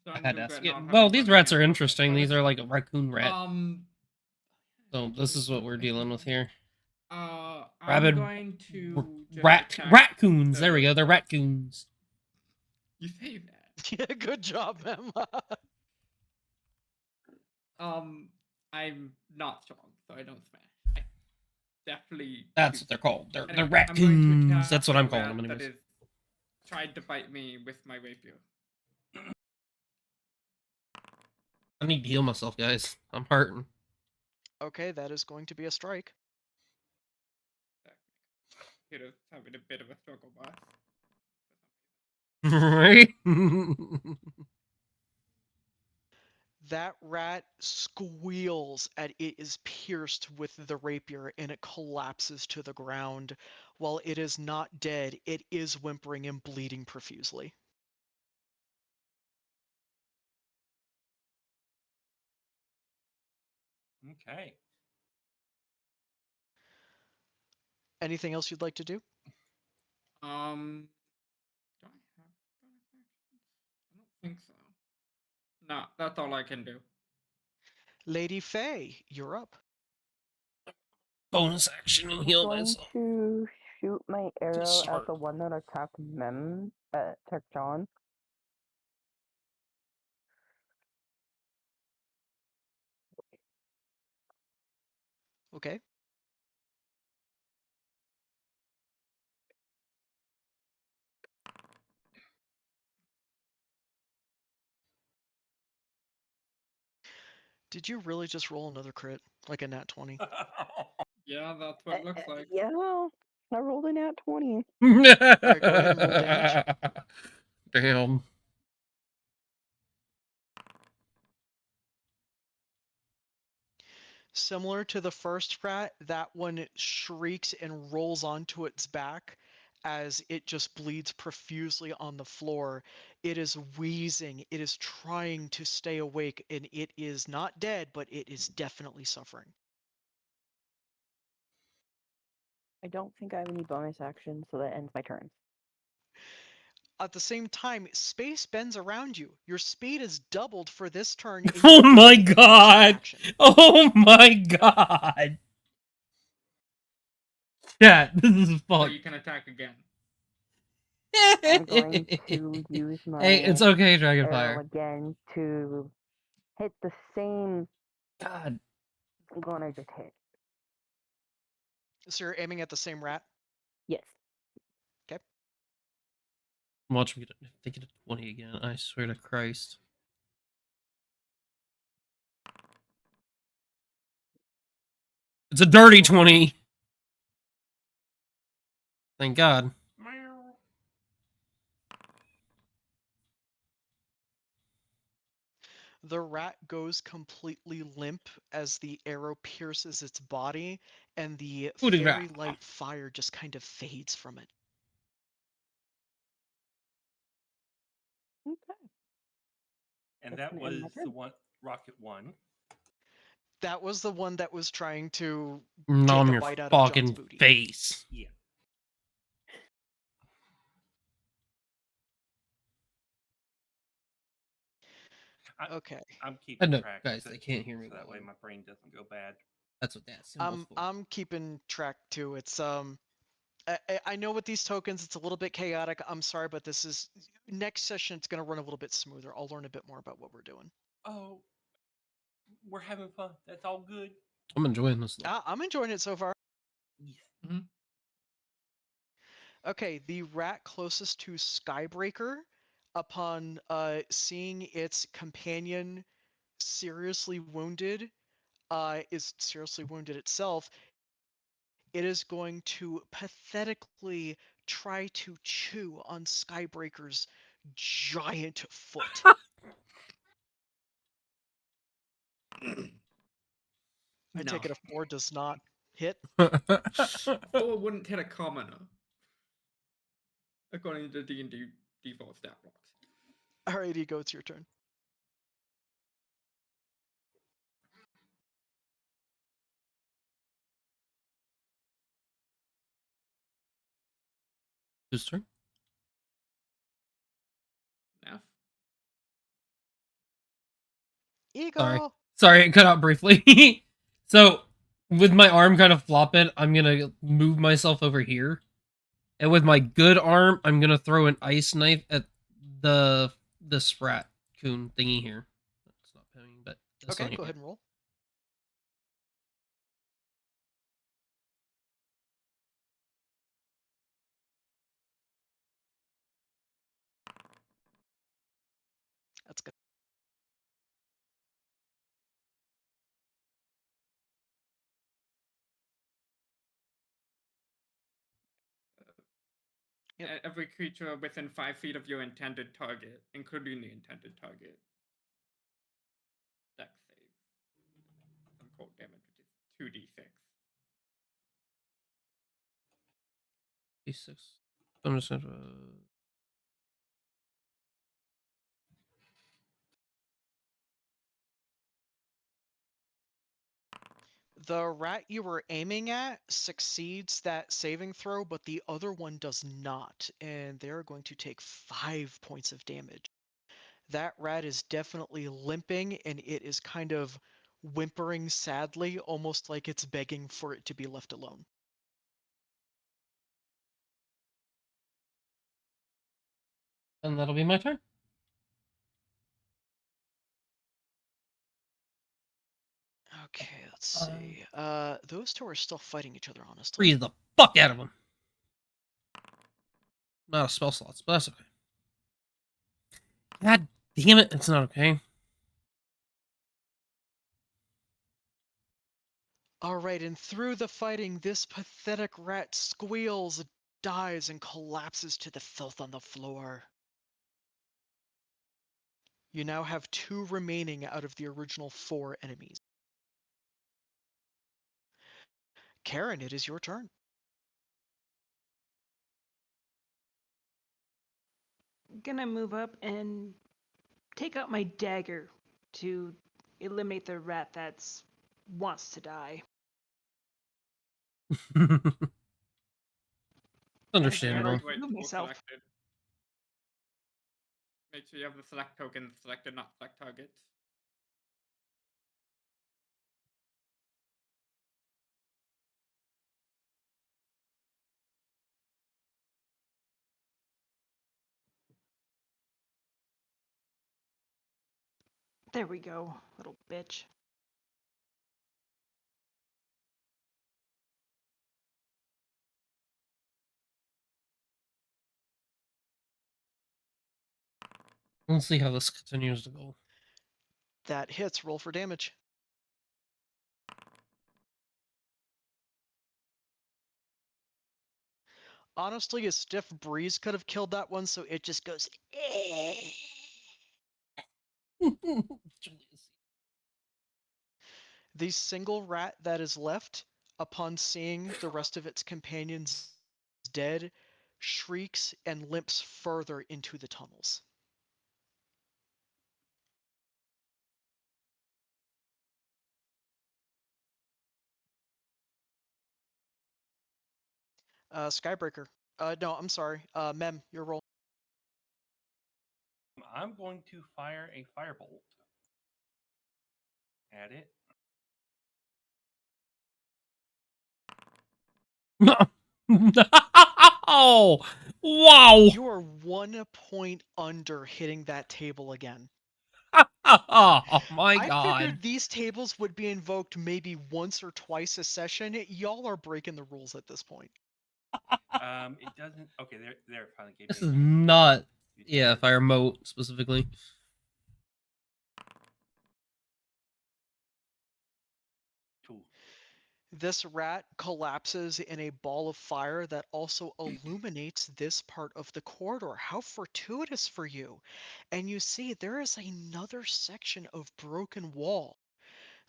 So I I'm had to too ask. good Yeah, not well, having these run rats are against interesting. These are like a raccoon rat. So this is what we're dealing with here. I'm Rabid going to just attack raccoons. There we go. They're raccoons. You say that. Yeah, good job, Emma. I'm not strong, so I don't smash. I definitely. That's shoot. what they're called. They're Anyway, I'm going to raccoons. attack That's what the I'm calling rat them, that anyways. is tried to bite me with my rapier. I need to heal myself, guys. I'm hurting. Okay, that is going to be a strike. Hero's having a bit of a struggle, boss. Right? That rat squeals as it is pierced with the rapier and it collapses to the ground. While it is not dead, it is whimpering and bleeding profusely. Okay. Anything else you'd like to do? Do I have bonus actions? I don't think so. No, that's all I can do. Lady Faye, you're up. Bonus action and heal going myself. to shoot my arrow at Smart. the one that attacked attacked John. Okay. Did you really just roll another crit? Like a nat 20? Yeah, that's what it looks like. Yeah, I rolled a nat 20. Alright, go ahead and roll damage. Damn. Similar to the first rat, that one shrieks and rolls onto its back as it just bleeds profusely on the floor. It is wheezing, it is trying to stay awake, and it is not dead, but it is definitely suffering. I don't think I have any bonus actions, so that ends my turn. At the same time, space bends around you. Your speed is doubled for this turn. And you Oh don't my take a bonus god! action. Oh my god! Yeah, this is So fucked. you can attack again. I'm going to use my Hey, it's okay, arrow Dragonfire. again to hit the same God. one I just hit. So you're aiming at the same rat? Yes. Okay. Watch me take it to 20 again. I swear to Christ. It's a dirty 20. Thank God. The rat goes completely limp as the arrow pierces its body, and the Coup de fairy grace. light fire just kind of fades from it. Okay. And That's that gonna end my was turn. the one Rocket One. That was the one that was trying to Not take on a your bite out of John's fucking booty. face. Yeah. Okay. I'm keeping No, track. guys, so, they can't hear me so that way well. my brain doesn't go bad. That's what that symbol's for. I'm keeping track too. It's I know with these tokens it's a little bit chaotic. I'm sorry, but this is next session it's gonna run a little bit smoother. I'll learn a bit more about what we're doing. Oh, we're having fun. That's all good. I'm enjoying this though. I'm enjoying it so far. Mm-hmm. Okay, the rat closest to Skybreaker, upon seeing its companion seriously wounded, is seriously wounded itself. It is going to pathetically try to chew on Skybreaker's giant foot. I No. take it a 4 does not hit. 4 wouldn't hit a commoner, according to D&D default stat blocks. Alrighty, Ego, it's your turn. Whose turn? F. Ego! Sorry, it cut out briefly. So, with my arm kind of flopping, I'm gonna move myself over here. And with my good arm, I'm gonna throw an ice knife at the sprat coon thingy here. It's not pinning, but this Okay, one go here. ahead and roll. That's good. Yep. Every creature within 5 feet of your intended target, including the intended target. Dex save. Some cold damage, which is 2d6. D6. I'm just gonna. The rat you were aiming at succeeds that saving throw, but the other one does not, and they're going to take 5 points of damage. That rat is definitely limping, and it is kind of whimpering sadly, almost like it's begging for it to be left alone. And that'll be my turn. Okay, let's see. Those two are still fighting each other, honestly. Freeze the fuck out of him. Not a spell slots, but that's okay. God damn it, it's not okay. Alright, and through the fighting, this pathetic rat squeals, dies, and collapses to the filth on the floor. You now have 2 remaining out of the original 4 enemies. Karen, it is your turn. Gonna move up and take out my dagger to eliminate the rat that's wants to die. Understandable. Wait, Move myself. selected. Make sure you have the select token selected, not select targets. There we go, little bitch. Let's see how this continues to go. That hits. Roll for damage. Honestly, a stiff breeze could have killed that one, so it just goes. The single rat that is left, upon seeing the rest of its companions dead, shrieks and limps further into the tunnels. Skybreaker. No, I'm sorry. Mem, your roll. I'm going to fire a firebolt at it. Oh, wow! You are 1 point under hitting that table again. Oh my I god. figured these tables would be invoked maybe once or twice a session. Y'all are breaking the rules at this point. It doesn't. Okay, there. It finally gave This me. is not. Yeah, fire moat specifically. Two. This rat collapses in a ball of fire that also illuminates this part of the corridor. How fortuitous for you. And you see there is another section of broken wall.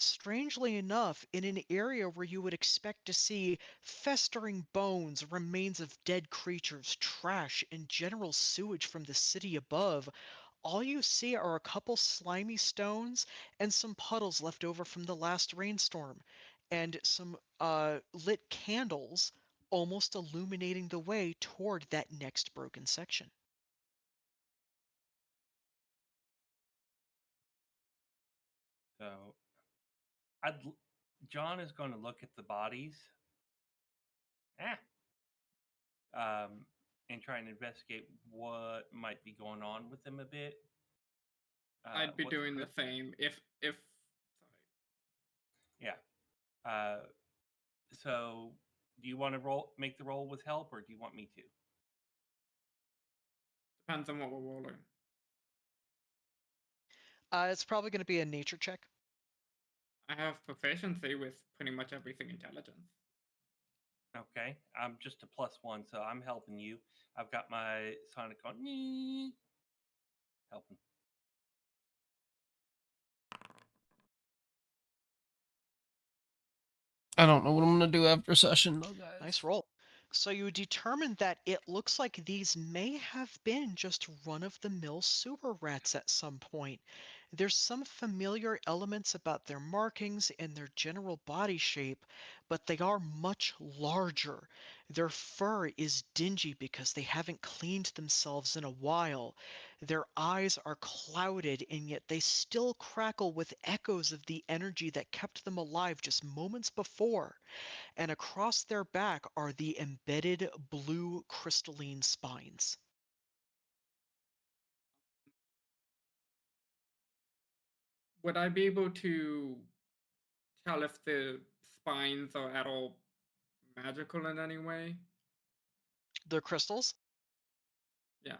Strangely enough, in an area where you would expect to see festering bones, remains of dead creatures, trash, and general sewage from the city above, all you see are a couple slimy stones and some puddles left over from the last rainstorm, and some lit candles almost illuminating the way toward that next broken section. So, John is going to look at the bodies. And try and investigate what might be going on with them a bit. I'd be doing the same if Yeah. So, do you want to make the roll with help, or do you want me to? depends on what we're rolling. It's probably going to be a nature check. I have proficiency with pretty much everything intelligence. Okay, I'm just a +1, so I'm helping you. I've got my Sonic on. Helping. I don't know what I'm gonna do after session though, guys. Nice roll. So you determine that it looks like these may have been just run-of-the-mill sewer rats at some point. There's some familiar elements about their markings and their general body shape, but they are much larger. Their fur is dingy because they haven't cleaned themselves in a while. Their eyes are clouded, and yet they still crackle with echoes of the energy that kept them alive just moments before, and across their back are the embedded blue crystalline spines. Would I be able to tell if the spines are at all magical in any way? They're crystals. Yeah.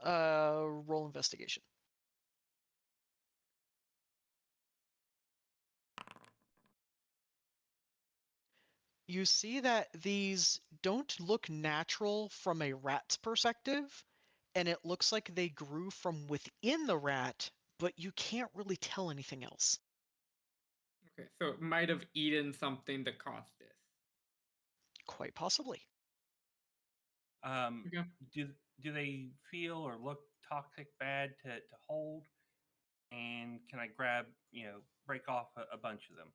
Roll investigation. You see that these don't look natural from a rat's perspective, and it looks like they grew from within the rat, but you can't really tell anything else. Okay, so it might have eaten something that caused this. Quite possibly. Um, Okay. do they feel or look toxic bad to hold? And can I grab, break off a bunch of them?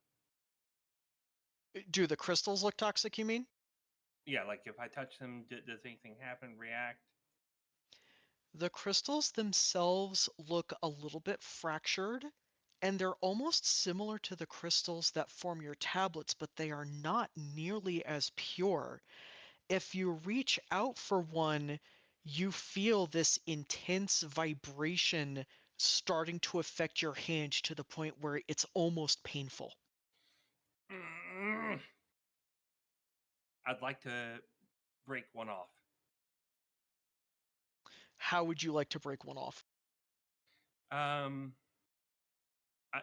Do the crystals look toxic, you mean? Yeah, like if I touch them, does anything happen? React? The crystals themselves look a little bit fractured, and they're almost similar to the crystals that form your tablets, but they are not nearly as pure. If you reach out for one, you feel this intense vibration starting to affect your hand to the point where it's almost painful. Mm. I'd like to break one off. How would you like to break one off? Um,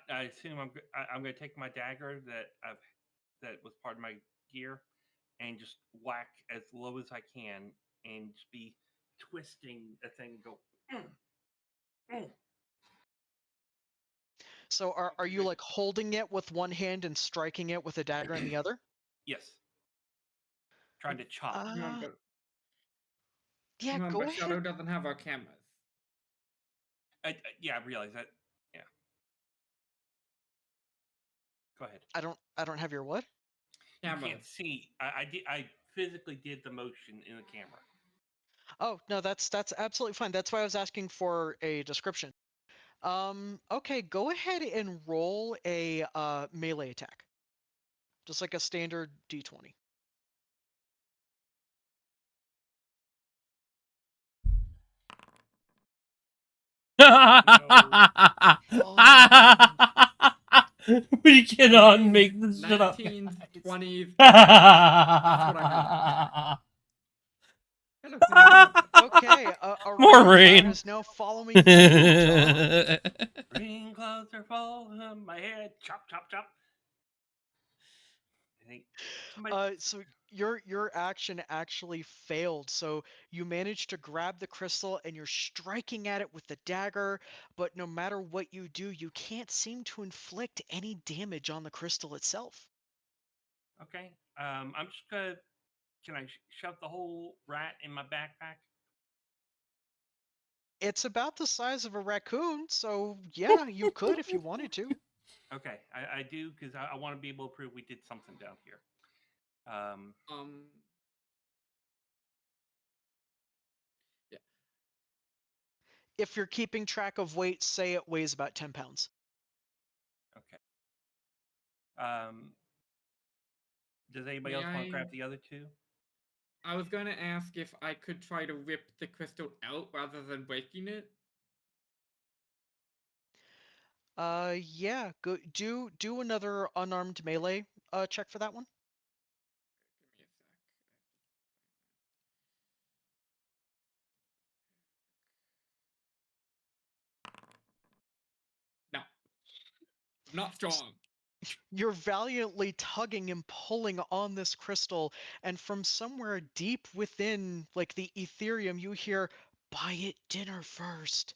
I assume I'm going to take my dagger that was part of my gear and just whack as low as I can and just be twisting the thing. Go. Mm, mm. So are you like holding it with one hand and striking it with a dagger in the other? Yes. Trying to chop. Remember, Yeah, remember, go Shadow ahead. doesn't have our cameras. Yeah, I realize that. Yeah. Go ahead. I don't have your what? You Cameras. can't see. I physically did the motion in the camera. Oh, no, that's absolutely fine. That's why I was asking for a description. Okay, go ahead and roll a melee attack. Just like a standard D20. We cannot make this shit up. 19s, guys. 20s. That's what I have. Hello, Cameron. Okay, a More rain cloud rain. is now following you, John. Rain clouds are falling on my head. Chop, chop, chop. I think somebody. So your action actually failed. So you managed to grab the crystal and you're striking at it with the dagger, but no matter what you do, you can't seem to inflict any damage on the crystal itself. Okay. I'm just gonna. Can I shove the whole rat in my backpack? It's about the size of a raccoon, so yeah, you could if you wanted to. Okay, I do because I want to be able to prove we did something down here. Um, Yeah. If you're keeping track of weight, say it weighs about 10 pounds. okay. Um, does anybody May else want to I- grab the other two? I was going to ask if I could try to rip the crystal out rather than breaking it. Yeah, go do another unarmed melee check for that one. Give me a sec. No, I'm not strong. You're valiantly tugging and pulling on this crystal, and from somewhere deep within, like the Ethereum, you hear, "Buy it dinner first."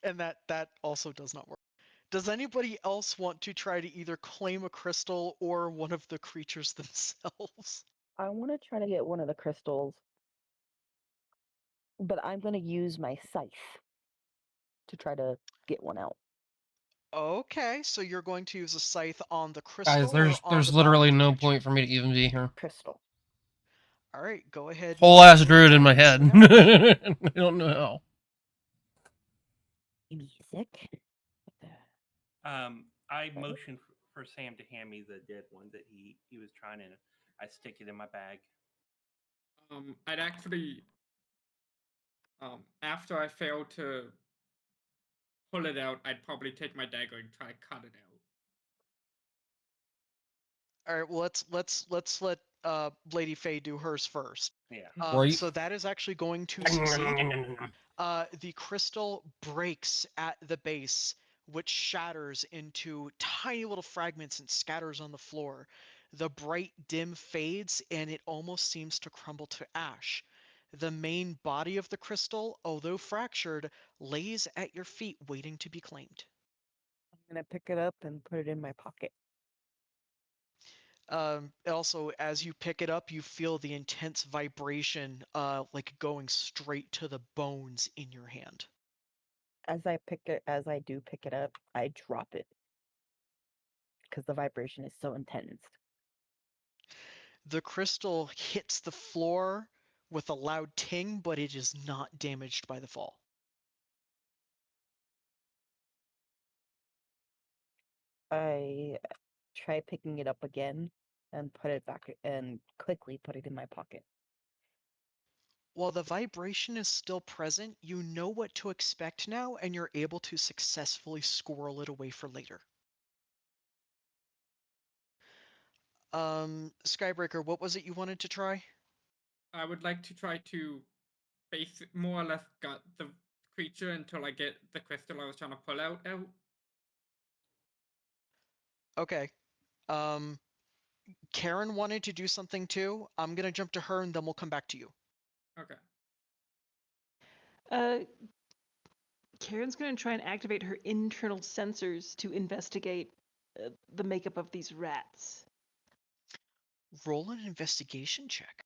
And that also does not work. Does anybody else want to try to either claim a crystal or one of the creatures themselves? I want to try to get one of the crystals, but I'm going to use my scythe to try to get one out. Okay, so you're going to use a scythe on the Guys, crystal or on the there's body literally of the no creature? point for me to even be here. Crystal. All right, go ahead. Whole and ass roll druid in my attack head. and see what happens. I don't know how. Music. I motioned for Sam to hand me the dead one that he was trying to. I stick it in my bag. I'd actually, after I fail to pull it out, I'd probably take my dagger and try to cut it out. All right, well let's let Lady Faye do hers first. Yeah. So that is actually going to succeed. The crystal breaks at the base, which shatters into tiny little fragments and scatters on the floor. The bright dim fades and it almost seems to crumble to ash. The main body of the crystal, although fractured, lays at your feet waiting to be claimed. I'm gonna pick it up and put it in my pocket. Also, as you pick it up, you feel the intense vibration, like going straight to the bones in your hand. As I do pick it up, I drop it because the vibration is so intense. The crystal hits the floor with a loud ting, but it is not damaged by the fall. I try picking it up again and put it back and quickly put it in my pocket. While the vibration is still present, you know what to expect now, and you're able to successfully squirrel it away for later. Skybreaker, what was it you wanted to try? I would like to try to more or less gut the creature until I get the crystal I was trying to pull out. Okay. Um, Karen wanted to do something too. I'm gonna jump to her, and then we'll come back to you. Okay. Karen's going to try and activate her internal sensors to investigate the makeup of these rats. Roll an investigation check.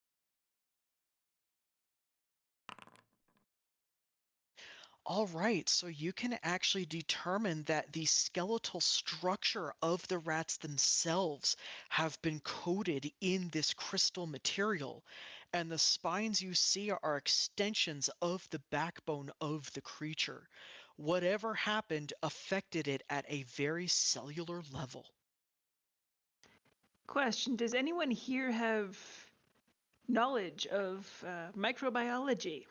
All right, so you can actually determine that the skeletal structure of the rats themselves have been coated in this crystal material, and the spines you see are extensions of the backbone of the creature. Whatever happened affected it at a very cellular level. Question: does anyone here have knowledge of microbiology?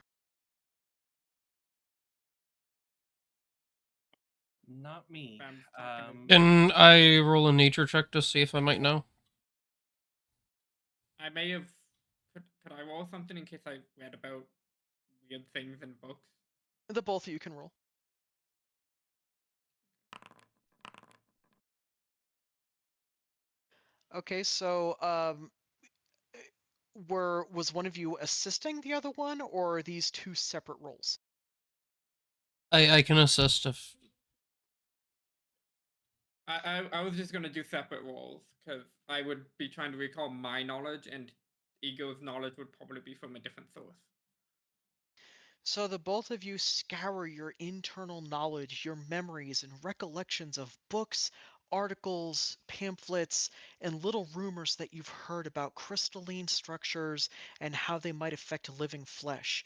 Not me. Bam's talking to me. Can I roll a nature check to see if I might know? I may have. Could I roll something in case I read about weird things in books? The both of you can roll. Okay, so was one of you assisting the other one, or are these two separate roles? I can assist if. I was just gonna do separate rolls because I would be trying to recall my knowledge, and Ego's knowledge would probably be from a different source. So the both of you scour your internal knowledge, your memories and recollections of books, articles, pamphlets, and little rumors that you've heard about crystalline structures and how they might affect living flesh.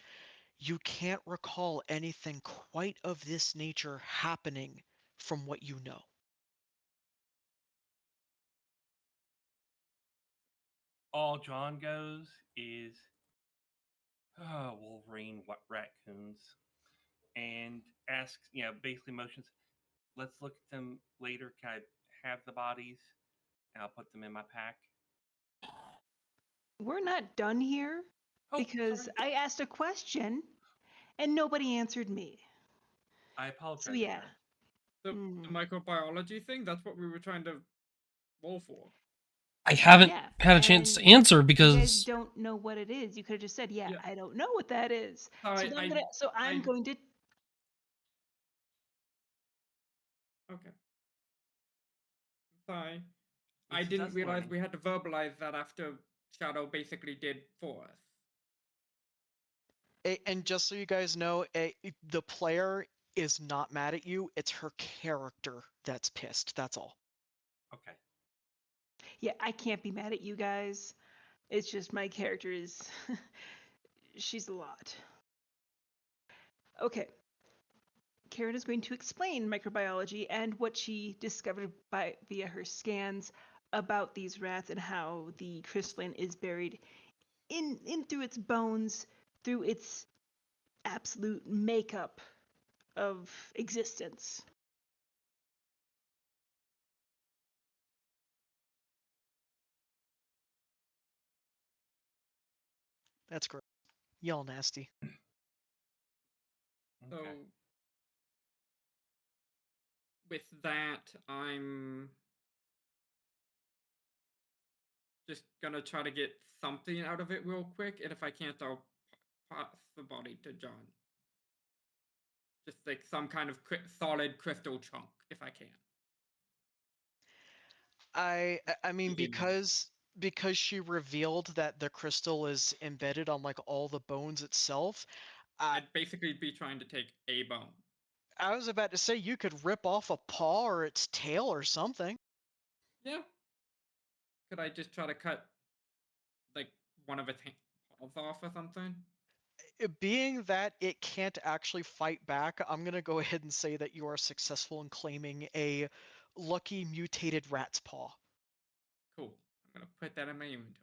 You can't recall anything quite of this nature happening from what you know. All John goes is, oh, Wolverine, what raccoons, and asks, basically motions. Let's look at them later. Can I have the bodies? And I'll put them in my pack. We're not done here Oh, because sorry. I asked a question and nobody answered me. I apologize. So yeah. The microbiology thing, that's what we were trying to roll for. I haven't Yeah, had a chance to and answer You guys because don't know what it is. You could have just said, "Yeah, Yeah. I don't know what that is." So So I'm going to. Okay. Sorry. This I is didn't us realize learning. we had to verbalize that after Shadow basically did for us. And just so you guys know, the player is not mad at you. It's her character that's pissed. That's all. Okay. Yeah, I can't be mad at you guys. It's just my character is. She's a lot. Okay. Karen is going to explain microbiology and what she discovered via her scans about these rats and how the crystalline is buried in through its bones, through its absolute makeup of existence. That's great. Y'all nasty. So Okay. with that, I'm just gonna try to get something out of it real quick, and if I can't, I'll pass the body to John. Just like some kind of solid crystal chunk, if I can. I mean, In- because she revealed that the crystal is embedded on like all the bones itself. I'd basically be trying to take a bone. I was about to say you could rip off a paw or its tail or something. Yeah. Could I just try to cut like one of its paws off or something? Being that it can't actually fight back, I'm gonna go ahead and say that you are successful in claiming a lucky mutated rat's paw. Cool. I'm gonna put that in my inventory.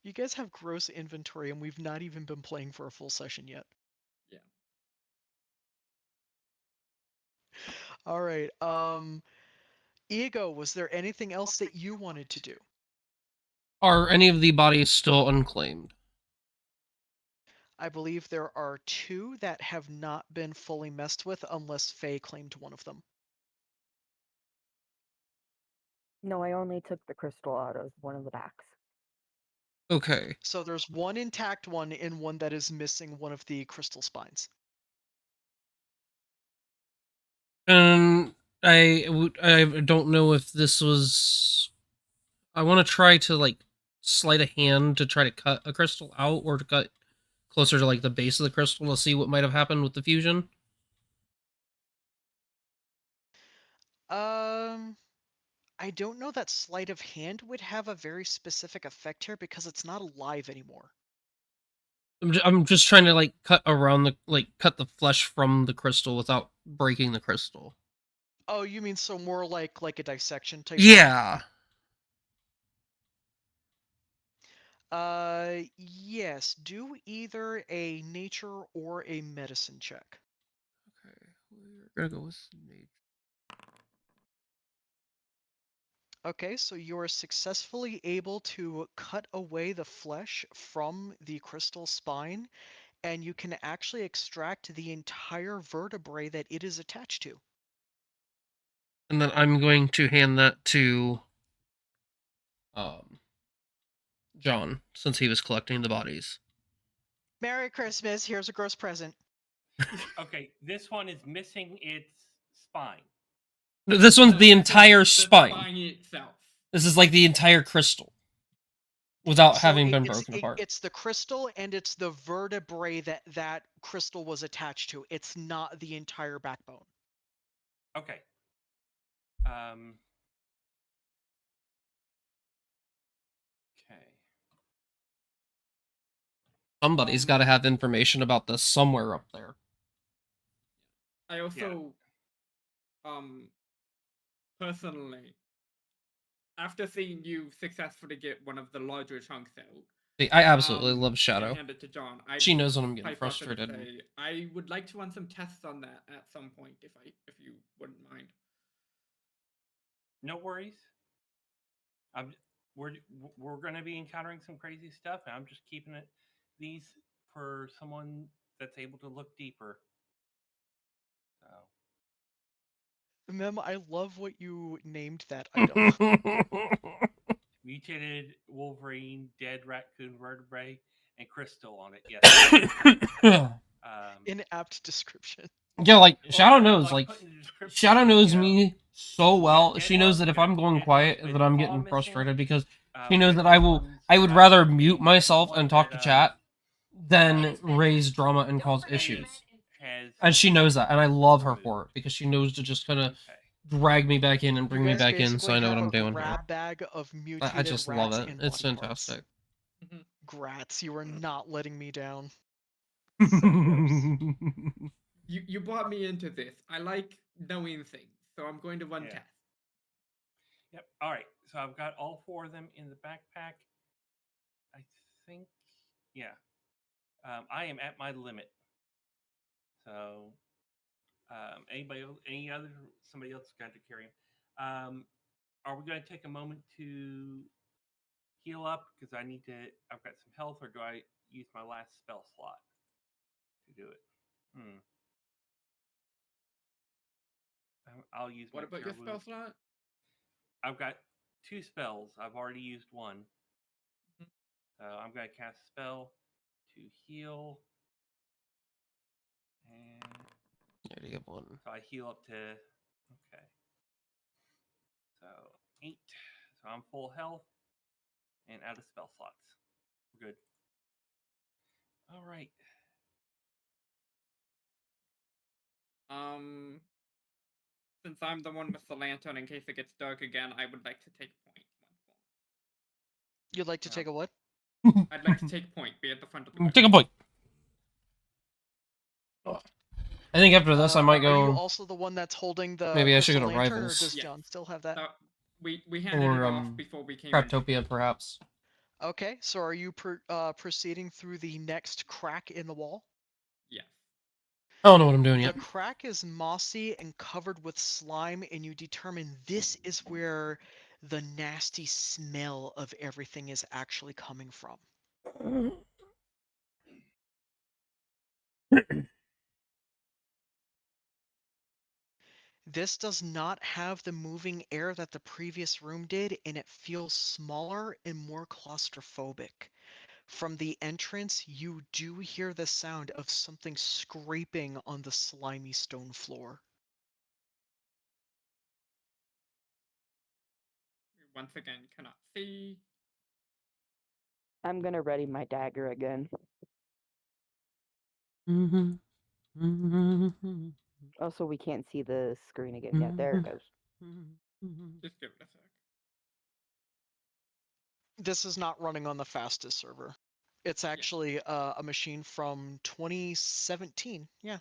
You guys have gross inventory, and we've not even been playing for a full session yet. Yeah. All right. Ego, was there anything else that you wanted to do? Are any of the bodies still unclaimed? I believe there are 2 that have not been fully messed with, unless Faye claimed one of them. No, I only took the crystal out of one of the backs. Okay. So there's one intact one and one that is missing one of the crystal spines. And I don't know if this was. I want to try to like sleight a hand to try to cut a crystal out or to cut closer to like the base of the crystal to see what might have happened with the fusion. I don't know that sleight of hand would have a very specific effect here because it's not alive anymore. I'm just trying to like cut around cut the flesh from the crystal without breaking the crystal. Oh, you mean so more like a dissection type thing? Yeah. Yes. Do either a nature or a medicine check. Okay, we're gonna go with nature. Okay, so you are successfully able to cut away the flesh from the crystal spine, and you can actually extract the entire vertebrae that it is attached to. And then I'm going to hand that to um John since he was collecting the bodies. Merry Christmas, here's a gross present. Okay, this one is missing its spine. This one's the entire The spine. spine itself. This is like the entire crystal without So having been broken apart. It's the crystal and it's the vertebrae that crystal was attached to. It's not the entire backbone. Okay. Okay. Somebody's got to have information about this somewhere up there. I also, personally, after seeing you successfully get one of the larger chunks out, I absolutely love and Shadow. hand it to John, She knows when I'm getting type up and frustrated. say, I would like to run some tests on that at some point, if you wouldn't mind. No worries. We're going to be encountering some crazy stuff, and I'm just keeping these for someone that's able to look deeper. So. Mem, I love what you named that item. Mutated Wolverine, dead raccoon vertebrae, and crystal on it. Yes. Inapt description. Yeah, like Well, Shadow yeah, knows. Like Shadow knows me so well. She knows that if I'm going quiet, that I'm getting frustrated because she knows that I would rather mute myself and talk to chat than raise drama and cause issues. And she knows that, and I love her for it because she knows to just kind of drag me back in and bring me back in, so I know what I'm doing. Grab bag of mutated I just love rats it. and It's body parts. fantastic. Grats, you are not letting me down. So gross. You brought me into this. I like knowing things, so I'm going to run tests. Yep. All right. So I've got all 4 of them in the backpack. I think, yeah. I am at my limit. So, somebody else got to carry him. Are we going to take a moment to heal up because I've got some health, or do I use my last spell slot to do it? I'll use my What about cure your spell wounds. slot? I've got 2 spells. I've already used one. Mhm. So I'm going to cast a spell to heal. And There you go, one. so I heal up to, okay. So 8. So I'm full health and out of spell slots. We're good. All right. Since I'm the one with the lantern, in case it gets dark again, I would like to take point once more. You'd like to Yeah. take a what? I'd like to take point, be at the front of the group. Take a point. I think after this, I might Are you go. also the one that's holding the Maybe I should crystal go to lantern, Rivals. or does Yes. John still have that? We handed Or, it off before we came in. Craftopia, perhaps. Okay, so are you proceeding through the next crack in the wall? Yes. I don't know what I'm doing The yet. crack is mossy and covered with slime, and you determine this is where the nasty smell of everything is actually coming from. This does not have the moving air that the previous room did, and it feels smaller and more claustrophobic. From the entrance, you do hear the sound of something scraping on the slimy stone floor. We once again cannot see. I'm gonna ready my dagger again. Also, we can't see the screen again. Yeah, there it goes. Just give it a sec. This is not running on the fastest server. It's actually a machine from 2017. Yeah.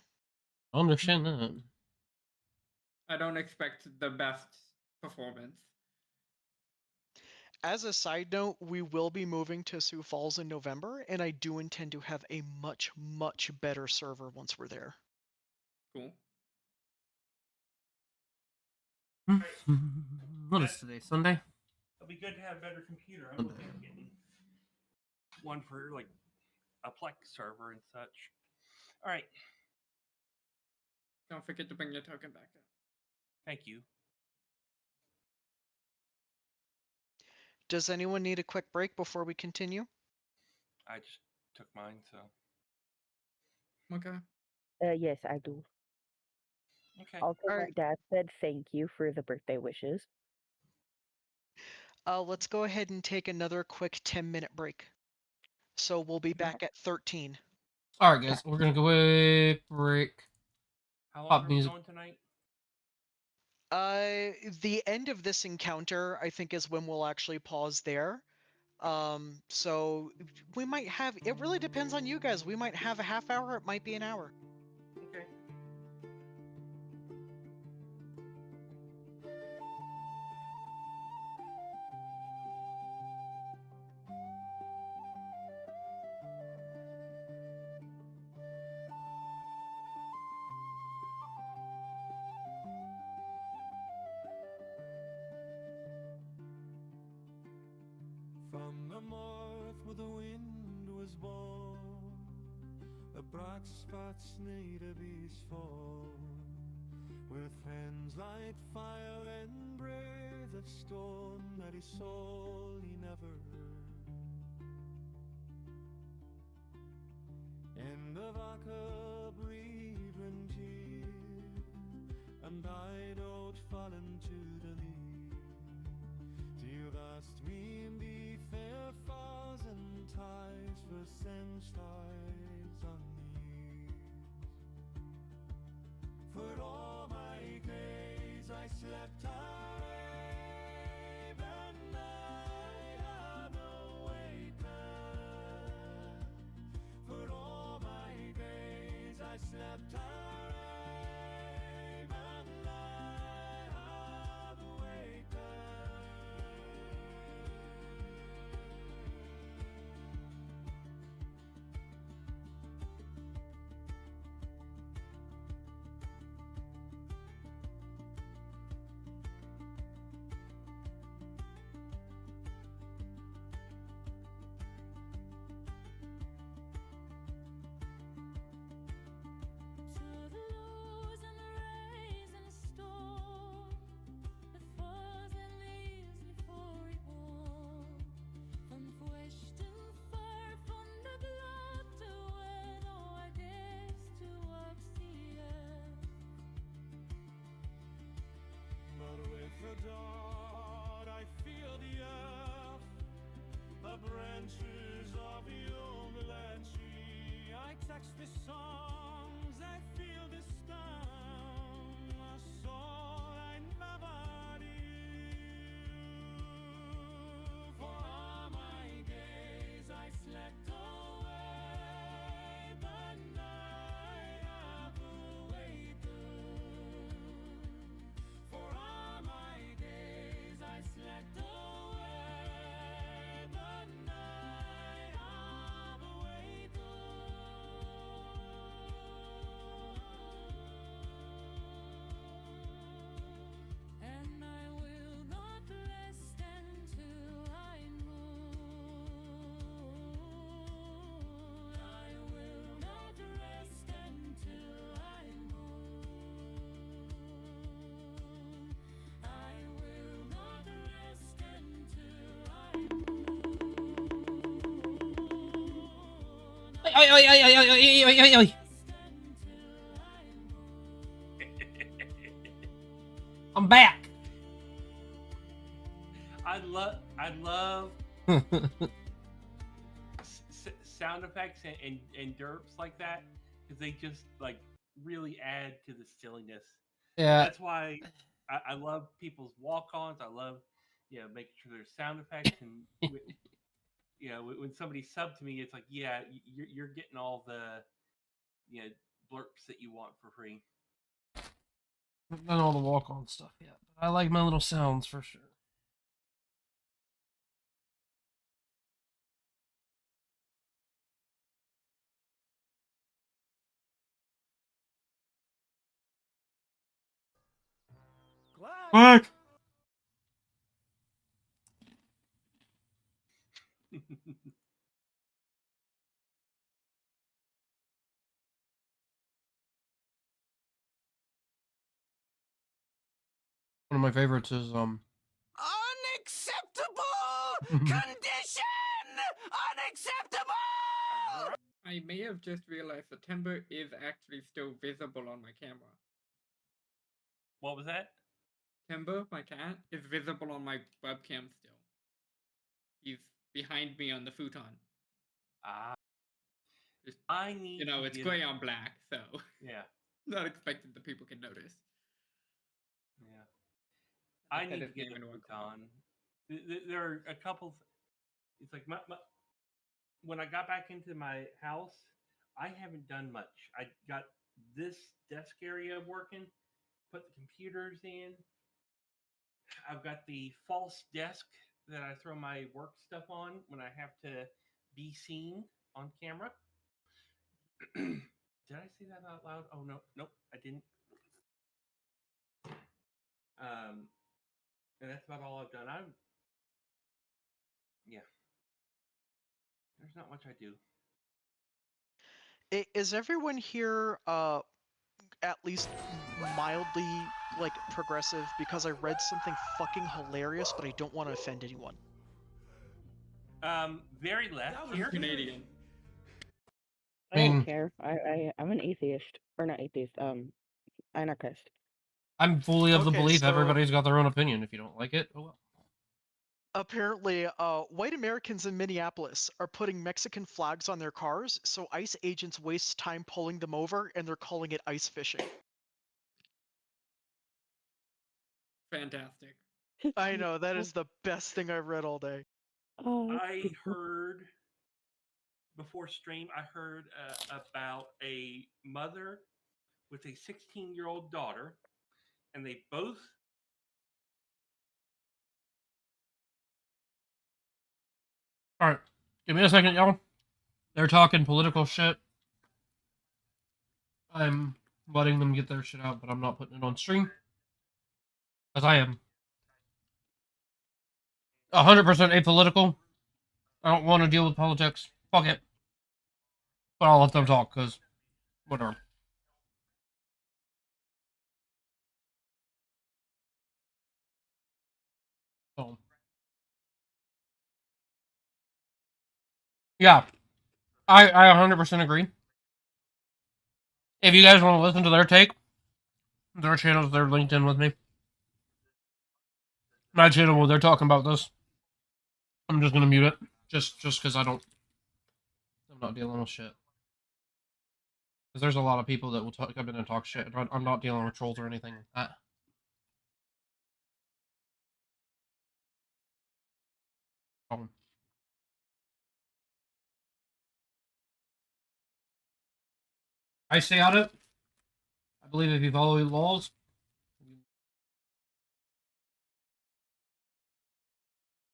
I understand that. I don't expect the best performance. As a side note, we will be moving to Sioux Falls in November, and I do intend to have a much, much better server once we're there. Cool. What is today? Sunday? It'll be good to have a better computer. I'm looking at getting one for like a Plex server and such. All right. Don't forget to bring your token back up. Thank you. Does anyone need a quick break before we continue? I just took mine, so. Okay. Yes, I do. Okay. Also, my Alright. dad said thank you for the birthday wishes. Let's go ahead and take another quick 10-minute break. So we'll be back at 13. Alright, guys, we're gonna go away, break. How long Pop are we music. going tonight? The end of this encounter, I think, is when we'll actually pause there. So we might have, it really depends on you guys. We might have a half hour, it might be an hour. Okay. From the north where the wind was born, the black spots need a beast fall. With hands light fire and brave of storm that his soul he never heard. And the Vaka breed when cheer, and I don't fall into the lead. Till last we be fair falls and ties for centuries on these. For all my days I slept alive, and I have awakened. For all my days I slept alive, and I have awakened. the branches of the old land tree. I touch the songs, I feel the stone, a soul I never knew. For all my days I slept away the night of the way through. For all my days I slept away the night of the way through. And I will not rest until I move. I will not rest until I move. I will not rest until I Oi, oi, oi, oi, oi, oi, oi, oi, oi. I'm back. I love sound effects and derps like that because they just like really add to the silliness. Yeah. That's why I love people's walk-ons. I love making sure there's sound effects and when somebody sub to me, it's like you're getting all the blurps that you want for free. I've done all the walk-on stuff yet, but I like my little sounds for sure. What? One of my favorites is Unacceptable condition! Unacceptable! I may have just realized the timber is actually still visible on my camera. What was that? Timber, my cat, is visible on my webcam still. He's behind me on the futon. Just, I need it's gray on black, so yeah. not expected that people can notice. Yeah. I need to get a futon. There are a couple. It's like when I got back into my house, I haven't done much. I got this desk area working, put the computers in. I've got the false desk that I throw my work stuff on when I have to be seen on camera. Did I say that out loud? Oh no, nope, I didn't. And that's about all I've done. There's not much I do. Is everyone here at least mildly like progressive? Because I read something fucking hilarious, but I don't want to offend anyone. Very left here. Canadian. I don't care. I'm an atheist. Or not atheist, anarchist. I'm fully of the Okay, belief so- everybody's got their own opinion. If you don't like it, oh well. Apparently, white Americans in Minneapolis are putting Mexican flags on their cars, so ICE agents waste time pulling them over, and they're calling it ice fishing. Fantastic. I know, that is the best thing I've read all day. I heard before stream, I heard about a mother with a 16-year-old daughter, and they both All right, give me a second, y'all. They're talking political shit. I'm letting them get their shit out, but I'm not putting it on stream. Because I am 100% apolitical. I don't want to deal with politics. Fuck it. But I'll let them talk, because whatever. So. Yeah. I 100% agree. If you guys want to listen to their take, their channels, they're linked in with me. My channel where they're talking about this. I'm just going to mute it. Just because I'm not dealing with shit. Because there's a lot of people that will come in and talk shit. I'm not dealing with trolls or anything like that. Oh. I stay out of it. I believe if you follow the laws, you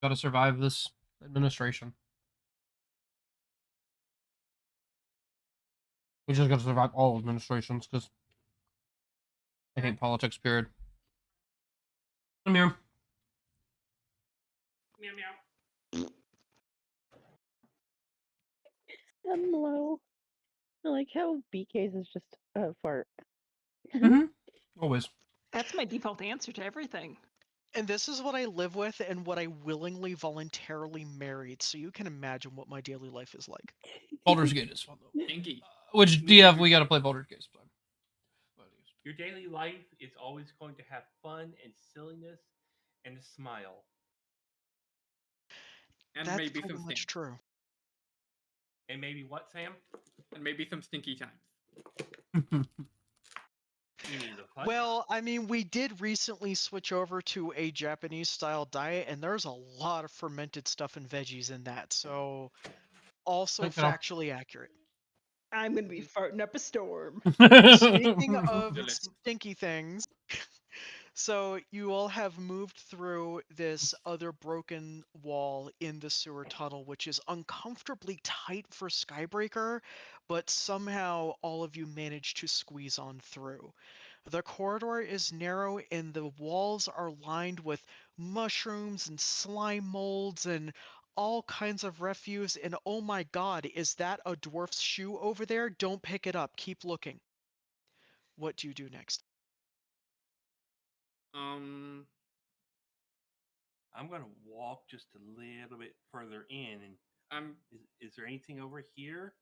gotta survive this administration. We just gotta survive all administrations because I hate politics. Period. Come here. Meow meow. Hello. I like how BK's is just a fart. Mm-hmm. Always. That's my default answer to everything. And this is what I live with and what I willingly, voluntarily married, so you can imagine what my daily life is like. Baldur's Gate is fun though. Stinky. Which DF we gotta play Baldur's Gate sometime. Your daily life is always going to have fun and silliness and a smile. And That's maybe pretty some much stink. true. And maybe what, Sam? And maybe some stinky times. You mean the fun? Well, I mean, we did recently switch over to a Japanese style diet, and there's a lot of fermented stuff and veggies in that, so also Pick it up. factually accurate. I'm gonna be farting up a storm. Speaking of Delicious. stinky things, so you all have moved through this other broken wall in the sewer tunnel, which is uncomfortably tight for Skybreaker, but somehow all of you managed to squeeze on through. The corridor is narrow and the walls are lined with mushrooms and slime molds and all kinds of refuse. And oh my god, is that a dwarf's shoe over there? Don't pick it up. Keep looking. What do you do next? Um, I'm going to walk just a little bit further in. And I'm is there anything over here?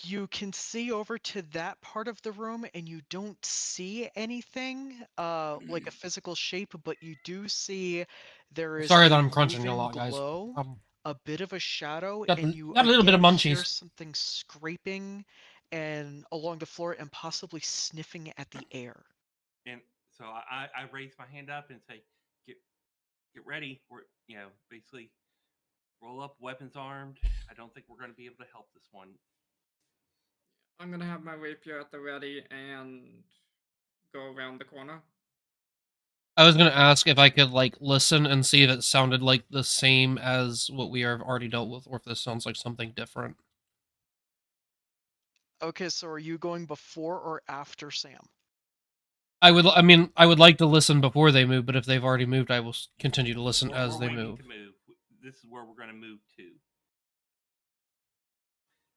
You can see over to that part of the room and you don't see anything like a physical shape, but you do see there is Sorry that a I'm crunching a moving lot, guys. glow, a bit of a shadow, Got and you a little bit of again hear munchies. something scraping and along the floor and possibly sniffing at the air. And so I raise my hand up and say, get ready. We're, basically roll up, weapons armed. I don't think we're going to be able to help this one. gonna have my rapier at the ready and go around the corner. I was gonna ask if I could listen and see if it sounded like the same as what we have already dealt with, or if this sounds like something different. Okay, so are you going before or after Sam? I would like to listen before they move, but if they've already moved, I will continue to listen as we're they waiting move. to move. This is where we're going to move to.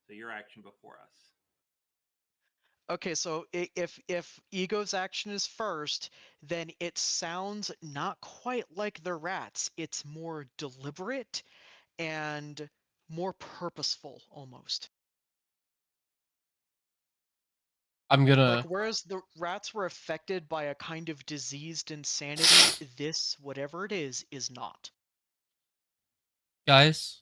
So your action before us. Okay, so if Ego's action is first, then it sounds not quite like the rats. It's more deliberate and more purposeful almost. I'm Like gonna whereas the rats were affected by a kind of diseased insanity, this, whatever it is not. guys,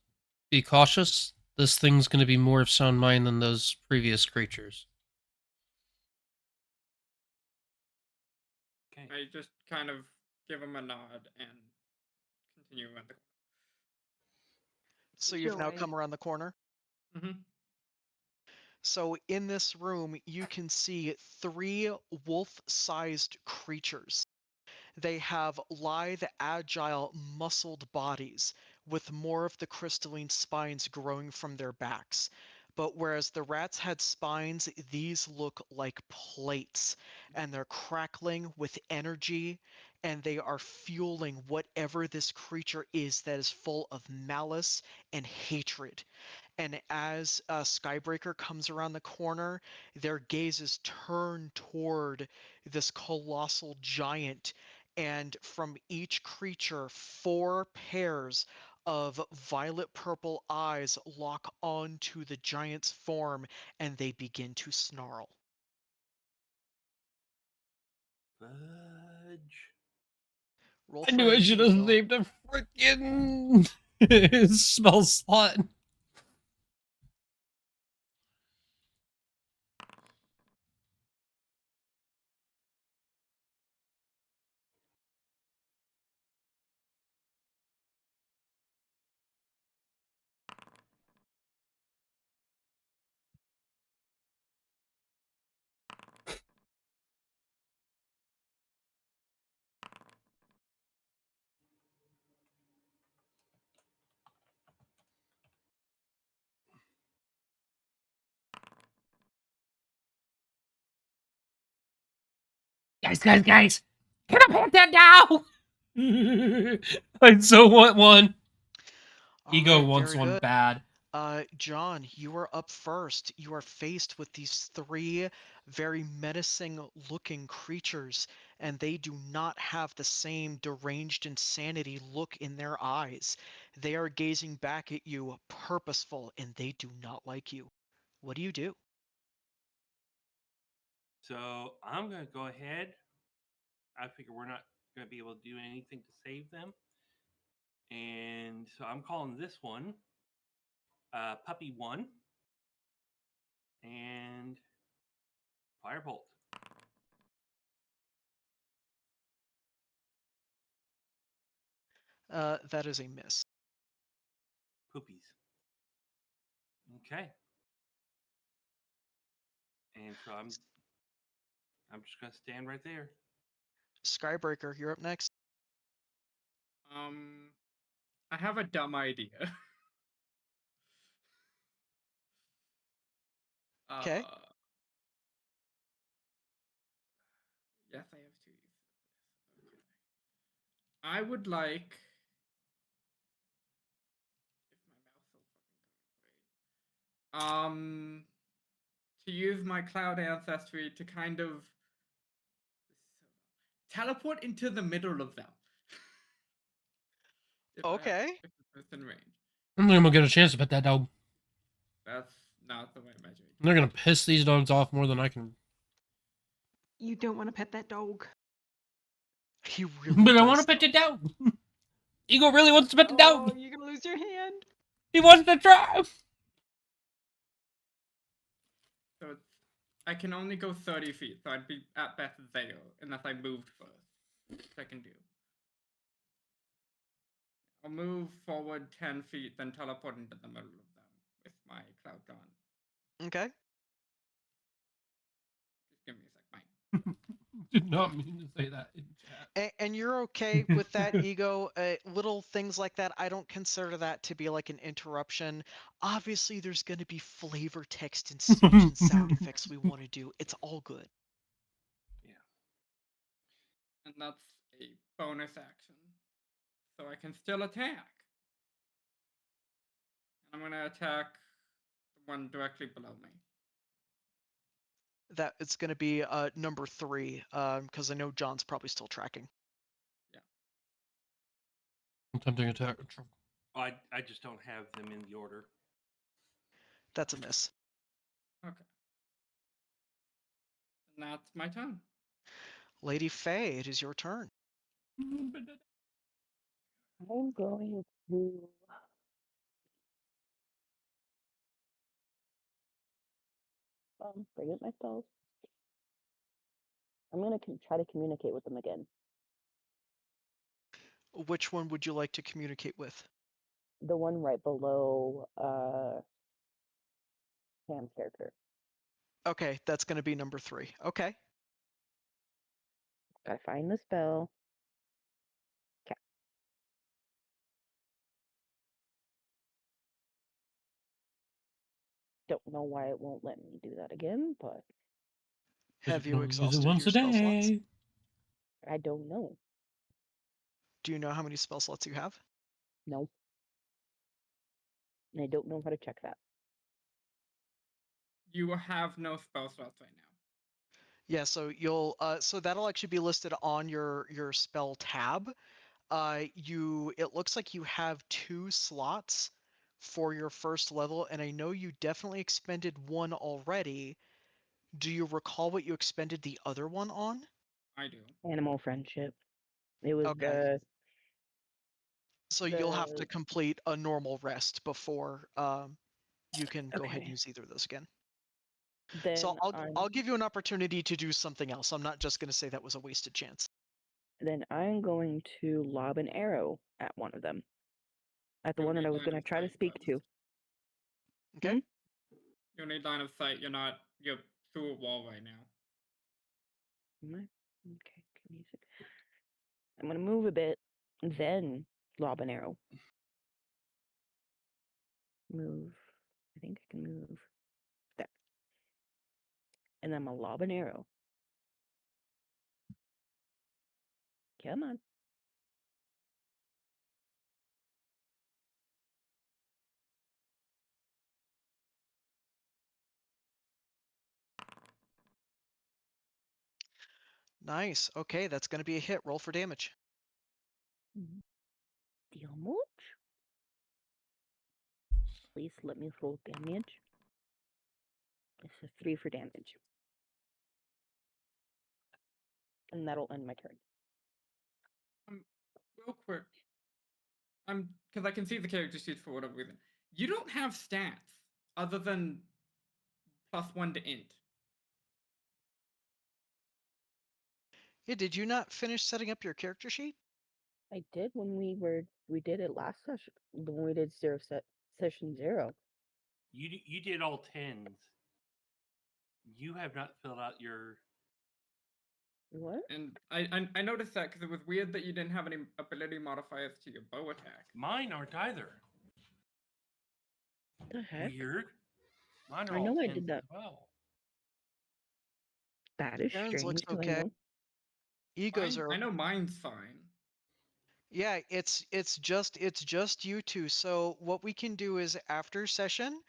be cautious. This thing's gonna be more of sound mind than those previous creatures. Okay. I just kind of give him a nod and continue around the So you've now Joy. come around the corner. corner. Mm-hmm. So in this room, you can see 3 wolf-sized creatures. They have lithe, agile, muscled bodies with more of the crystalline spines growing from their backs. But whereas the rats had spines, these look like plates, and they're crackling with energy, and they are fueling whatever this creature is that is full of malice and hatred. And as Skybreaker comes around the corner, their gazes turn toward this colossal giant. And from each creature, 4 pairs of violet purple eyes lock onto the giant's form and they begin to snarl. Fudge. Roll I for knew I should initiative, have y'all. saved him. Freaking spell slot. Guys! Can I pet that now? I so want one. All Ego right, wants very one good. bad. John, you are up first. You are faced with these three very menacing looking creatures, and they do not have the same deranged insanity look in their eyes. They are gazing back at you, purposeful, and they do not like you. What do you do? So I'm going to go ahead. I figure we're not going to be able to do anything to save them. And so I'm calling this one Puppy 1 and Firebolt. That is a miss. Poopies. Okay. And so I'm just going to stand right there. Skybreaker, you're up next. I have a dumb idea. Okay. Yes, I have two uses of this. Okay. I would like. If my mouse so fucking goes away. To use my cloud ancestry to kind of teleport into the middle of them. if I have, Okay. if it's within range. I'm not gonna get a chance to pet that dog. That's not the way I measure it. They're gonna piss these dogs off more than I can. You don't want to pet that dog. He really But I does, want to pet though. the dog. Ego really wants to pet the Oh, dog. you're gonna lose your hand. He wants to try. So it's, I can only go 30 feet, so I'd be at best there unless I moved first, which I can do. I'll move forward 10 feet, then teleport into the middle of them with my cloud gun. Okay. Just give me a sec, Mike. Did not mean to say that in chat. And you're okay with that, Ego? Little things like that, I don't consider that to be like an interruption. Obviously, there's going to be flavor text and speech and sound effects we want to do. It's all good. Yeah. And that's a bonus action. So I can still attack. And I'm going to attack the one directly below me. That it's going to be number 3, because I know John's probably still tracking. Attempting attack. I just don't have them in the order. That's a miss. Okay. And that's my turn. Lady Faye, it is your turn. I'm going to. Bring up my spells. I'm gonna try to communicate with them again. Which one would you like to communicate with? The one right below Sam's character. Okay, that's going to be number 3. Okay. Gotta find the spell. Okay. Don't know why it won't let me do that again, but Have you Use it exhausted once your a spell slots? day. I don't know. Do you know how many spell slots you have? No. And I don't know how to check that. You have no spell slots right now. Yeah, so you'll so that'll actually be listed on your spell tab. It looks like you have 2 slots for your first level, and I know you definitely expended one already. Do you recall what you expended the other one on? I do. Animal friendship. It was Okay. So you'll have to The- complete a normal rest before you can go ahead and Okay. use either of those again. Then So I'm I'll give you an opportunity to do something else. I'm not just going to say that was a wasted chance. going to lob an arrow at one of them. At the You'll one that need I was line gonna of try to sight, speak though. to. Okay. Hmm? You'll need line of sight. You're through a wall right now. Am I? Okay, give me a sec. I'm gonna move a bit, then lob an arrow. Move. I think I can move. There. And then I'm gonna lob an arrow. Come on. Nice. Okay, that's going to be a hit. Roll for damage. Damage? Please let me roll damage. It's a 3 for damage. And that'll end my turn. Real quick. Because I can see the character sheet for whatever reason. You don't have stats other than +1 to int. Yeah, did you not finish setting up your character sheet? I did when we did it last session when we did session 0. You did all tens. You have not filled out your. What? And I noticed that because it was weird that you didn't have any ability modifiers to your bow attack. Mine aren't either. The heck? Weird. Mine are I all know I tens did that. as well. That is Aaron's strange looks because okay. I know. Egos are I know mine's fine. Yeah, it's just you two. So what we can do is after session,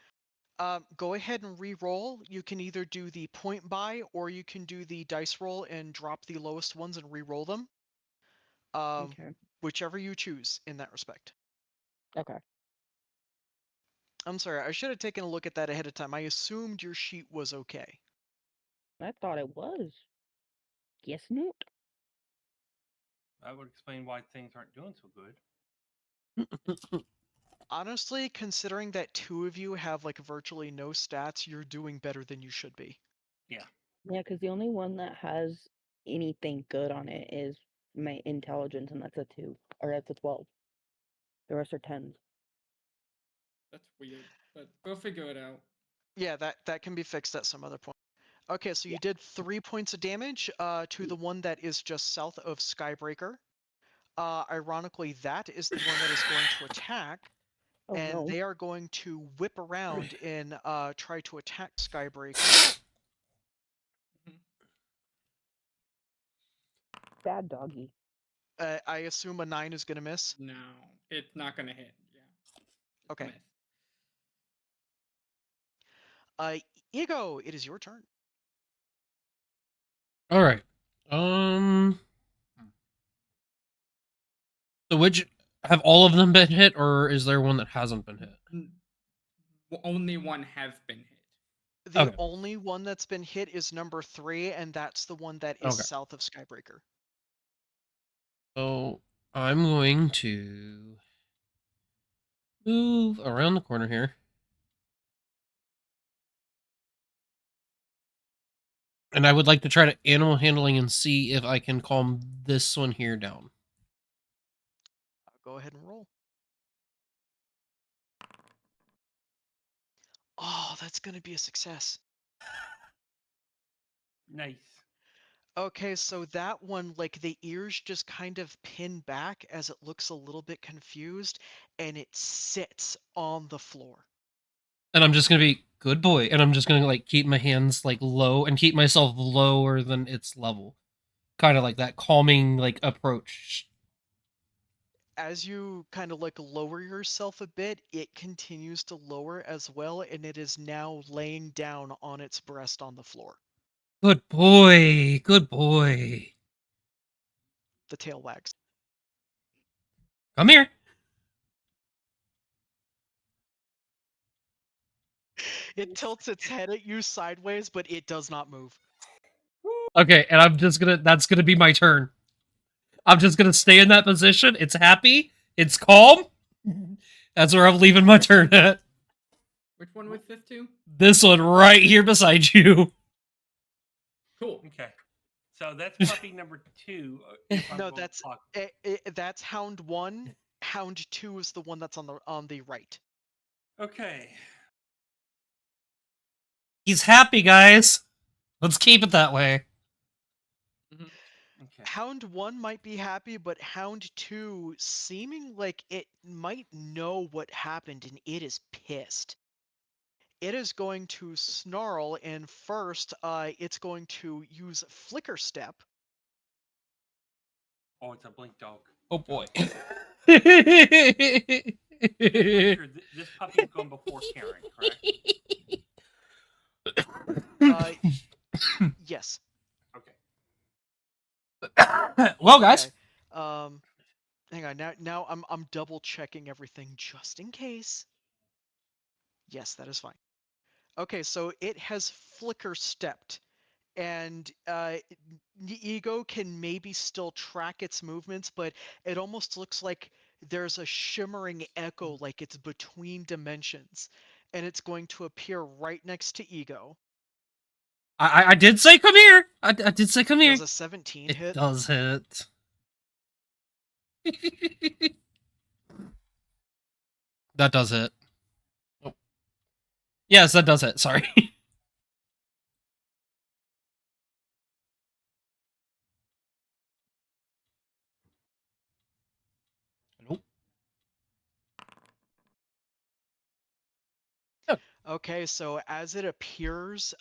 go ahead and re-roll. You can either do the point buy or you can do the dice roll and drop the lowest ones and re-roll them. Okay. Whichever you choose in that respect. Okay. I'm sorry, I should have taken a look at that ahead of time. I assumed your sheet was okay. I thought it was. Guess not. That would explain why things aren't doing so good. Honestly, considering that two of you have like virtually no stats, you're doing better than you should be. Yeah. Yeah, because the only one that has anything good on it is my intelligence, and that's a 2. Or that's a 12. The rest are 10s. That's weird, but we'll figure it out. Yeah, that can be fixed at some other point. Okay, so Yeah. you did 3 points of damage to the one that is just south of Skybreaker. Ironically, that is the one that is going to attack, Oh and no. they are going to whip around and try to attack Skybreaker. Bad doggy. I assume a 9 is going to miss. No, it's not gonna hit. Yeah. Okay. Miss. Ego, it is your turn. All right. So which have all of them been hit, or is there one that hasn't been hit? Only one has been hit. The Okay. only one that's been hit is number 3, and that's the one that is Okay. south of Skybreaker. So I'm going to move around the corner here. And I would like to try to animal handling and see if I can calm this one here down. I'll go ahead and roll. Oh, that's going to be a success. Nice. Okay, so that one, like the ears just kind of pin back as it looks a little bit confused, and it sits on the floor. And I'm just gonna be good boy, and I'm just gonna like keep my hands like low and keep myself lower than its level, kind of like that calming like approach. As you kind of like lower yourself a bit, it continues to lower as well, and it is now laying down on its breast on the floor. Good boy, good boy. The tail wags. Come here. It tilts its head at you sideways, but it does not move. Okay, and that's gonna be my turn. I'm just gonna stay in that position. It's happy. It's calm. That's where I'm leaving my turn at. Which one was this to? This one right here beside you. Cool. Okay. So that's puppy number 2. if I'm No, going to that's clock. that's Hound 1. Hound 2 is the one that's on the right. Okay. He's happy, guys. Let's keep it that way. Okay. Hound 1 might be happy, but Hound 2 seeming like it might know what happened and it is pissed. It is going to snarl, and first, it's going to use Flicker Step. Oh, it's a blink dog. Oh boy. Just make sure this puppy's going before Karen, correct? Yes. Okay. Well, guys. Okay. Hang on. Now I'm double checking everything just in case. Yes, that is fine. Okay, so it has Flicker Stepped, and Ego can maybe still track its movements, but it almost looks like there's a shimmering echo, like it's between dimensions, and it's going to appear right next to Ego. I did say come here. I did say come here. Does a 17 It hit? does hit. That does hit. Oh. Yes, that does hit. Sorry. Nope. Okay, so as it appears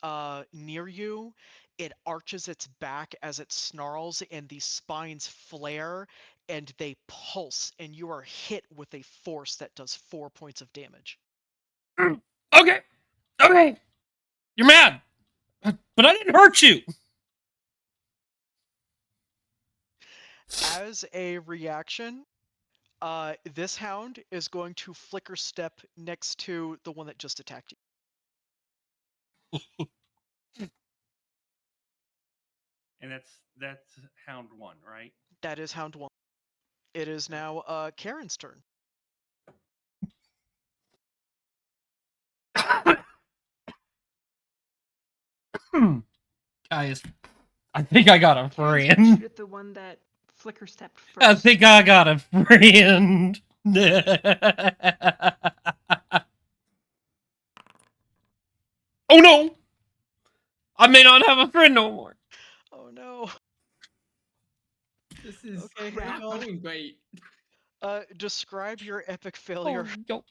near you, it arches its back as it snarls, and the spines flare and they pulse, and you are hit with a force that does 4 points of damage. Okay. Okay. You're mad. But I didn't hurt you. As a reaction, this hound is going to Flicker Step next to the one that just attacked you. And that's Hound 1, right? That is Hound 1. It is now Karen's turn. Guys, I think I got a Karen's gonna friend. shoot at the one that Flicker stepped first. I think I got a friend. Oh no! I may not have a friend no more. Oh no. This is Okay, not hang on. going great. Describe your epic failure. Oh, no.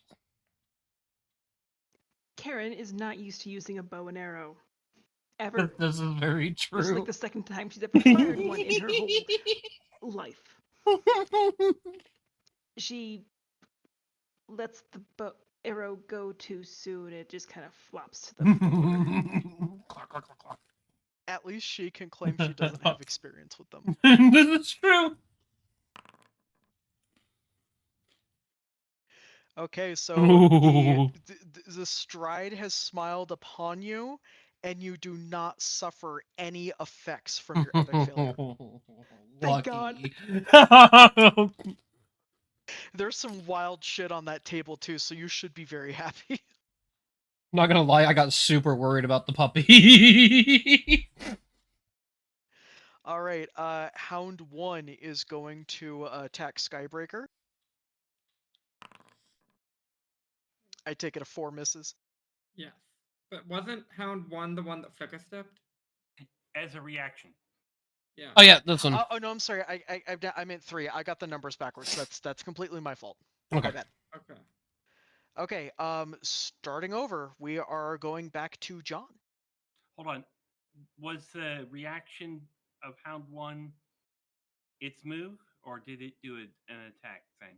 Karen is not used to using a bow and arrow. Ever. This is very This is true. like the second time she's ever fired one in her whole life. She lets the arrow go too soon. It just kind of flops to the floor. Clock, clock, clock, clock. At least she can claim she doesn't have experience with them. This is true. Okay, so Ooh. the stride has smiled upon you, and you do not suffer any effects from your epic failure. Thank God. God. There's some wild shit on that table too, so you should be very happy. Not gonna lie, I got super worried about the puppy. All right, Hound 1 is going to attack Skybreaker. I take it a 4 misses. Yes. But wasn't Hound 1 the one that Flicker stepped? As a reaction. Yeah. Oh yeah, this one. Oh no, I'm sorry. I meant 3. I got the numbers backwards. That's completely my fault. Okay. My bad. Okay. Okay, starting over, we are going back to John. Hold on. Was the reaction of Hound 1 its move, or did it do an attack thing?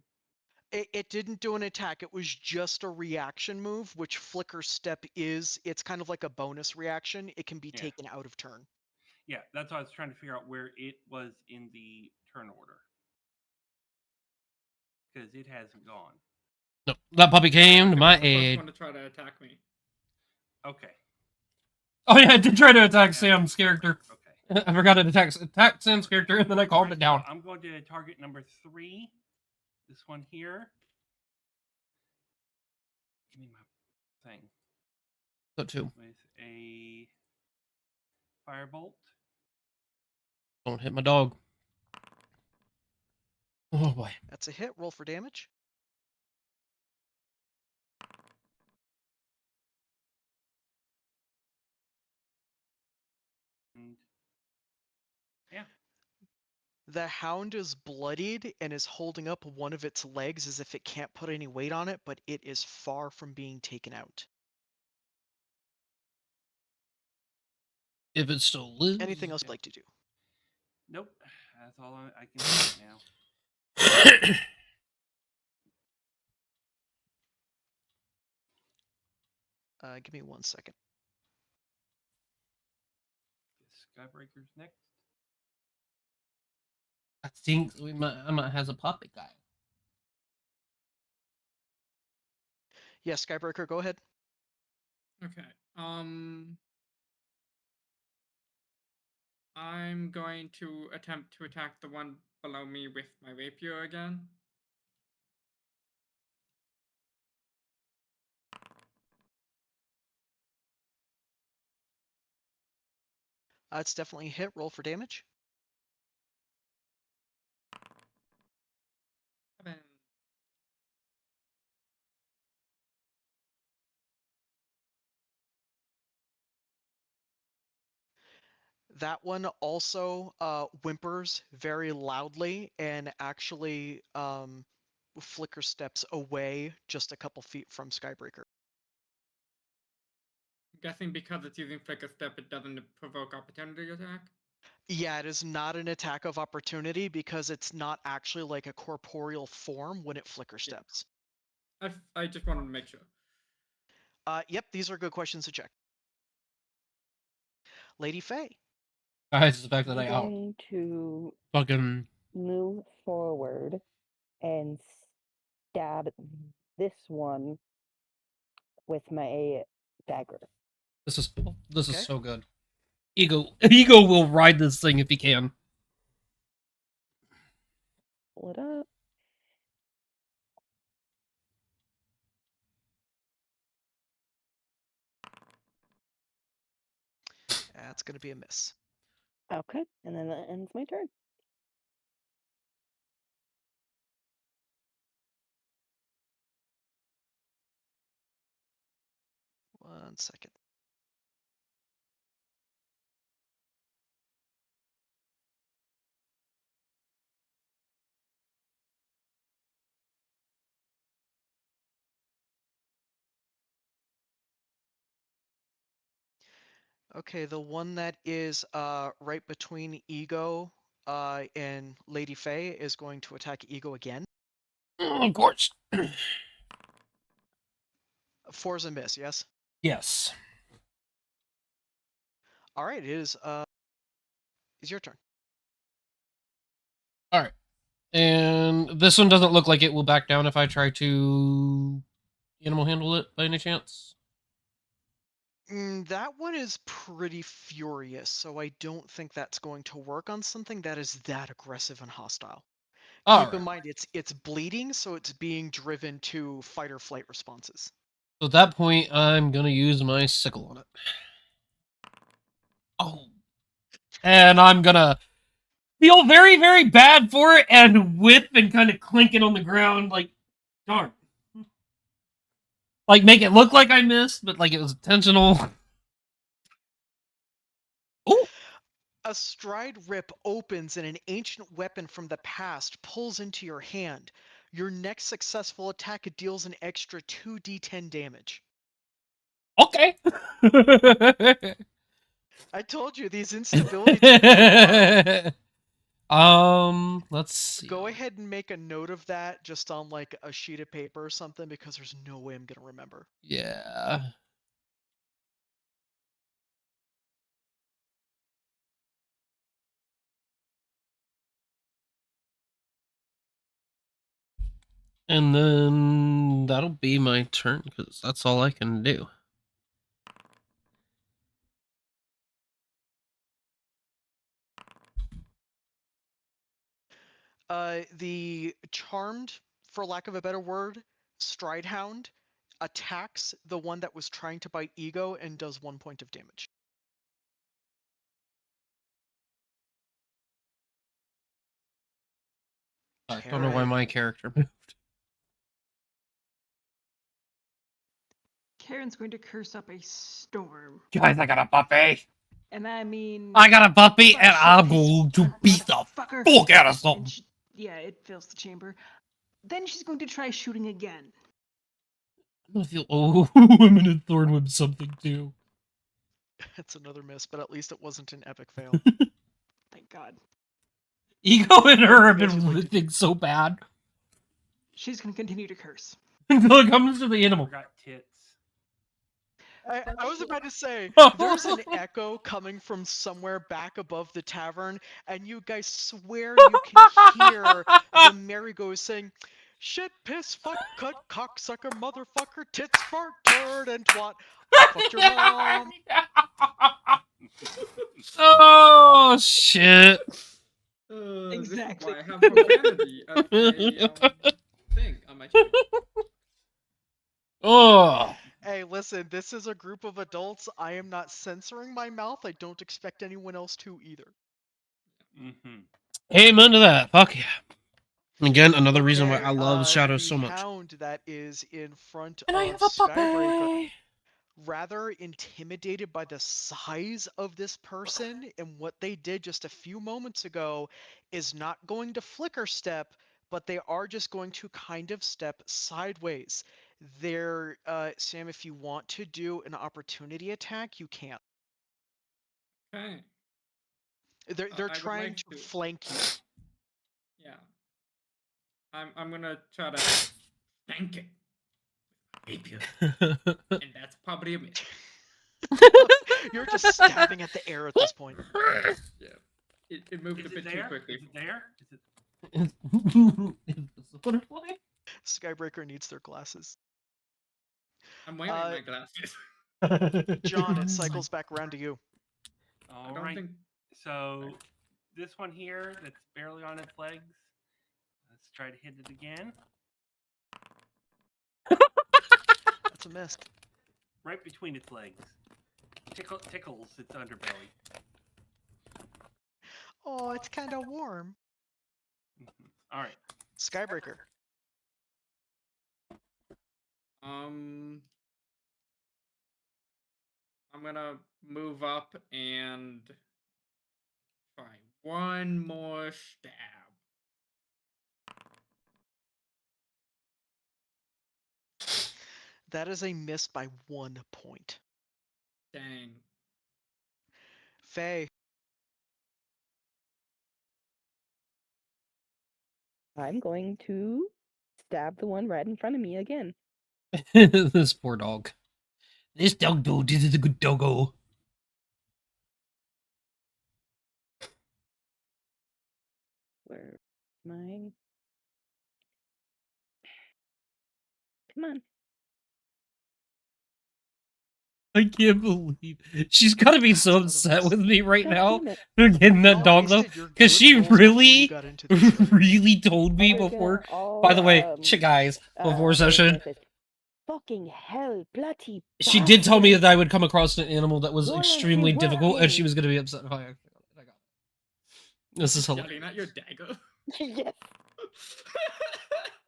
It didn't do an attack. It was just a reaction move, which Flicker Step is. It's kind of like a bonus reaction. It can be Yeah. taken out of turn. Yeah, that's why I was trying to figure out where it was in the turn order. Because it hasn't gone. No, that puppy came to my It was the first aid. one to try to attack me. Okay. Oh yeah, I did try to attack Yeah, Sam's character. Okay. I forgot to attack Sam's character, and then I calmed it down. I'm going to target number 3. this one here. Give me my thing. So two. With a firebolt. Don't hit my dog. Oh boy. That's a hit. Roll for damage. And yeah. The hound is bloodied and is holding up one of its legs as if it can't put any weight on it, but it is far from being taken out. If it still lives. Anything else you'd like to do? Nope. That's all I can do right now. Give me 1 second. Skybreaker's next. I think I might has a puppet guy. Yeah, Skybreaker, go ahead. Okay. I'm going to attempt to attack the one below me with my rapier again. It's definitely a hit. Roll for damage. 7. That one also whimpers very loudly and actually flicker steps away just a couple feet from Skybreaker. I'm guessing because it's using Flicker Step, it doesn't provoke opportunity attack. Yeah, it is not an attack of opportunity because it's not actually like a corporeal form when it flicker steps. I just wanted to make sure. Yep, these are good questions to check. Lady Faye. Guys, the fact that I'm I out going to fucking move forward and stab this one with my dagger. this is Okay. so good. Ego will ride this thing if he can. Pull it up. That's going to be a miss. Okay, and then that ends my turn. One second. Okay, the one that is right between Ego and Lady Faye is going to attack Ego again. Of course. 4's a miss, yes? Yes. All right, it is your turn. All right. And this one doesn't look like it will back down if I try to animal handle it by any chance. That one is pretty furious, so I don't think that's going to work on something that is that aggressive and hostile. Keep in mind, it's bleeding, so it's being driven to fight or flight responses. So at that point, I'm gonna use my sickle on it. Oh. And I'm gonna feel very, very bad for it and whip and kind of clink it on the ground like, darn. Like, make it look like I missed, but like it was intentional. Ooh. A stride rip opens and an ancient weapon from the past pulls into your hand. Your next successful attack deals an extra 2d10 damage. Okay. I told you these instability triggers are hard. Let's see. Go ahead and make a note of that just on like a sheet of paper or something because there's no way I'm gonna remember. Yeah. And then that'll be my turn because that's all I can do. The charmed for lack of a better word, Stridehound attacks the one that was trying to bite Ego and does 1 point of damage. I don't know why my character moved. Karen's going to curse up a storm. Guys, I got a puppy. And I mean, I got a puppy, fuck and shit, I'm piss, going to cunt, beat the motherfucker. fuck out of And something. yeah, it fills the chamber. Then she's going to try shooting again. I'm gonna feel. Oh, I'm gonna thorn whip something too. It's another miss, but at least it wasn't an epic fail. Thank God. Ego and her have You guys been would like to- living so bad. She's going to continue to curse. Until it comes to the animal. Forgot tits. I was about to say, there's an echo coming from somewhere back above the tavern, and you guys swear you can hear the merry-go saying, "Shit, piss, fuck, cut, cocksucker, motherfucker, tits, fart, turd, and twat. I fucked your mom." Oh shit! Exactly. This is why I have profanity as a thing on my channel. Oh. Hey, listen, this is a group of adults. I am not censoring my mouth. I don't expect anyone else to either. Mm-hmm. Amen to that. Fuck yeah. Again, another reason why Okay, I love Shadows the so much. hound that is in front And I of have a Skybreaker, puppy. rather intimidated by the size of this person and what they did just a few moments ago, is not going to flicker step, but they are just going to kind of step sideways. They're, Sam, if you want to do an opportunity attack, you can. Okay. They're I would trying like to to. flank you. Yeah. I'm gonna try to stank it. Rapier. And that's probably a miss. You're just stabbing at the air at this point. Yeah. It moved Is a it bit too there? quickly. Is it there? Is it... Is this a butterfly? Skybreaker needs their glasses. I'm wearing my glasses. John, it cycles back around to you. All I don't right. think. So this one here that's barely on its legs. Let's try to hit it again. That's a miss. Right between its legs. Tickles its underbelly. Oh, it's kind of warm. All right. Skybreaker. I'm gonna move up and try one more stab. That is a miss by 1 point. Dang. Faye. I'm going to stab the one right in front of me again. This poor dog. This doggo, this is a good doggo. Where my come on. I can't believe she's got to be so upset with me right God now damn it. for getting that You dog though, wasted your because good she rolls before you really, got into this, guys. really told me Oh my God, before. all, By the way, guys, before what was I session, gonna say? Fucking hell, bloody she did tell me bastard. that I would come across an animal that was Why aren't extremely you difficult, and she working? was going to be upset if I actually got it. I got it. This is Yelling hilarious. at your dagger. Yes.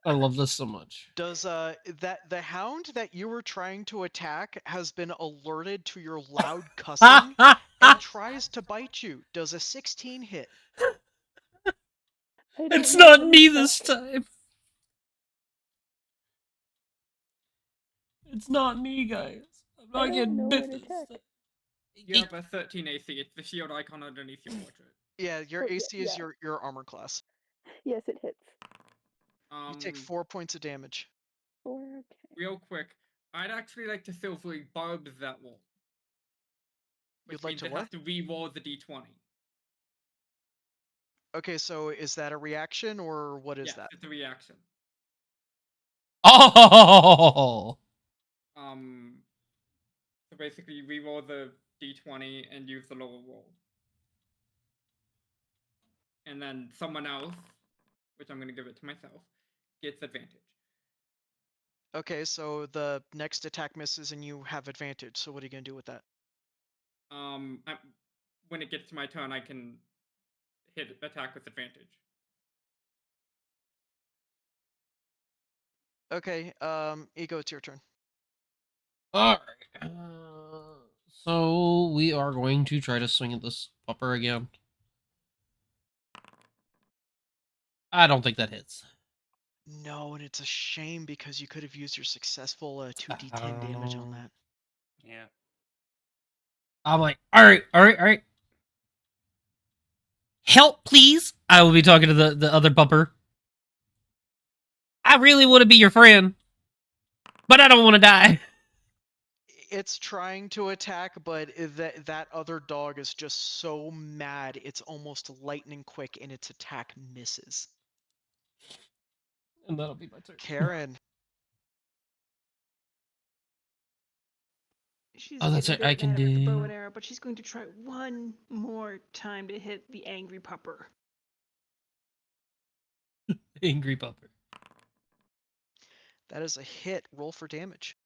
I love this so much. Does that the hound that you were trying to attack has been alerted to your loud cussing and tries to bite you? Does a 16 hit? I don't It's know not what me it's this time. It's not me, guys. I'm I not don't getting know bit what this attack. time. You have a 13 AC. It's the shield icon underneath your portrait. Yeah, your Oh, yeah, AC is yeah. your armor class. Yes, it hits. You take 4 points of damage. 4, okay. Real quick, I'd actually like to silvery barb that wall. Which You'd like means to it what? has to re-roll the d20. Okay, so is that a reaction or what is Yes, that? it's a reaction. Oh! So basically, you re-roll the d20 and use the lower roll. And then someone else, which I'm going to give it to myself, gets advantage. Okay, so the next attack misses and you have advantage. So what are you gonna do with that? When it gets to my turn, I can hit attack with advantage. Okay, Ego, it's your turn. All right. So we are going to try to swing at this pupper again. I don't think that hits. No, and it's a shame because you could have used your successful I 2d10 don't damage on know. that. Yeah. I'm like, all right, all right, all right. Help, please. I will be talking to the other pupper. I really want to be your friend, but I don't want to die. It's trying to attack, but that other dog is just so mad. It's almost lightning quick, and its attack misses. And that'll be my turn. Karen, She's Oh, that's getting a right. I bit can mad about the bow do and arrow, but she's going to try one more time to hit the angry pupper. angry pupper. that is a hit. Roll for damage.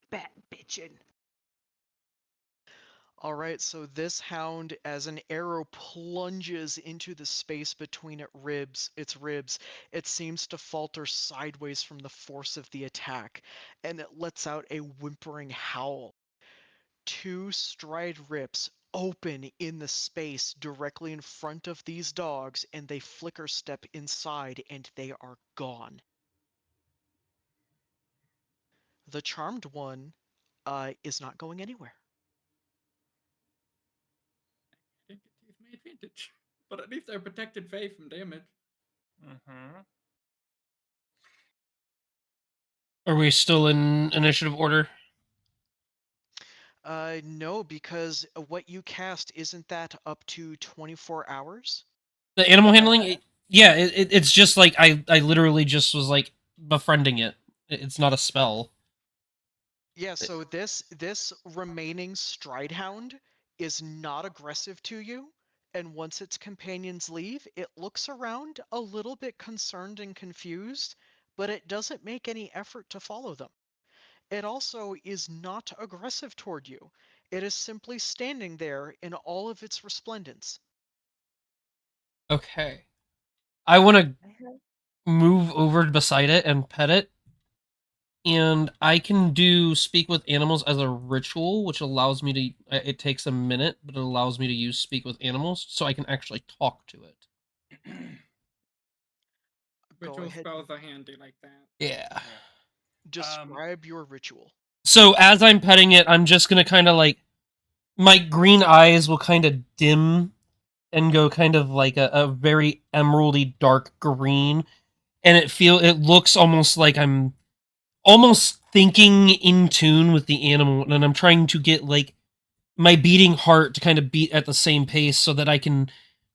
Bat bitchin'. All right, so this hound, as an arrow plunges into the space between its ribs, it seems to falter sideways from the force of the attack, and it lets out a whimpering howl. Two stride rips open in the space directly in front of these dogs, and they flicker step inside, and they are gone. The charmed one is not going anywhere. I didn't get to use my advantage, but at least I protected Faye from damage. Mm-hmm. Are we still in initiative order? No, because what you cast, isn't that up to 24 hours? The animal handling? Yeah, it's just like I literally just was like befriending it. It's not a spell. Yeah, so this remaining stride hound is not aggressive to you, and once its companions leave, it looks around a little bit concerned and confused, but it doesn't make any effort to follow them. It also is not aggressive toward you. It is simply standing there in all of its resplendence. Okay. I want to I have move over beside it and pet it. And I can do speak with animals as a ritual, which allows me to. It takes a minute, but it allows me to use speak with animals, so I can actually talk to it. Go Ritual ahead, spells are handy like that. Yeah. Yeah. describe your ritual. So as I'm petting it, I'm just gonna kind of like my green eyes will kind of dim and go kind of like a very emeraldy dark green, and it looks almost like I'm almost thinking in tune with the animal, and I'm trying to get like my beating heart to kind of beat at the same pace so that I can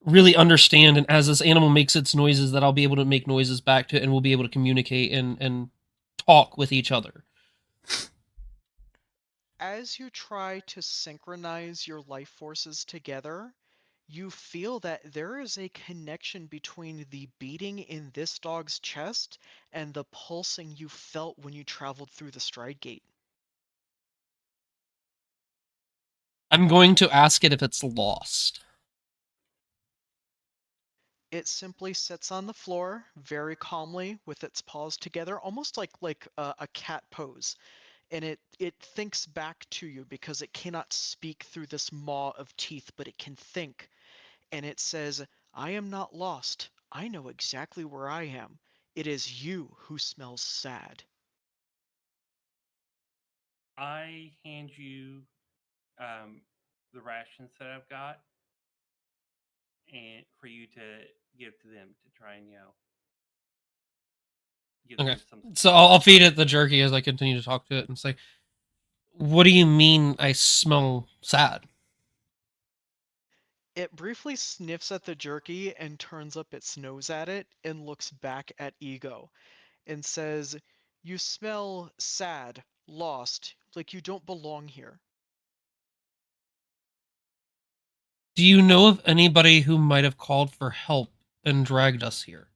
really understand, and as this animal makes its noises, that I'll be able to make noises back to it and we'll be able to communicate and talk with each other. As you try to synchronize your life forces together, you feel that there is a connection between the beating in this dog's chest and the pulsing you felt when you traveled through the stride gate. I'm going to ask it if it's lost. It simply sits on the floor very calmly with its paws together, almost like a cat pose. And it thinks back to you because it cannot speak through this maw of teeth, but it can think. And it says, I am not lost. I know exactly where I am. It is you who smells sad. I hand you the rations that I've got, and for you to give to them to try and give Okay. them some So support. I'll feed it the jerky as I continue to talk to it and say, what do you mean I smell sad? It briefly sniffs at the jerky and turns up its nose at it and looks back at Ego and says, you smell sad, lost, like you don't belong here. Do you know of anybody who might have called for help and dragged us here.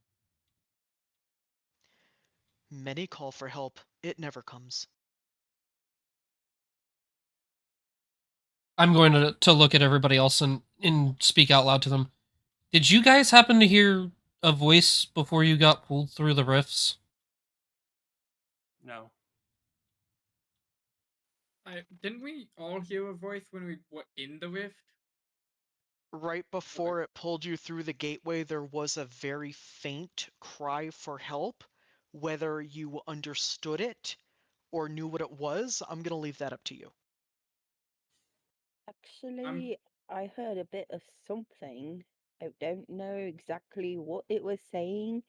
Many call for help. It never comes. I'm going to look at everybody else and speak out loud to them. Did you guys happen to hear a voice before you got pulled through the rifts? No. Didn't we all hear a voice when we were in the rift? Right before it pulled you through the gateway, there was a very faint cry for help. Whether you understood it or knew what it was, I'm going to leave that up to you. Actually, I heard a bit of something. I don't know exactly what it was saying,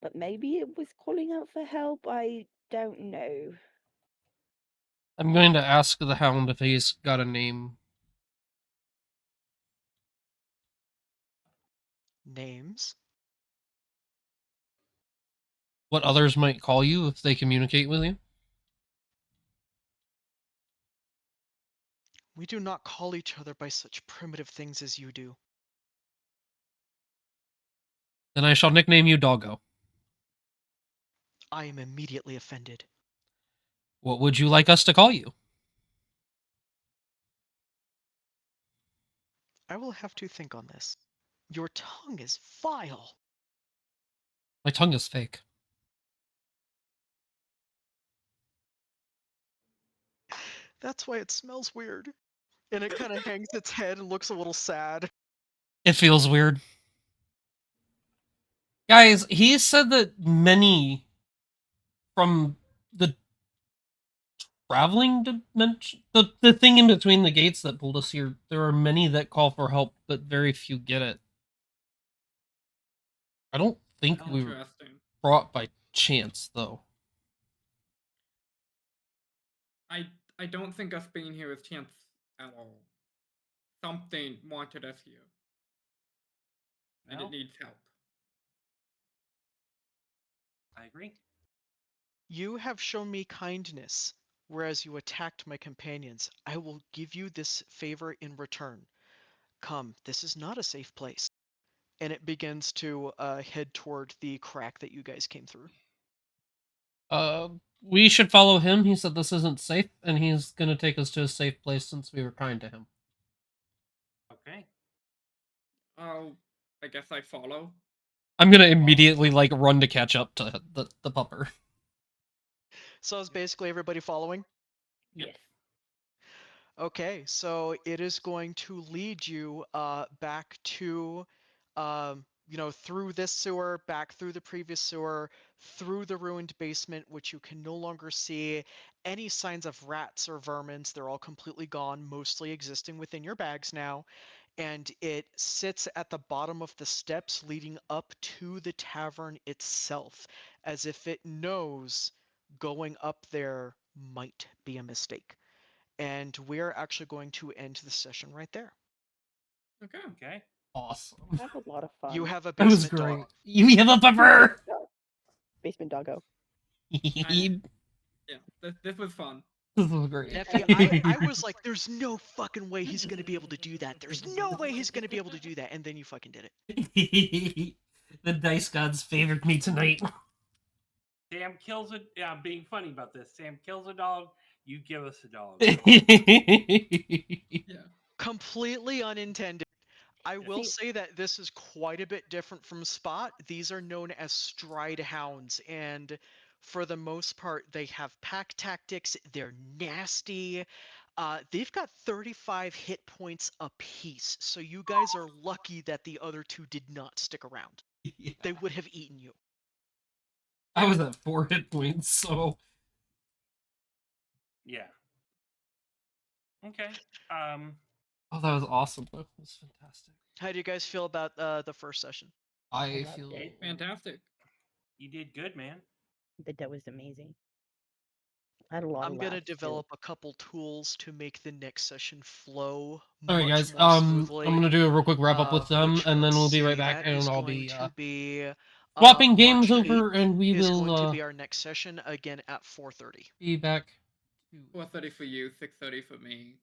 but maybe it was calling out for help. I don't know. I'm going to ask the hound if he's got a name. Names? What others might call you if they communicate with you? We do not call each other by such primitive things as you do. Then I shall nickname you Doggo. I am immediately offended. What would you like us to call you? I will have to think on this. Your tongue is vile. My tongue is fake. That's why it smells weird. And it kind of hangs its head and looks a little sad. It feels weird. Guys, he said that many from the traveling dimension, the thing in between the gates that pulled us here, there are many that call for help, but very few get it. I don't think we were Interesting. brought by chance, though. I don't think us being here is chance at all. Something wanted us here, and Well, it needs help. I agree. You have shown me kindness, whereas you attacked my companions. I will give you this favor in return. Come, this is not a safe place. And it begins to head toward the crack that you guys came through. We should follow him. He said this isn't safe, and he's gonna take us to a safe place since we were kind to him. Okay. Oh, I guess I follow. I'm gonna immediately like run to catch up to the pupper. So is basically everybody following? Yep. Yes. Okay, so it is going to lead you back to, through this sewer, back through the previous sewer, through the ruined basement, which you can no longer see any signs of rats or vermins. They're all completely gone, mostly existing within your bags now. And it sits at the bottom of the steps leading up to the tavern itself, as if it knows going up there might be a mistake. And we're actually going to end the session right there. Okay. Okay. Awesome. I have a lot of fun. You have a That was basement great. dog. You have a pupper. Basement doggo. This Yeah, this was fun. was great. Neffy, I was like, there's no fucking way he's going to be able to do that. There's no way he's going to be able to do that. And then you fucking did it. The dice gods favored me tonight. Sam kills a. Yeah, I'm being funny about this. Sam kills a dog. You give us a dog. Yeah. Completely unintended. I will See- say that this is quite a bit different from Spot. These are known as stride hounds, and for the most part, they have pack tactics. They're nasty. They've got 35 hit points apiece, so you guys are lucky that the other two did not stick around. Yeah. They would have eaten you. I was at 4 hit points, so Yeah. Okay. oh, that was awesome. That was fantastic. How do you guys feel about the first session? I loved feel it. Fantastic. You did good, man. That was amazing. I had a lot I'm of gonna laughs, too. develop a couple tools to make the next session flow all right, much guys. more smoothly. I'm gonna do a real quick wrap up with them, which, and then we'll let's be right see, back, that and is I'll going be to be swapping games March over, 8th and we is going to will be our next session again at 4:30. be back. 4:30 for you, 6:30 for me.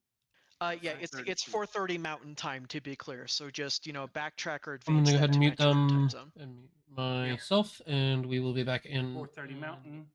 Yeah, it's 4:30 Mountain Time to be clear. So just backtrack or I'm advance gonna go that ahead and to mute match your own time them zone. and mute myself, and we will be back in 4:30 and- Mountain.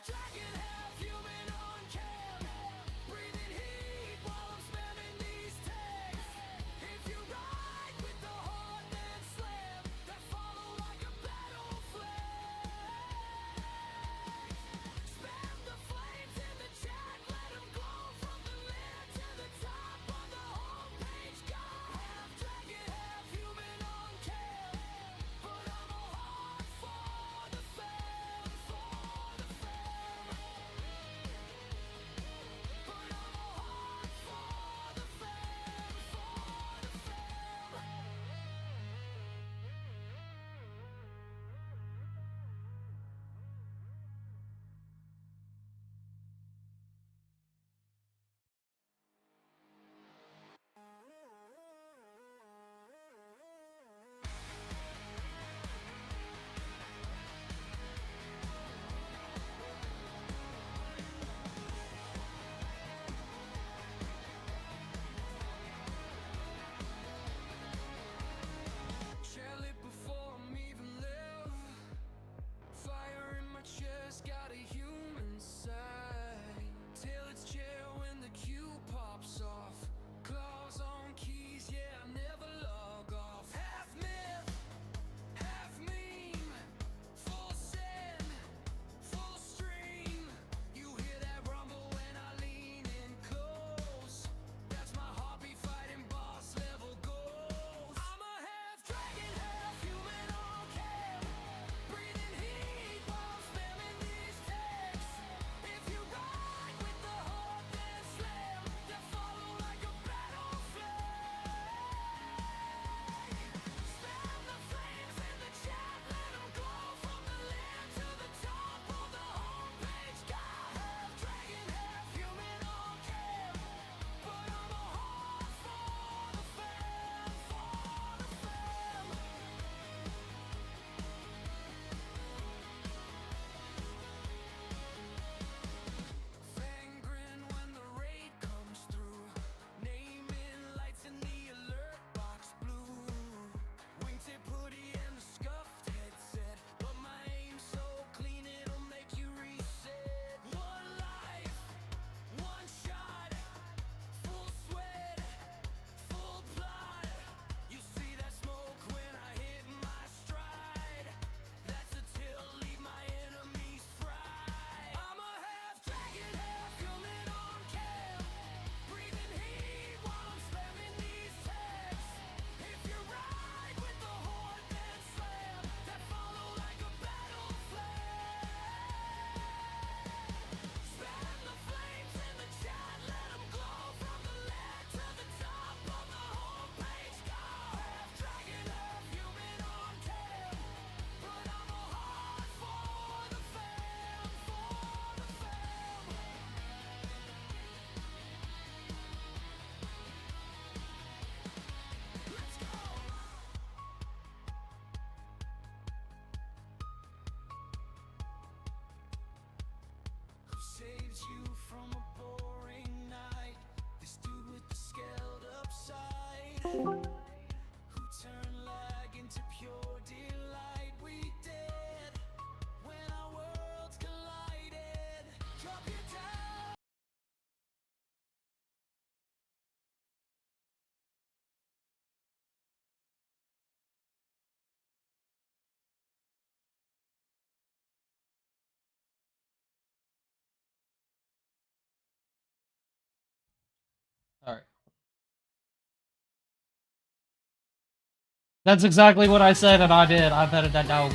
dragon, half human on cam. Breathing heat while I'm spamming these tags. If you ride with the heart, then slam. That follow like a battle flag. Spam the flames in the chat, let 'em glow from the land to the top of the homepage. Got half dragon, half human on cam. But I'm a heart for the fam, for the fam. But I'm a heart for the fam, for the fam. Shall it before I'm even live. Fire in my chest, got a human side. Till it's chill when the cue pops off. Claws on keys, yeah, I never log off. Half myth, half meme. Full send, full stream. You hear that rumble when I lean in close. That's my heartbeat fighting boss level goals. I'm a half dragon, half human on cam. Breathing heat while I'm spamming these tags. If you ride with the heart, then slam. That follow like a battle flag. Spam the flames in the chat, let 'em glow from the land to the top of the homepage. Got half dragon, half human on cam. But I'm a heart for the fam, for the fam. Fang grin when the raid comes through. Naming lights in the alert box blue. Wingtip hoodie and a scuffed headset. But my aim's so clean it'll make you reset. One life, one shot. Full sweat, full plot. You see that smoke when I hit my stride. That's a till, leave my enemies fried. I'm a half dragon, half human on cam. Breathing heat while I'm spamming these tags. If you ride with the horde, then slam. That follow like a battle flag. Spam the flames in the chat, let 'em glow from the land to the top of the homepage. Got half dragon, half human on cam. But I'm a heart for the fam, for the fam. Let's go. Who saves you from a boring night? This dude with the scaled up side. Who turned lag into pure delight? We did when our worlds collided. Drop your down. All right. That's exactly what I said, and I did. I petted that dog.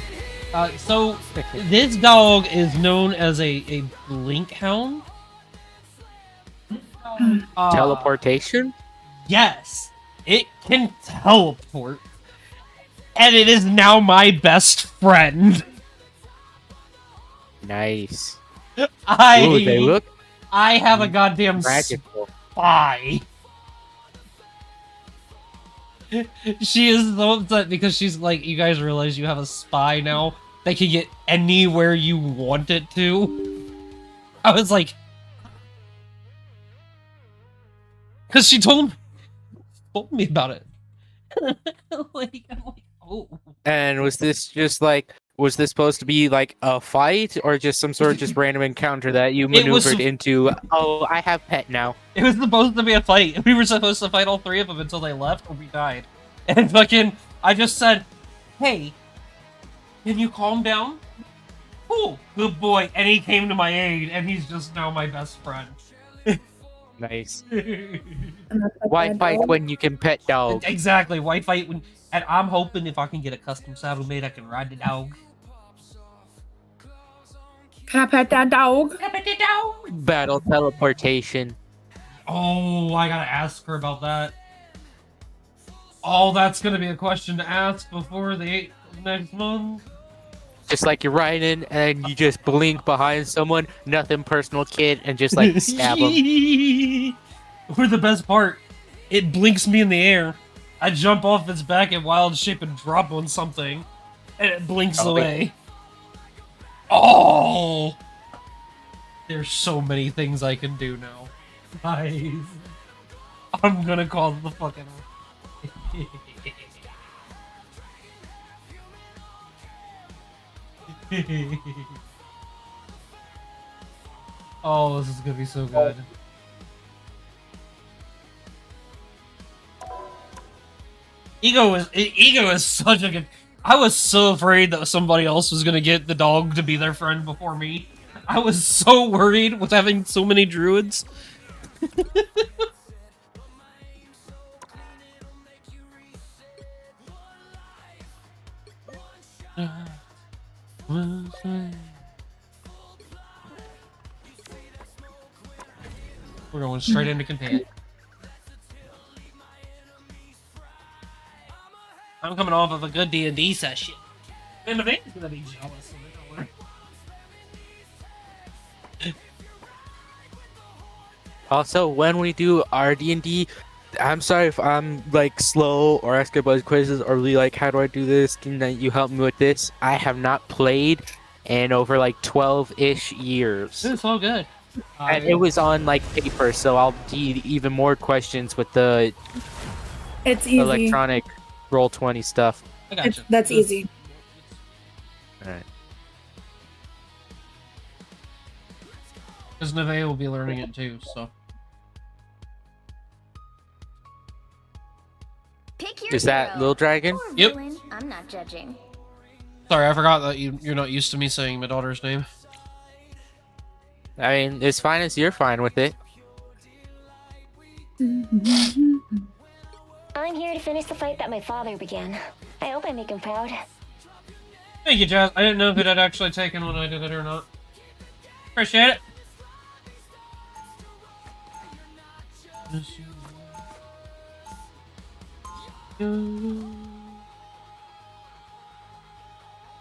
So this dog is known as a blink hound. Teleportation? Yes, it can teleport, and it is now my best friend. Nice. I Ooh, they look I have a goddamn magical. spy. She is so upset because she's like, you guys realize you have a spy now that can get anywhere you want it to? I was like, because she told me about it. I'm like, oh. And was this just like was this supposed to be like a fight or just some sort of just random encounter that you It was maneuvered into? Oh, I have pet now. It was supposed to be a fight. We were supposed to fight all three of them until they left or we died. And fucking, I just said, hey, can you calm down? Oh, good boy. And he came to my aid, and he's just now my best friend. Nice. And that's a Why bad fight dog. when you can pet dog? Exactly. Why fight when... And I'm hoping if I can get a custom saddle made, I can ride the dog. Can I pet that dog? Can I pet the dog? Battle teleportation. Oh, I gotta ask her about that. Oh, that's gonna be a question to ask before the 8th of next month. Just like you're riding and you just blink behind someone, nothing personal, kid, and just like stab them. Or the best part, it blinks me in the air. I jump off its back in wild shape and drop on something, and it blinks Oh, away. Oh! There's so many things I can do now. Guys, I'm gonna call the fucking... Oh, this is gonna be so good. Ego is such a good. I was so afraid that somebody else was gonna get the dog to be their friend before me. I was so worried with having so many druids. We're going straight into contain. I'm coming off of a good D&D session. And the man's gonna be jealous of it. Also, when we do our D&D, I'm sorry if I'm like slow or asking about quizzes or really like how do I do this? Can you help me with this? I have not played in over like 12-ish years. It's all good. And it was on like paper, so I'll need even more questions with the It's easy. electronic Roll20 stuff. I gotcha. That's easy. Alright. Because Neve will be learning it too, so. Pick your Is that hero. Lil Dragon? Or Yep. villain. I'm not judging. Sorry, I forgot that you're not used to me saying my daughter's name. I mean, as fine as you're fine with it. I'm here to finish the fight that my father began. I hope I make him proud. Thank you, Jazz. I didn't know if it had actually taken when I did it or not. Appreciate it. I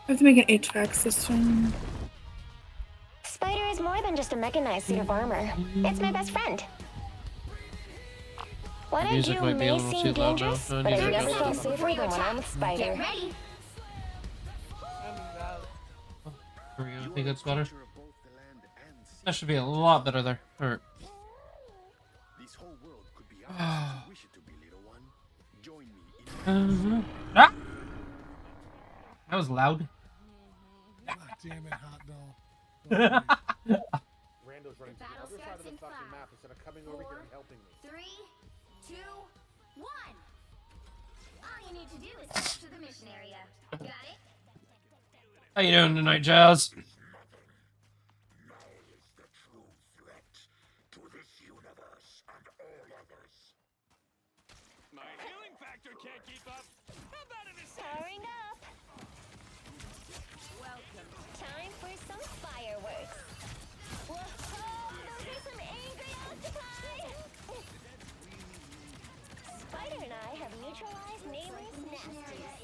have to make an HVAC system. Spider is more than just a mechanized suit of armor. It's my best friend. What I Music do might be a may little seem too loud now. dangerous, No, but neither I've is never it. felt safer than when I'm with Spider. There we go. I think that's better. That should be a lot better there. Alright. This whole world could be ours if you wish it to be, little one. Join me in Ah! That was loud. God damn it, hot dog. Rando's running to the other side of the fucking map instead of coming over here and helping me. 3, 2, 1. All you need to do is capture the mission area. Got it? How you doing tonight, Jazz? My healing factor can't keep up. How about an Powering up. Welcome. Time for some fireworks. Whoa! Those are some angry octopi! Spider and I have neutralized neighbors' nests.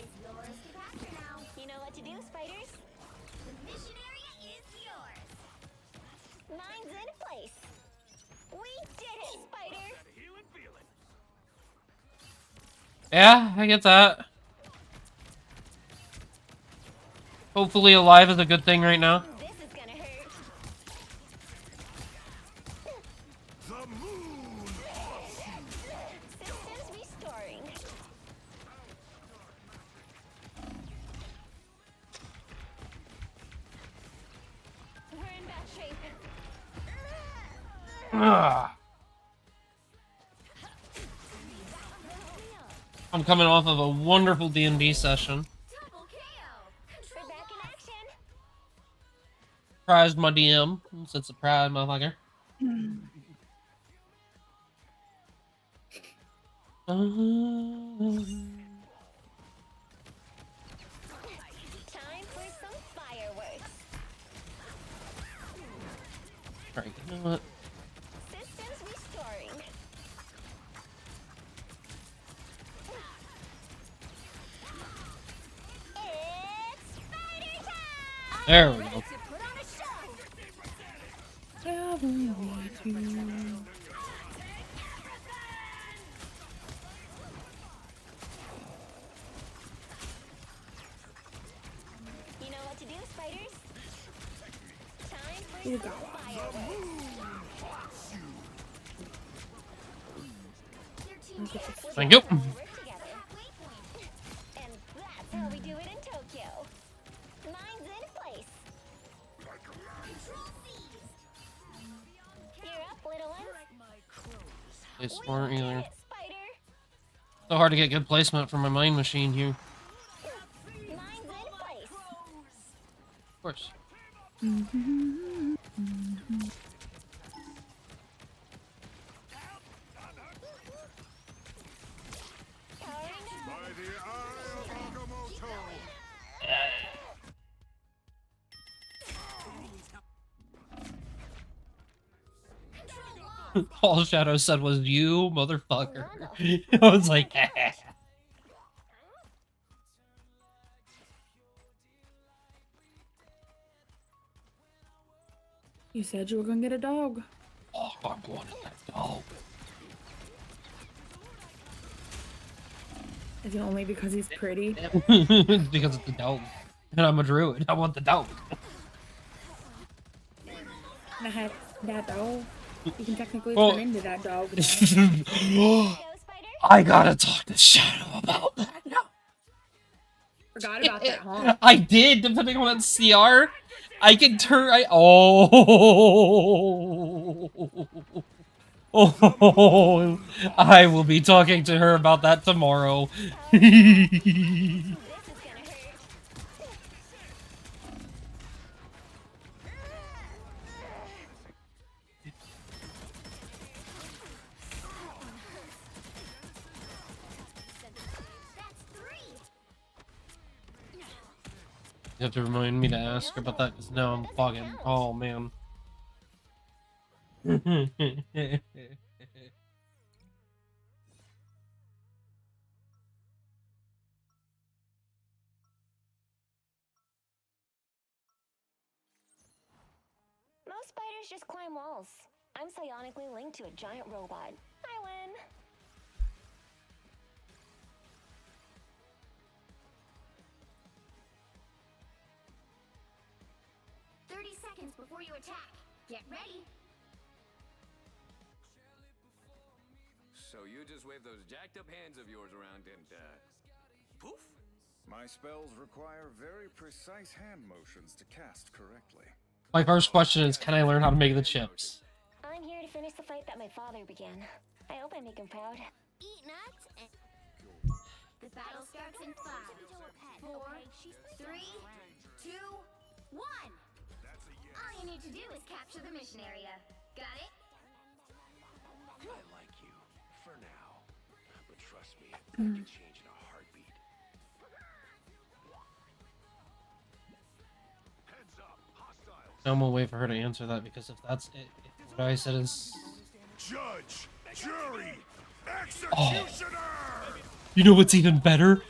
Is yours to capture now. You know what to do, spiders. The mission area is yours. Mine's in place. We did it, Spider. Yeah, I get that. Hopefully alive is a good thing right now. This is gonna hurt. The moon! Systems restoring. Ugh. I'm coming off of a wonderful D&D session. We're back in action. Surprised my DM. It's a surprise, motherfucker. Time for some fireworks. Alright, you know what? Systems restoring. It's spider time! There we go. To put on a show. You know what to do, spiders. Time for You some got it. fireworks. Thank you. Work together. And that's how we do it in Tokyo. Mine's in place. You're up, little ones. They smart We did either. it, spider. So hard to get good placement from my mine machine here. Mine's in place. Of course. Powering up. By the eye of Agamotto. All Shadow said was you, motherfucker. I was like, You said you were gonna get a dog. oh, I'm going to that dog. Is it only because he's pretty? Because it's the dog. And I'm a druid. I want the dog. And I had that dog. You can technically Well- turn into that dog. Go, spider. I gotta talk to Shadow about that now. Forgot about that, huh? I did, depending on that CR. I can turn. Oh, I will be talking to her about that tomorrow. This is gonna hurt. That's 3. You have to remind me to ask her about that because now I'm fucking. Oh man. Most spiders just climb walls. I'm psionically linked to a giant robot. I win. Seconds before you attack. Get ready. So you just wave those jacked up hands of yours around and, poof? My spells require very precise hand motions to cast correctly. My first question is, can I learn how to make the chips? I'm here to finish the fight that my father began. I hope I make him proud. Eat nuts and... The battle starts in 5, 4, 3, 2, 1. All you need to do is capture the mission area. Got it? I like you, for now. But trust me, that can change in a heartbeat. Heads up, hostiles. I'm gonna wait for her to answer that because if that's it, if what I said is. Judge, jury, Oh. executioner! You know what's even better?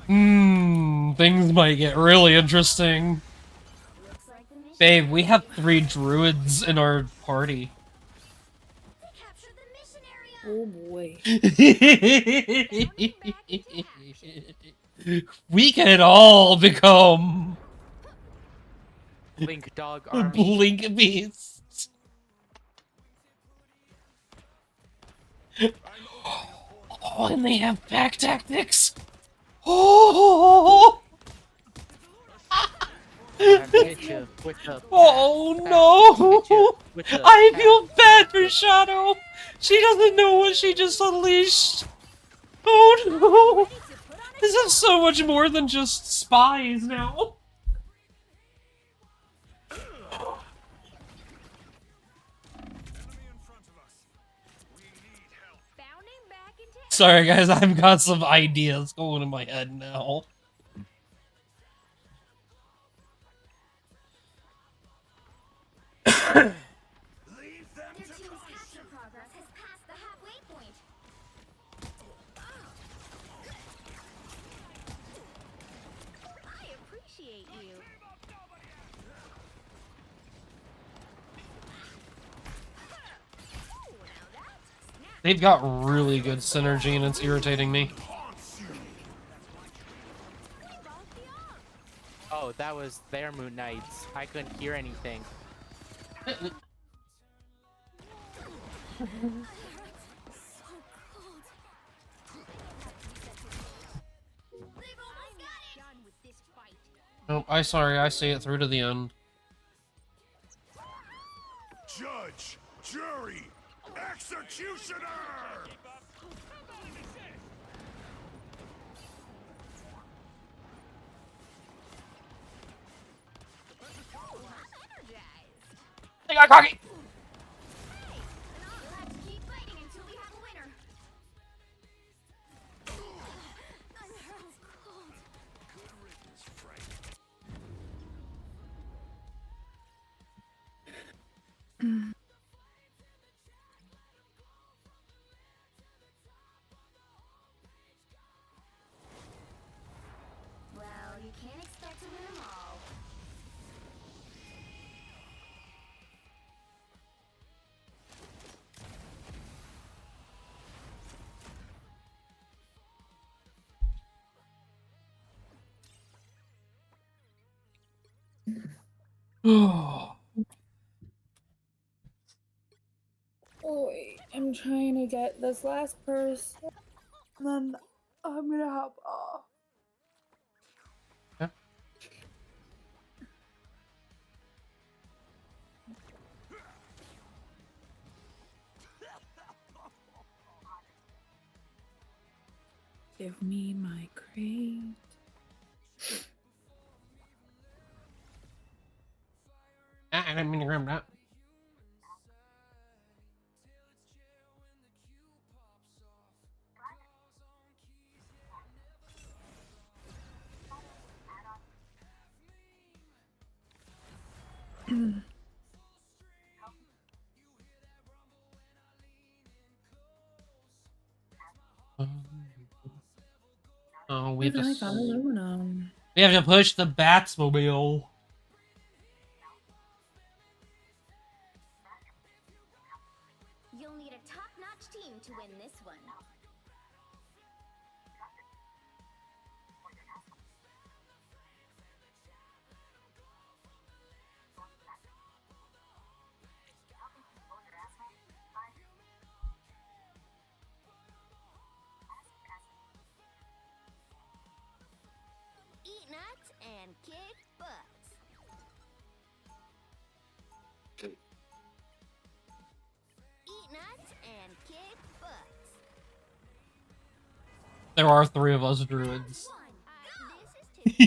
Things might get really interesting. Looks like the mission Babe, we have 3 druids in our party. capture the mission area. Oh boy. We can all become Link dog army. blink beasts. Oh, and they have back tactics. Oh, Hit you. What's up? oh no. with the I cat. feel bad for Shadow. She doesn't know what she just unleashed. Oh no! This is so much more than just spies now. Sorry guys, I've got some ideas going in my head now. Their team's capture progress has passed the halfway point. I appreciate you. They've got really good synergy and it's irritating me. Oh, that was their Moon Knights. I couldn't hear anything. Oh, I say it through to the end. Judge, jury, executioner! They got cocky! We'll have to keep fighting until we have a winner. I'm so cold. Well, you can't expect to win them all. Oh, wait, I'm trying to get this last person. Then I'm gonna hop off. Give me my crate. I didn't mean to grab that. Oh, we have I to. got aluminum. We have to push the Batsmobile. You'll need a top-notch team to win this one. Eat nuts and kick butts. Eat nuts and kick butts. There are 3 of us druids. This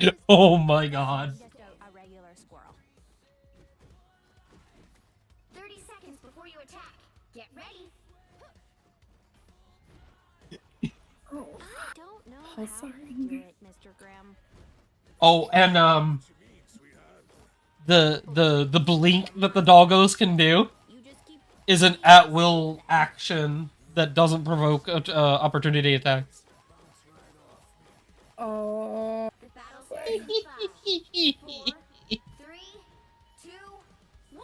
is Oh my god. just a regular squirrel. 30 seconds before you attack. Get ready. Oh, I don't know how how sorry. to do it, Mr. Graham. Oh, and the blink that the doggos can do You just keep is an at-will action that doesn't provoke opportunity attacks. Oh, the battle starts in 5, 4, 3, 2, 1. I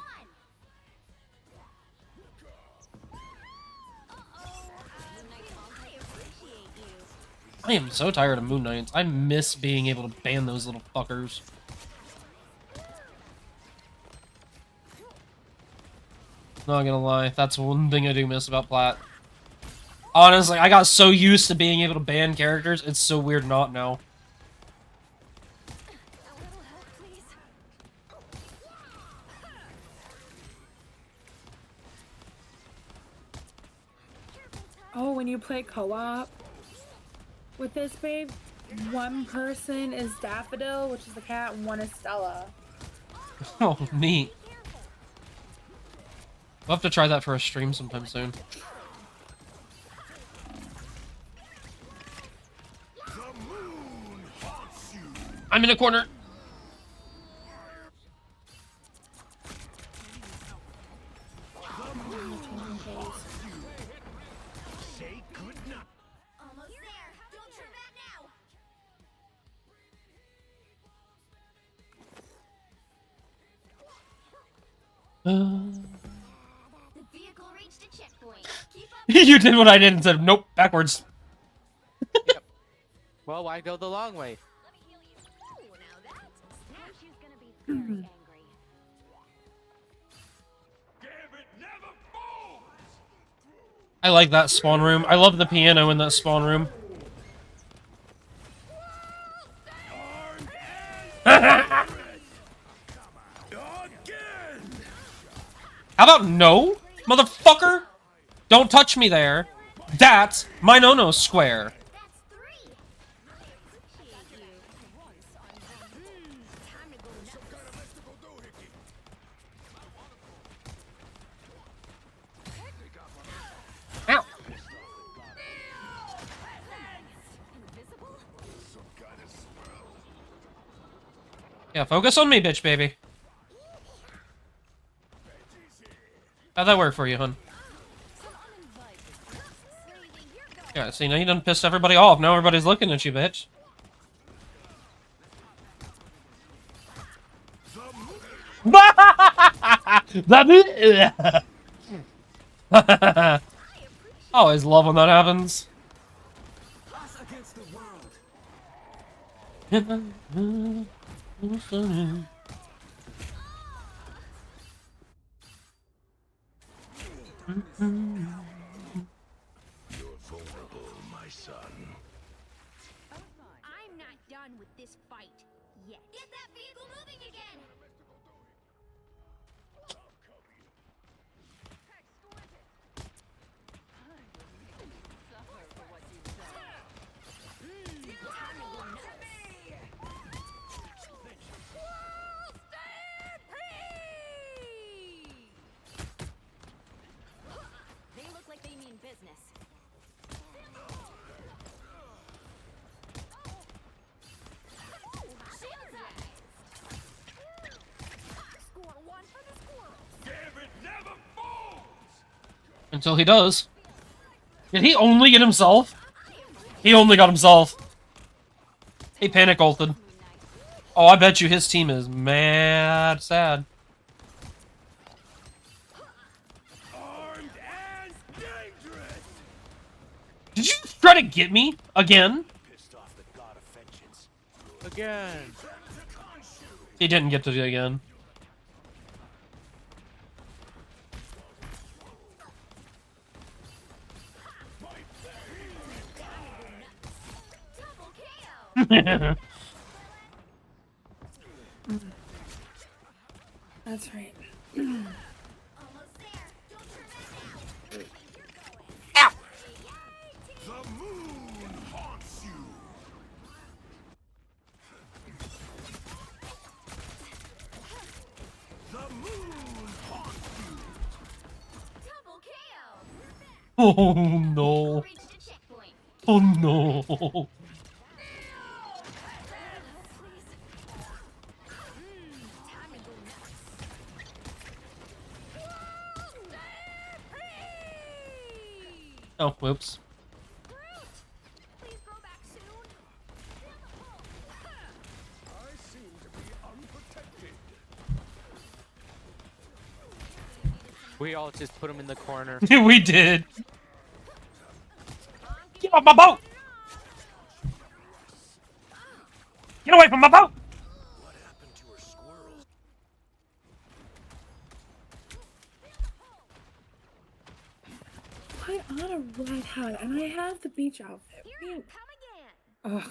appreciate you. I am so tired of Moon Knights. I miss being able to ban those little fuckers. Not gonna lie, that's one thing I do miss about Plat. Honestly, I got so used to being able to ban characters, it's so weird not now. A little help, please. when you play co-op with this, babe, one person is Daffodil, which is the cat, and one is Stella. Oh, neat. We'll have to try that for a stream sometime soon. I'm in a corner. Almost there. Don't turn back now. The vehicle reached a checkpoint. Keep up. You did what I did and said, nope, backwards. Well, why go the long way? Ooh, now that's a snap. She's gonna be very angry. I like that spawn room. I love the piano in that spawn room. How about no, motherfucker? Don't touch me there. That's my no-no square. That's 3. I appreciate you. Once on time to go nuts. Ow. Invisible? Yeah, focus on me, bitch, baby. How'd that work for you, hun? Yeah, see, now you done pissed everybody off. Now everybody's looking at you, bitch. Always love when that happens. Us against the world. You're vulnerable, my son. I'm not done with this fight yet. Get that vehicle moving again. They look like they mean business. Score 1 for the squirrels. Until he does. Did he only get himself? He only got himself. He panic ulted. Oh, I bet you his team is mad sad. Armed and dangerous. Did you try to get me? Again? Pissed off the god of vengeance. Again. He didn't get to do it again. That's right. Almost there. Don't turn back now. Ow! The moon haunts you. The moon haunts you. Double KO. Oh no. Reached a checkpoint. Oh no. Time to go nuts. Oh, whoops. Please grow back soon. I seem to be unprotected. We all just put him in the corner. We did. Get off my boat! Get away from my boat! What happened to her squirrels? I on a red hat, and I have the beach outfit. Here I come again. Ugh.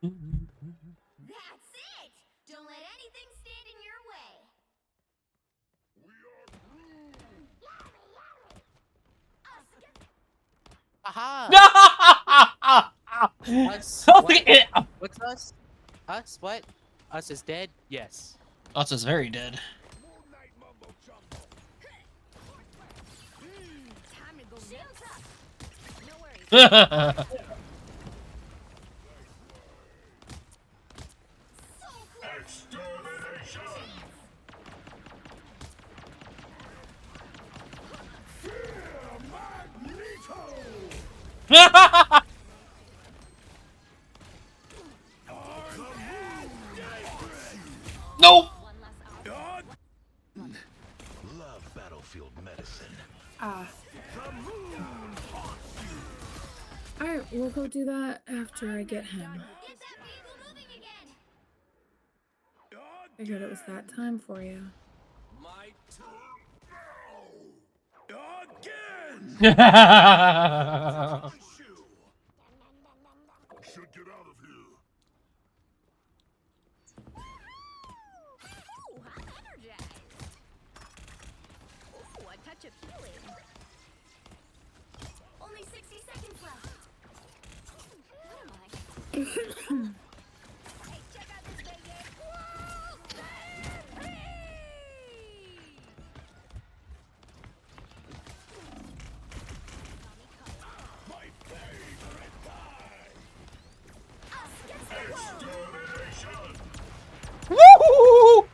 That's it! Don't let anything stand in your way. Aha! Us? What? What's us? Us? What? Us is dead? Yes. Us is very dead. Time to go shields up. No worries. Nope. Love battlefield medicine. Ah. Alright, we'll go do that after I get him. Get that vehicle moving again. Figured it was that time for you. My again. Should get out of here. Ooh, I'm energized. Ooh, a touch of healing. Only 60 seconds left. What am I? Hey, check out this baby. My favorite guy. Us gets the world. Woo!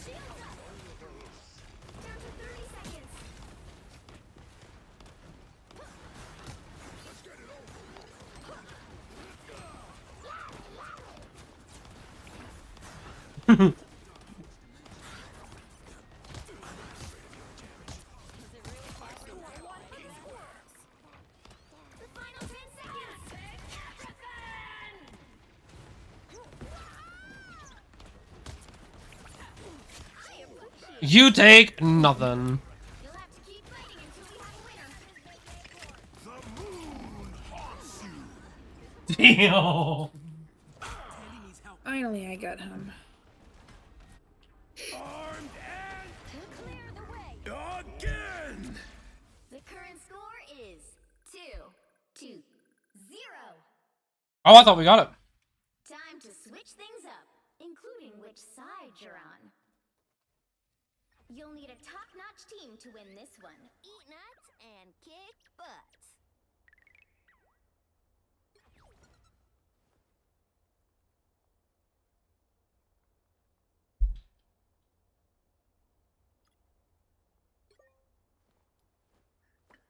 Shields up. Down to 30 seconds. The final 10 seconds. I appreciate it. You take nothing. You'll have to keep fighting until we have a winner. The moon haunts you. Damn. Finally, I got him. Armed Clear the way. and again. The current score is 2-0. Oh, I thought we got it. Time to switch things up, including which side you're on. You'll need a top-notch team to win this one. Eat nuts and kick butts.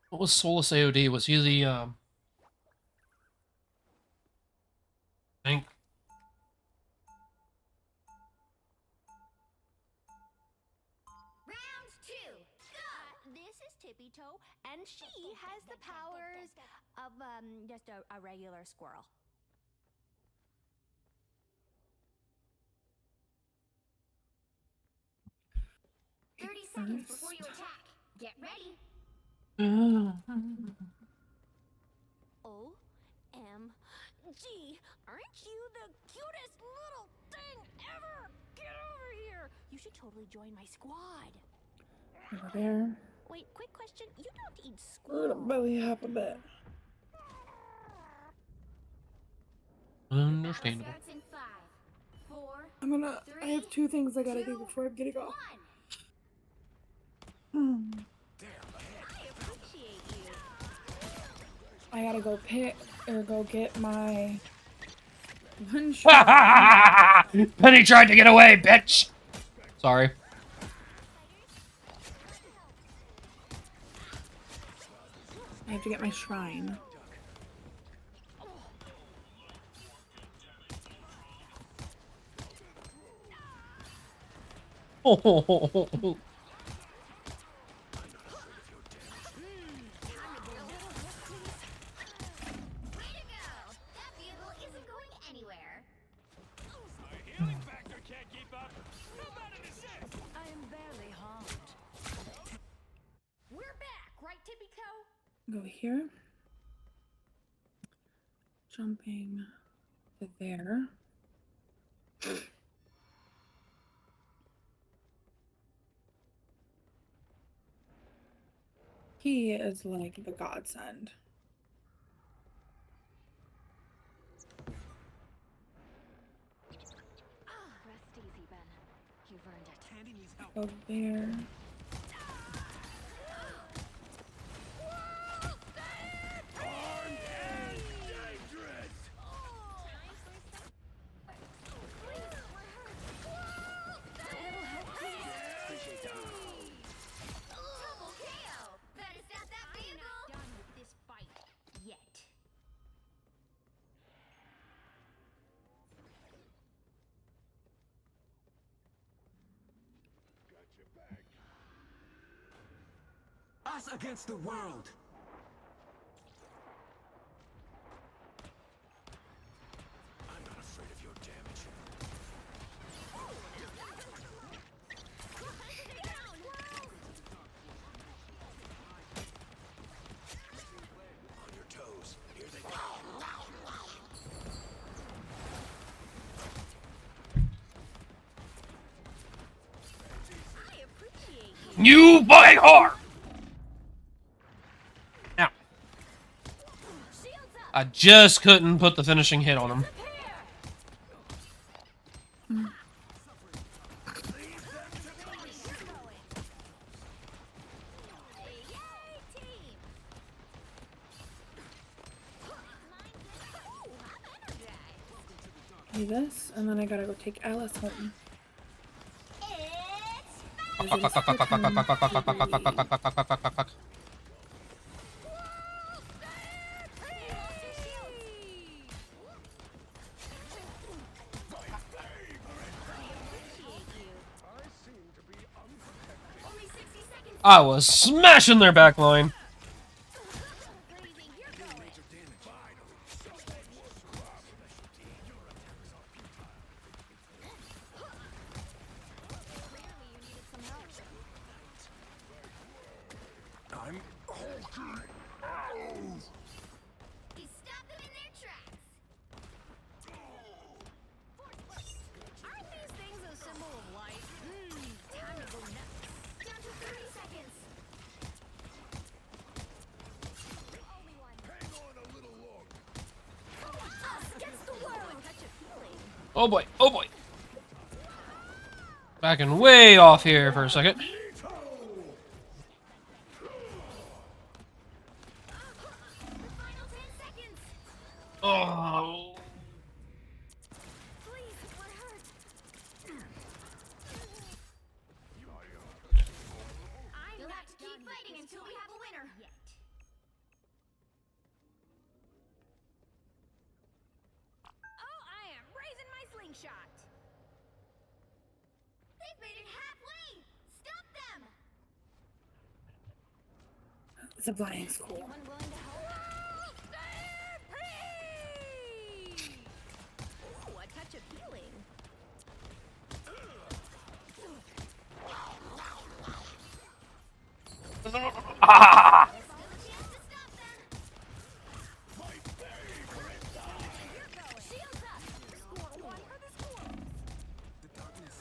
What was Solus AOD? Was he the I think Round 2. Go! This is Tippy Toe, and she has the powers of just a regular squirrel. Seconds before you attack. Get ready. OMG, aren't you the cutest little thing ever? Get over here. You should totally join my squad. Over there. Wait, quick question. You don't eat A little squirrel. belly hop a bit. understandable. Starts in 5, 4, I have two things I gotta do before I'm getting 1. off. I appreciate you. I gotta go go get my one shot. Penny tried to get away, bitch. Sorry. I have to get my shrine. Way to go! That vehicle isn't going anywhere. Healing factor can't keep up. How about an assist? I am barely harmed. We're back, right, Tippy Toe? Go here. jumping to there. He is like the godsend. Rest easy, Ben. You've earned it. Candy needs help. Go there. Armed and dangerous! Double KO! Better stop that vehicle! I'm not done with this fight yet. Us against the world. I'm not afraid of your damage. On your toes. Here they come. I appreciate you. You fight hard! Now, Shields up! I just couldn't put the finishing hit on him. Do this, and then I gotta go take Alice home. As it is freaking I was smashing their back line. I'm hulking. He stopped them in their tracks. Aren't these things a symbol of life? Time to go nuts. Down to 30 seconds. Only one. Hang on a little longer. Us against the world. Touch of feeling. Oh boy, oh boy. Backing way off here for a second. The final 10 seconds. Oh. Please, we're hurt. You'll have to keep fighting until we have a winner. Oh, I am raising my slingshot. They've made it halfway. Stop them. zip lining school. Anyone willing to help? Ooh, a touch of healing. Ah! Still a chance to stop them. You're going. Shields up. Score one for the score. The darkness.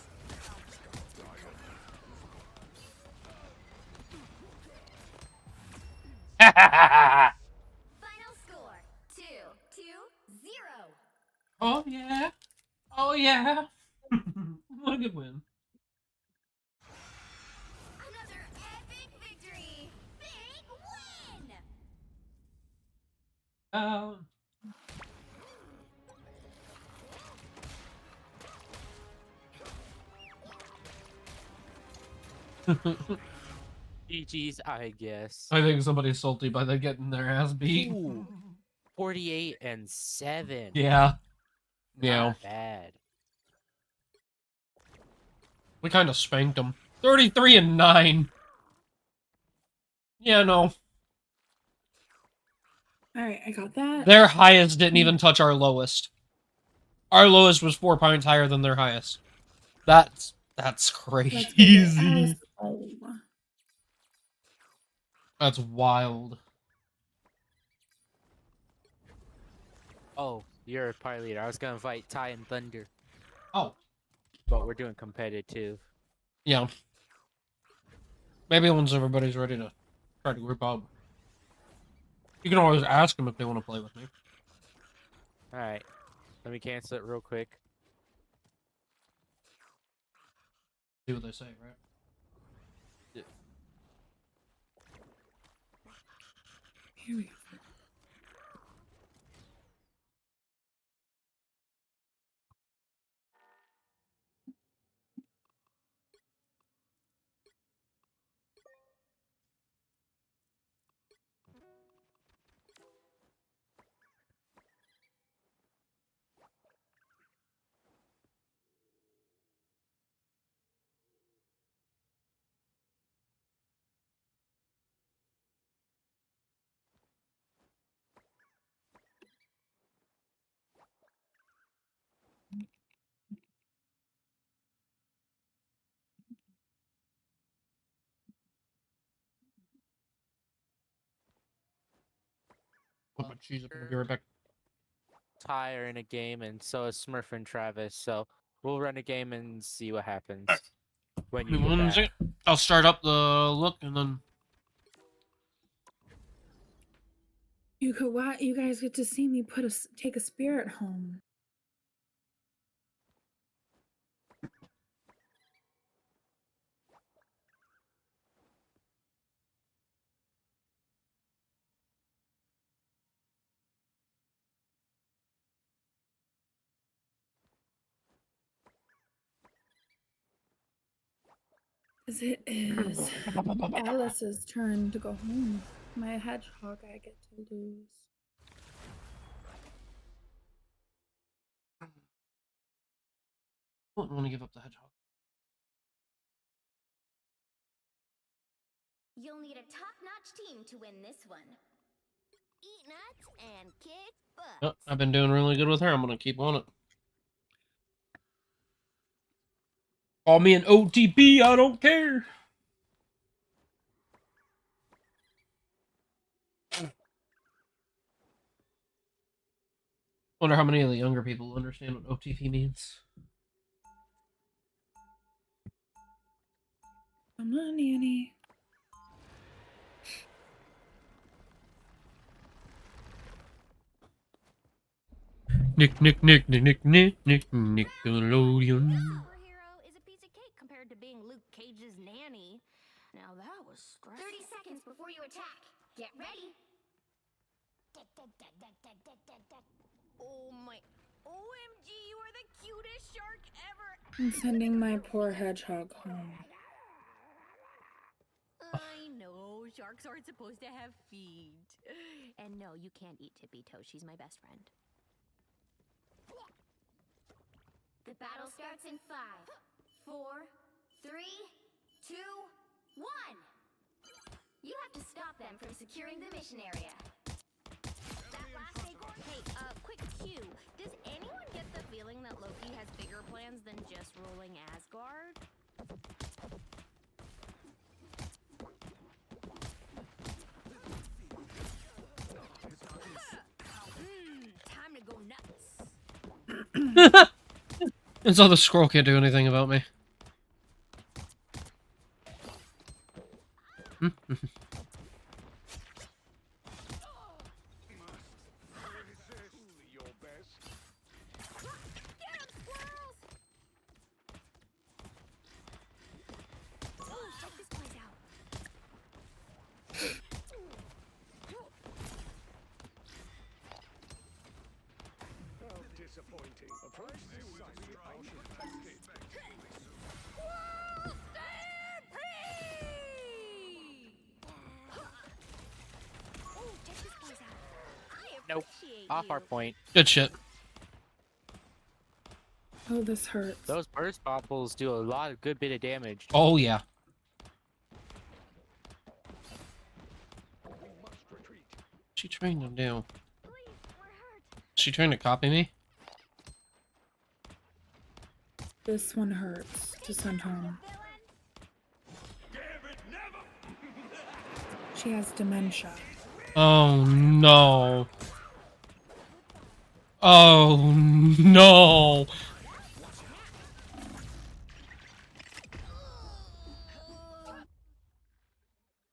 Final score 2-0. Oh yeah. Oh yeah. What a good win. Another epic victory. Big win. GG's, I guess. I think somebody's salty by them getting their ass beat. Ooh, 48-7. Yeah. Yeah. Not bad. We kind of spanked them. 33-9. Yeah, no. Alright, I got that. Their highest didn't even touch our lowest. Our lowest was 4 points higher than their highest. That's Let's go crazy. get Alice home. That's wild. Oh, you're a party leader. I was gonna fight Ty and Thunder, Oh, but we're doing competitive. yeah. Maybe once everybody's ready to try to group up. You can always ask them if they want to play with me. All right, let me cancel it real quick. See what they say, right? Here we go. Put my cheese up and I'll be right back. Ty are in a game, and so is Smurf and Travis. So we'll run a game and see what happens when you Give me get one back. second. I'll start up the look and then. You guys get to see me take a spirit home. Because it is Alice's turn to go home. My hedgehog I get to lose. I don't want to give up the hedgehog. You'll need a top-notch team to win this one. Eat nuts and kick butt. Oh, I've been doing really good with her. I'm gonna keep on it. Call me an OTP. I don't care. Wonder how many of the younger people understand what OTP means. I'm not Nanny. Nickelodeon. Superhero is a piece of cake compared to being Luke Cage's nanny. Now that was stressful. 30 seconds before you attack. Get ready. Oh my. OMG, you are the cutest shark ever. I'm sending my poor hedgehog home. I know, sharks aren't supposed to have feet. And no, you can't eat Tippy Toe. She's my best friend. The battle starts in 5, 4, 3, 2, 1. You have to stop them from securing the mission area. That last acorn. Hey, quick cue. Does anyone get the feeling that Loki has bigger plans than just ruling Asgard? Time to go nuts. And so the squirrel can't do anything about me. Nope. Off our point. Good shit. Oh, this hurts. Those burst bopples do a lot of good bit of damage. Oh yeah. What's she trying to do? Is she trying to copy me? This one hurts to send home. She has dementia. Oh no. Oh no!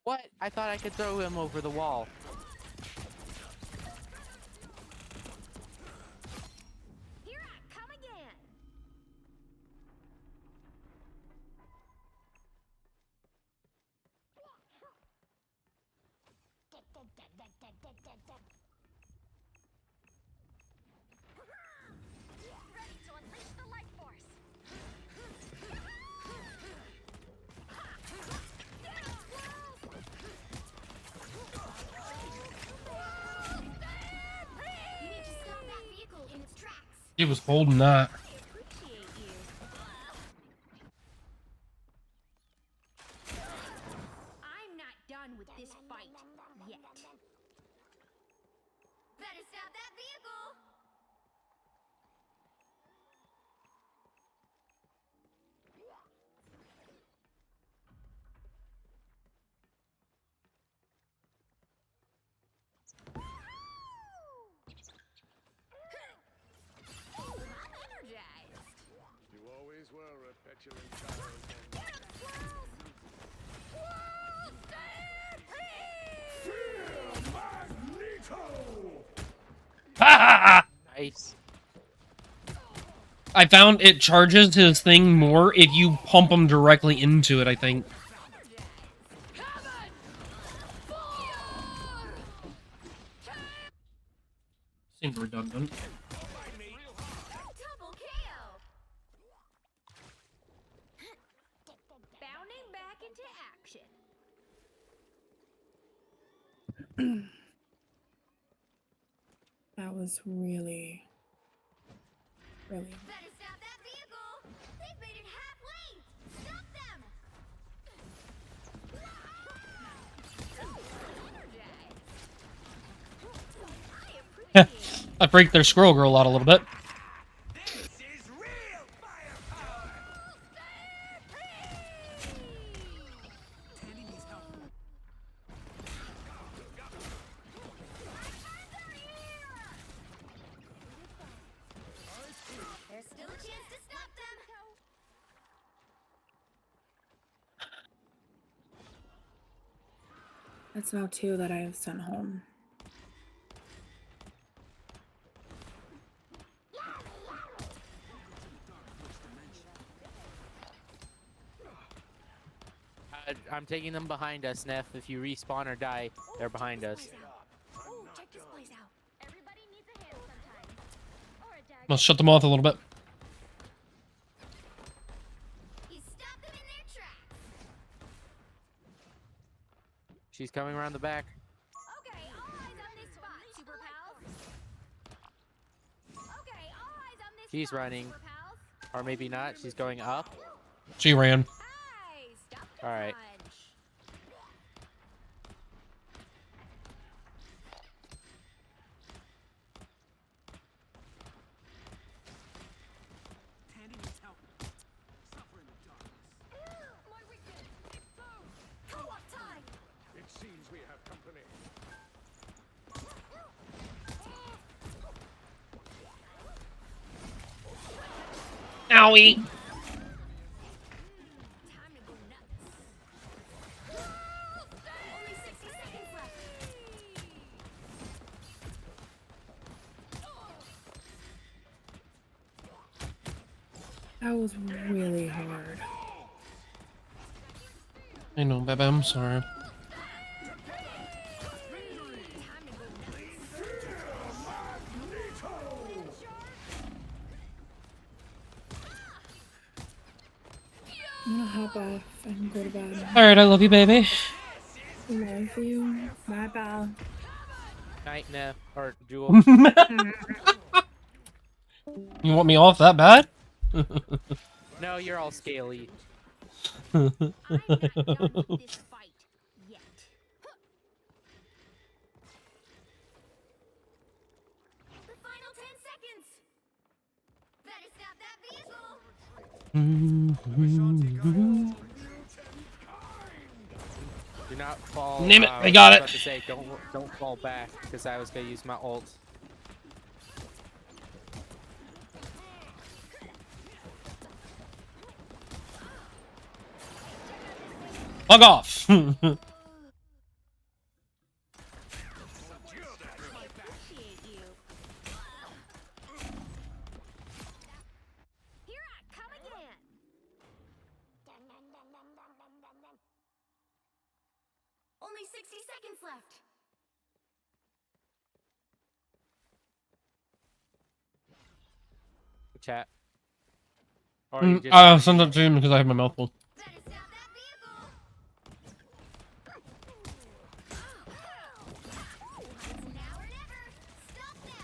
What? I thought I could throw him over the wall. Here I come again. Ready to unleash the life force. You need to stop that vehicle in its tracks. He was holding that. I appreciate you. I'm not done with this fight yet. Better stop that vehicle. I'm energized. You always were a petulant child. Nice. I found it charges his thing more if you pump him directly into it, I think. Seems redundant. Double KO. Bounding back into action. That was really. Better stop that vehicle. They've made it halfway. Stop them. Energized. I appreciate I break their squirrel girl out a little bit. This is real firepower! Tandy needs help. There's still a chance to stop them. That's now 2 that I have sent home. I'm taking them behind us, Neff. If you respawn or die, they're behind us. Oh, check this place out. Everybody needs a hand sometimes. Or a dagger. Let's shut them off a little bit. You stop them in their tracks. She's coming around the back. Okay, all eyes on this spot, super pals. Okay, all eyes on this She's spot, running. super pals. Or maybe not. She's going up. She ran. Hi, stop the All right. punch. Tandy needs help. Suffer in the darkness. My weakness. Co-op time. It seems we have company. Owie! Time to go nuts. Only 60 seconds left. That was really hard. I know, baby, I'm sorry. Time to go nuts. I'm gonna hop off and go to bed. Alright, I love you, baby. Love you. Bye, pal. Night, Neff. Or Jewel. You want me off that bad? No, you're all scaly. I'm not done with this fight yet. The final 10 seconds. Better stop that vehicle. Do not fall. Name it, I was got it. about to say, don't fall back, because I was gonna use my ult. Bug off. Appreciate you. Here I come again. Only 60 seconds left. Chat. Or you just Send it to him because I have my mouth full. Better stop that vehicle. It's now or never. Stop them.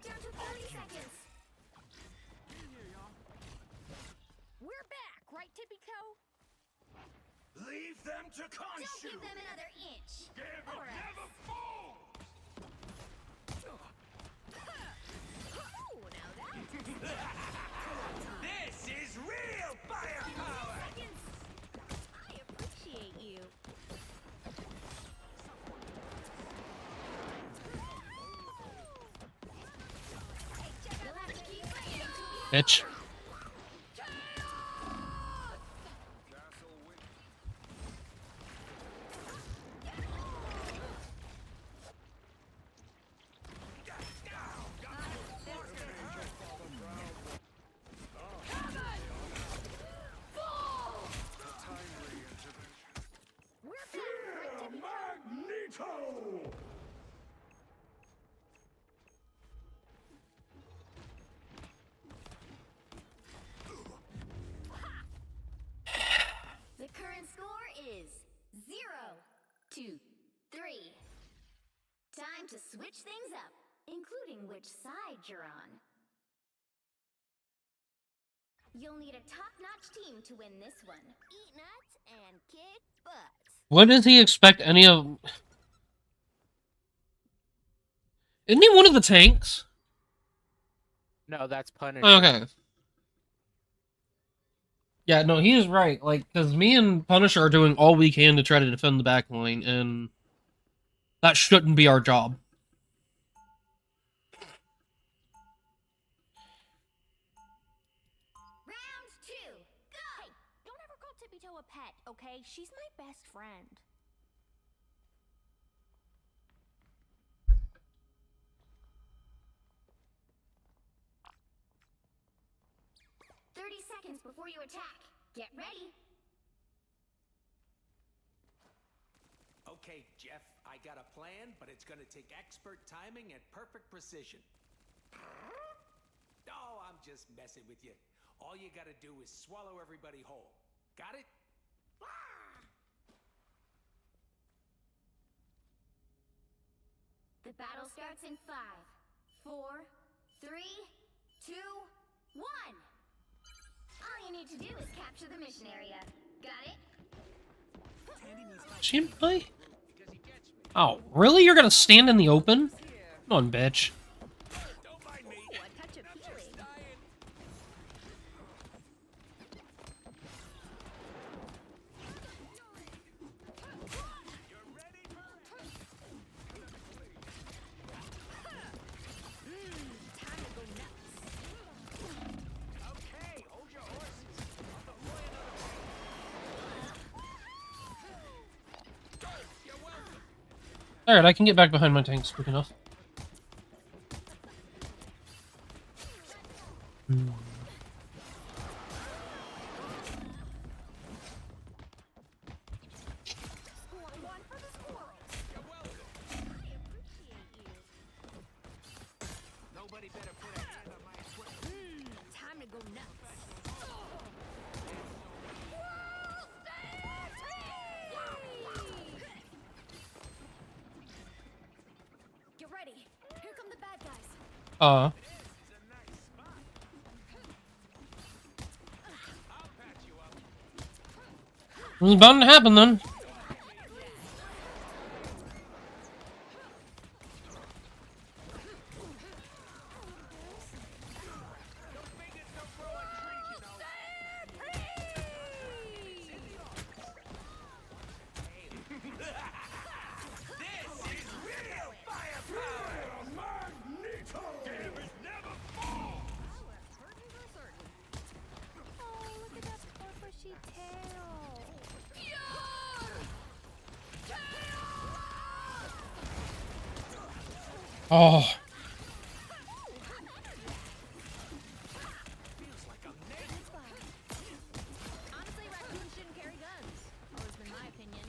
Down to 30 seconds. We're back, right, Tippy Toe? Leave them to Don't consume. give them another inch. Never, never fall. Oh, now that's This is real firepower. seconds. I appreciate you. You'll have to keep fighting. Bitch. We're back, right, Tippy Toe? Magneto. The current score is 0 to 3. Time to switch things up, including which side you're on. You'll need a top-notch team to win this one. Eat nuts and kick butts. What does he expect any of... Isn't he one of the tanks? No, that's Punisher. Okay. Yeah, no, he is right. Like, because me and Punisher are doing all we can to try to defend the back line, and that shouldn't be our job. Round 2, go! Hey, don't ever call Tippy Toe a pet, okay? She's my best friend. Seconds before you attack. Get ready. Okay, Jeff, I got a plan, but it's gonna take expert timing and perfect precision. Oh, I'm just messing with you. All you gotta do is swallow everybody whole. Got it? The battle starts in 5, 4, 3, 2, 1. All you need to do is capture the mission area. Got it? She play? Oh, really? You're gonna stand in the open? Come on, bitch. Ooh, a touch of healing. Time to go nuts. Okay, hold your horses. You're welcome. Alright, I can get back behind my tanks quick enough. Score 1 for the squirrels. You're welcome. I appreciate you. Nobody better put a hand on my equipment. Time to go nuts. Get ready. Here come the bad guys. It's bound to happen then. This is real firepower. Oh. Honestly, raccoons shouldn't carry guns. Always been my opinion.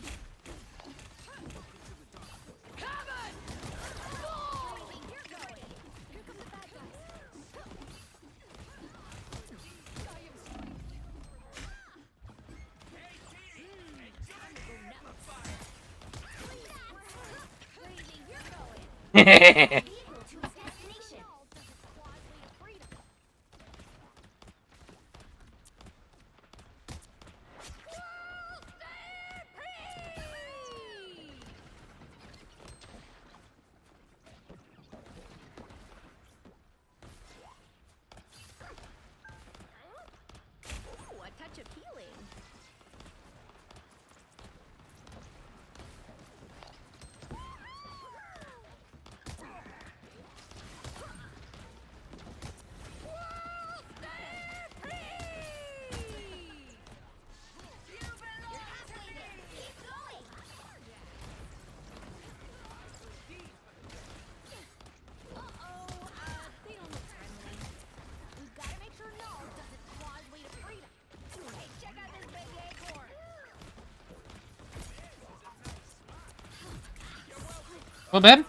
You're going. Here come the bad guys. Vehicle to its destination. Ooh, a touch of healing. Well, babe.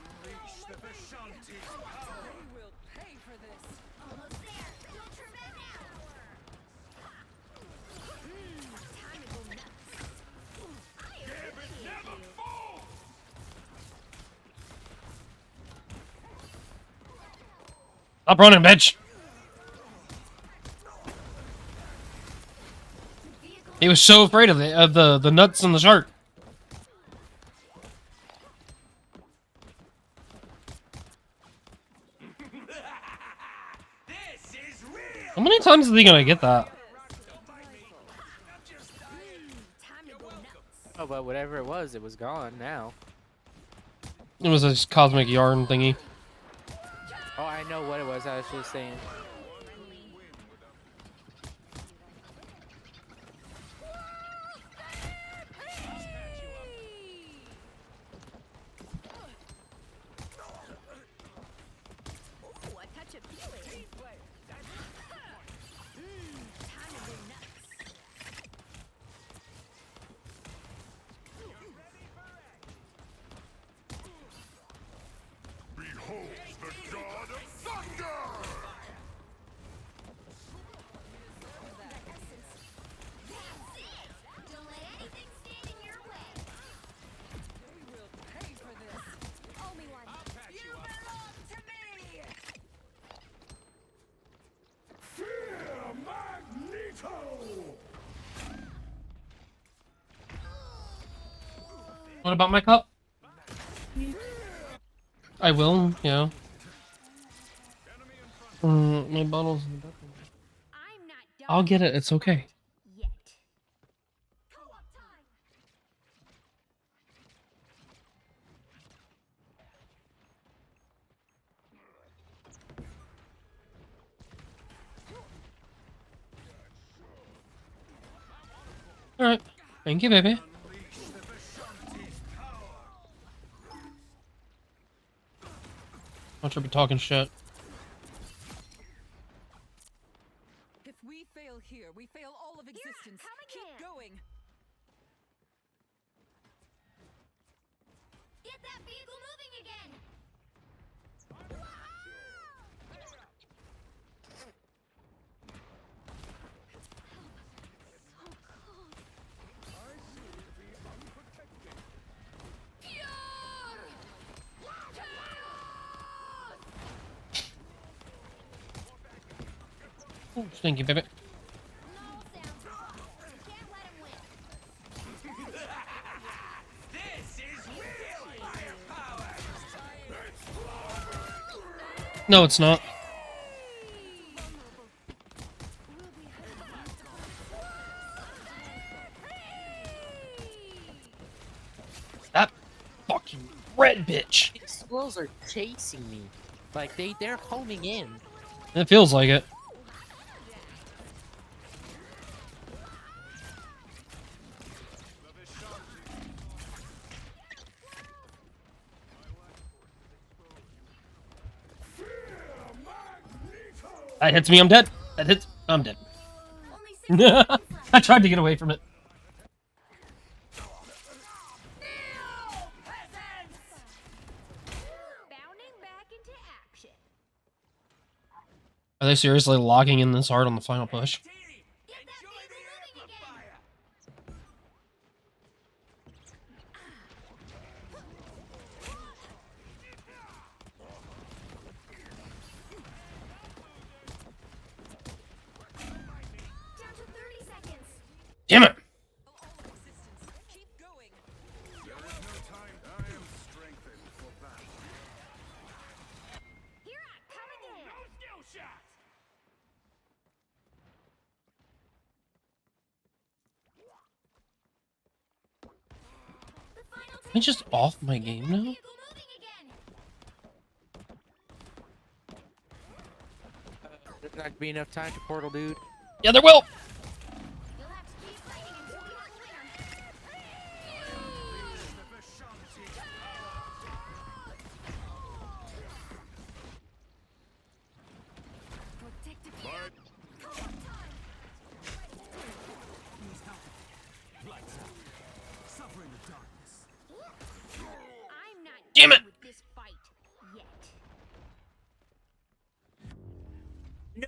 Stop running, bitch. He was so afraid of the nuts and the shark. How many times is he gonna get that? Oh, but whatever it was gone now. It was a cosmic yarn thingy. Oh, I know what it was. I was just saying. What about my cup? I will, yeah. My bottle's in the bathroom. I'll get it, it's okay. Alright. Thank you, baby. Don't you be talking shit. If we fail here, we fail all of existence. Keep going. Get that vehicle moving again. Oh, thank you, baby. No, it's not. That fucking red bitch. These squirrels are chasing me. Like they're homing in. It feels like it. That hits me, I'm dead. That hits, I'm dead. I tried to get away from it. Are they seriously logging in this hard on the final push? Damn it! Am I just off my game now? There's not gonna be enough time to portal, dude. Yeah, there will! Damn it! No!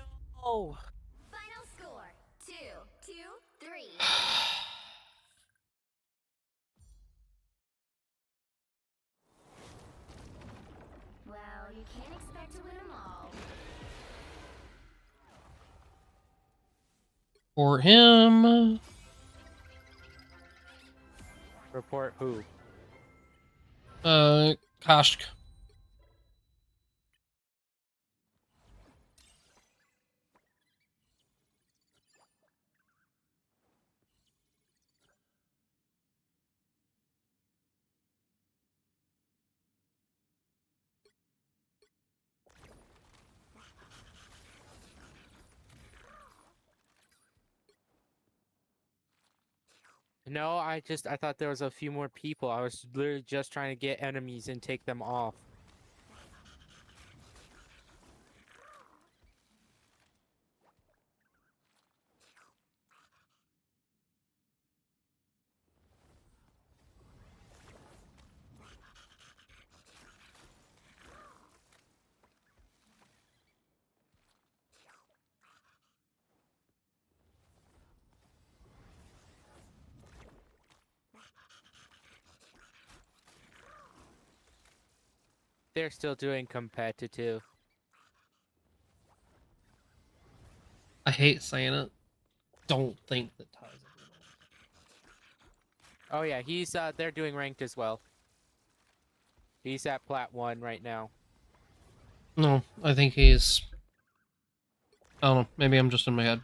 Final score 2-3. Well, you can't expect to win them all. For him. Report who? Kashk. No, I thought there was a few more people. I was literally just trying to get enemies and take them off. They're still doing competitive. I hate saying it. Don't think that Ty's. Oh yeah, he's they're doing ranked as well. He's at plat 1 right now. No, I think he's. I don't know. Maybe I'm just in my head.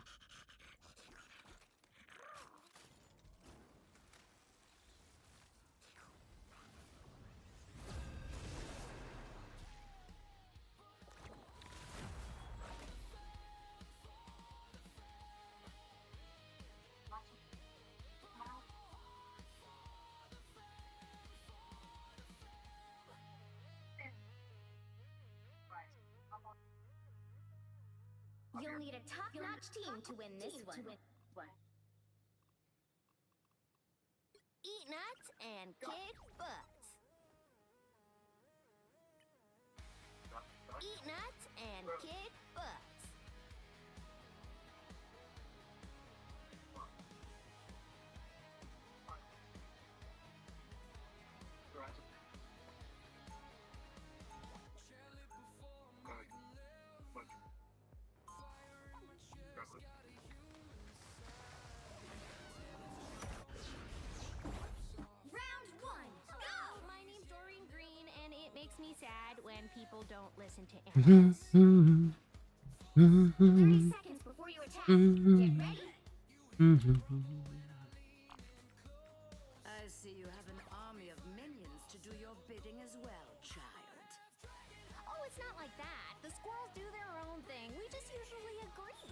You'll need a top-notch team to win this one. Eat nuts and kick butts. Eat nuts and kick butts. Round 1, go! My name's Doreen Green, and it makes me sad when people don't listen to animals. 30 seconds before you attack. Get ready. I see you have an army of minions to do your bidding as well, child. Oh, it's not like that. The squirrels do their own thing. We just usually agree.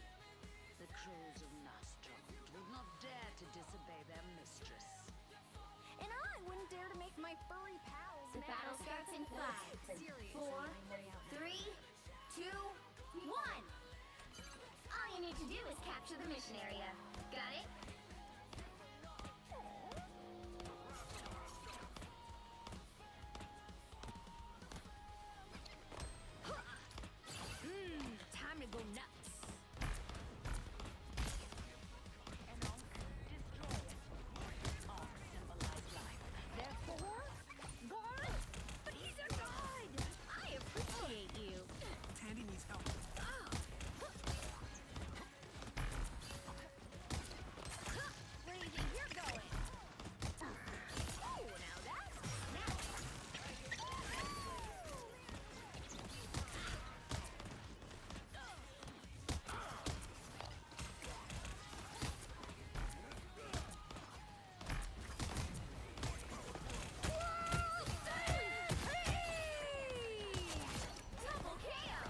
The crows of Nostrum would not dare to disobey their mistress. And I wouldn't dare to make my furry pals. The battle starts in 5, 4, 3, 2, 1. Capture the mission area. Got it? Time to go nuts. Therefore, God, but he's a god. I appreciate you. Tandy needs help. Where do you think you're going? Oh, now that's double KO.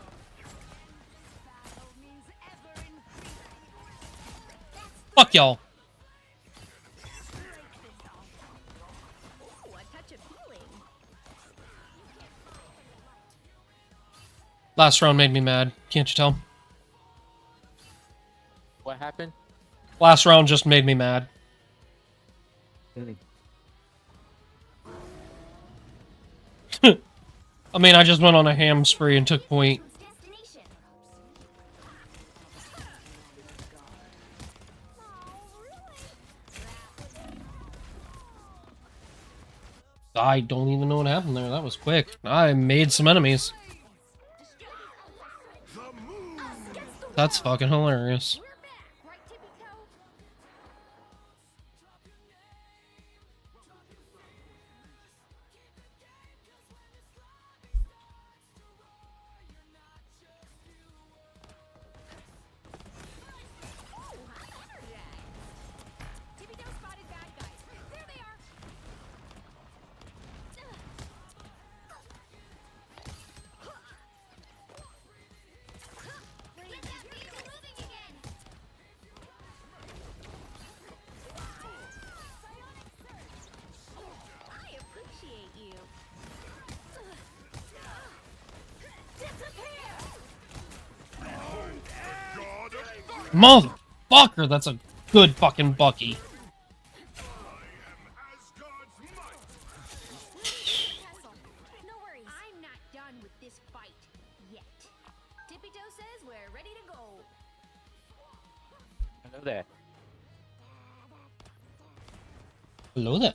Battle means ever increasing. Fuck y'all. Ooh, a touch of healing. Last round made me mad. Can't you tell? What happened? Last round just made me mad. I mean, I just went on a ham spree and took point. Destination. I don't even know what happened there. That was quick. I made some enemies. That's fucking hilarious. We're back, right, Tippy Toe? Tippy Toe spotted bad guys. There they are. Get that vehicle moving again. I appreciate you. Disappear. Motherfucker, that's a good fucking Bucky. No worries. I'm not done with this fight yet. Tippy Toe says we're ready to go. Hello there. Hello there.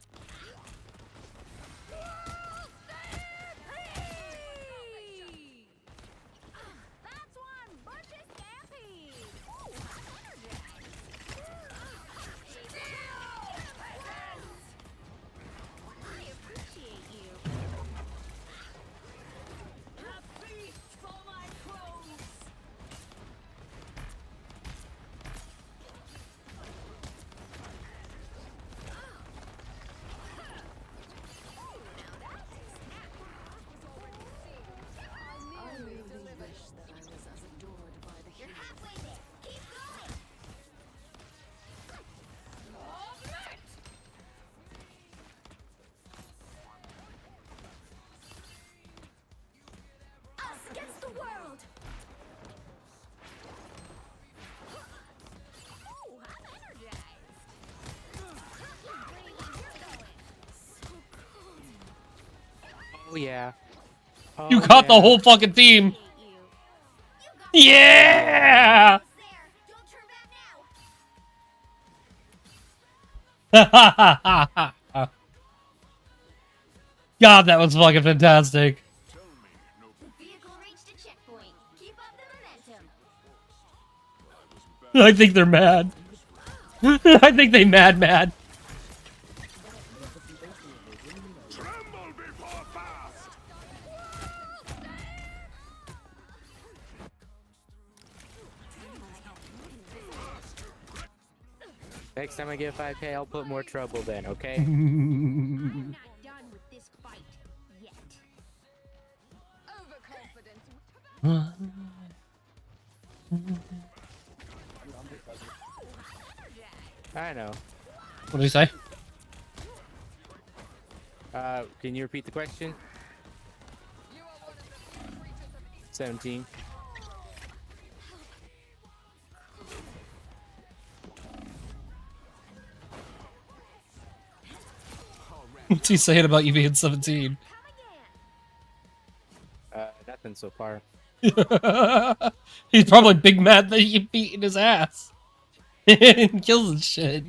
That's one bushy stampede. Ooh, I appreciate you. A feast for my crows. You're halfway there. Keep going. Us against the world. Ooh, I'm energized. Where do you think you're going? So cold. Oh yeah. Oh, You got the yeah. whole fucking team. Yeah! There. Don't turn back now. God, that was fucking fantastic. The vehicle reached a checkpoint. Keep up the momentum. I think they're mad. I think they mad. Tremble before fast! Next time I get 5K, I'll put more trouble then, okay? I'm not done with this fight yet. Overconfidence. I know. What did he say? Can you repeat the question? 17. What's he saying about you being 17? Nothing so far. He's probably big mad that you beating his ass. And kills his shit.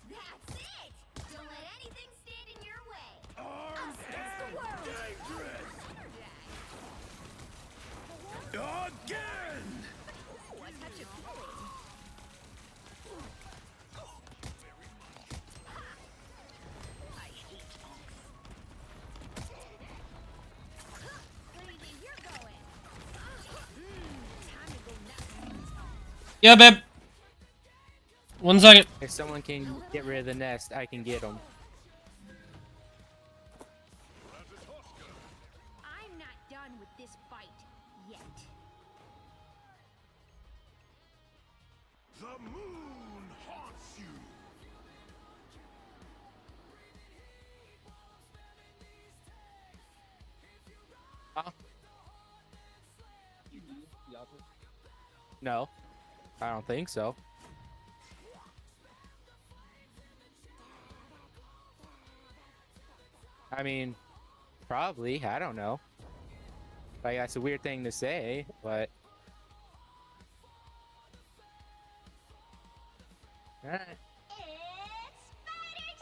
That's it! Don't let anything stand in your way. Us against the world. Again! Ooh, a touch of healing. I hate punks. Where do you think you're going? Time to go nuts. Yeah, babe. 1 second. If someone can get rid of the nest, I can get them. I'm not done with this fight yet. The moon haunts you. Huh? No, I don't think so. I mean, probably. I don't know. Like, that's a weird thing to say, but... Alright.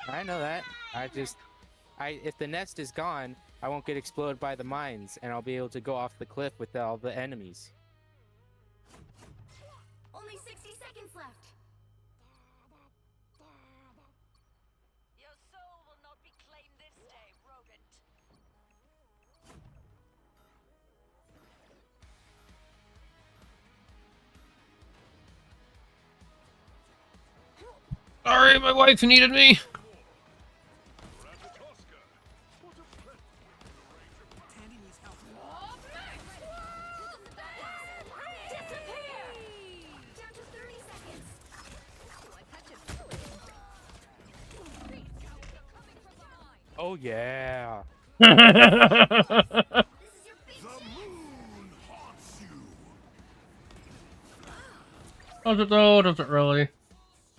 I know that. If the nest is gone, I won't get exploded by the mines, and I'll be able to go off the cliff with all the enemies. Only 60 seconds left. Your soul will not be claimed this day, rodent. Sorry, my wife needed me. Oh, yeah. The moon haunts you. Does it though? Does it really?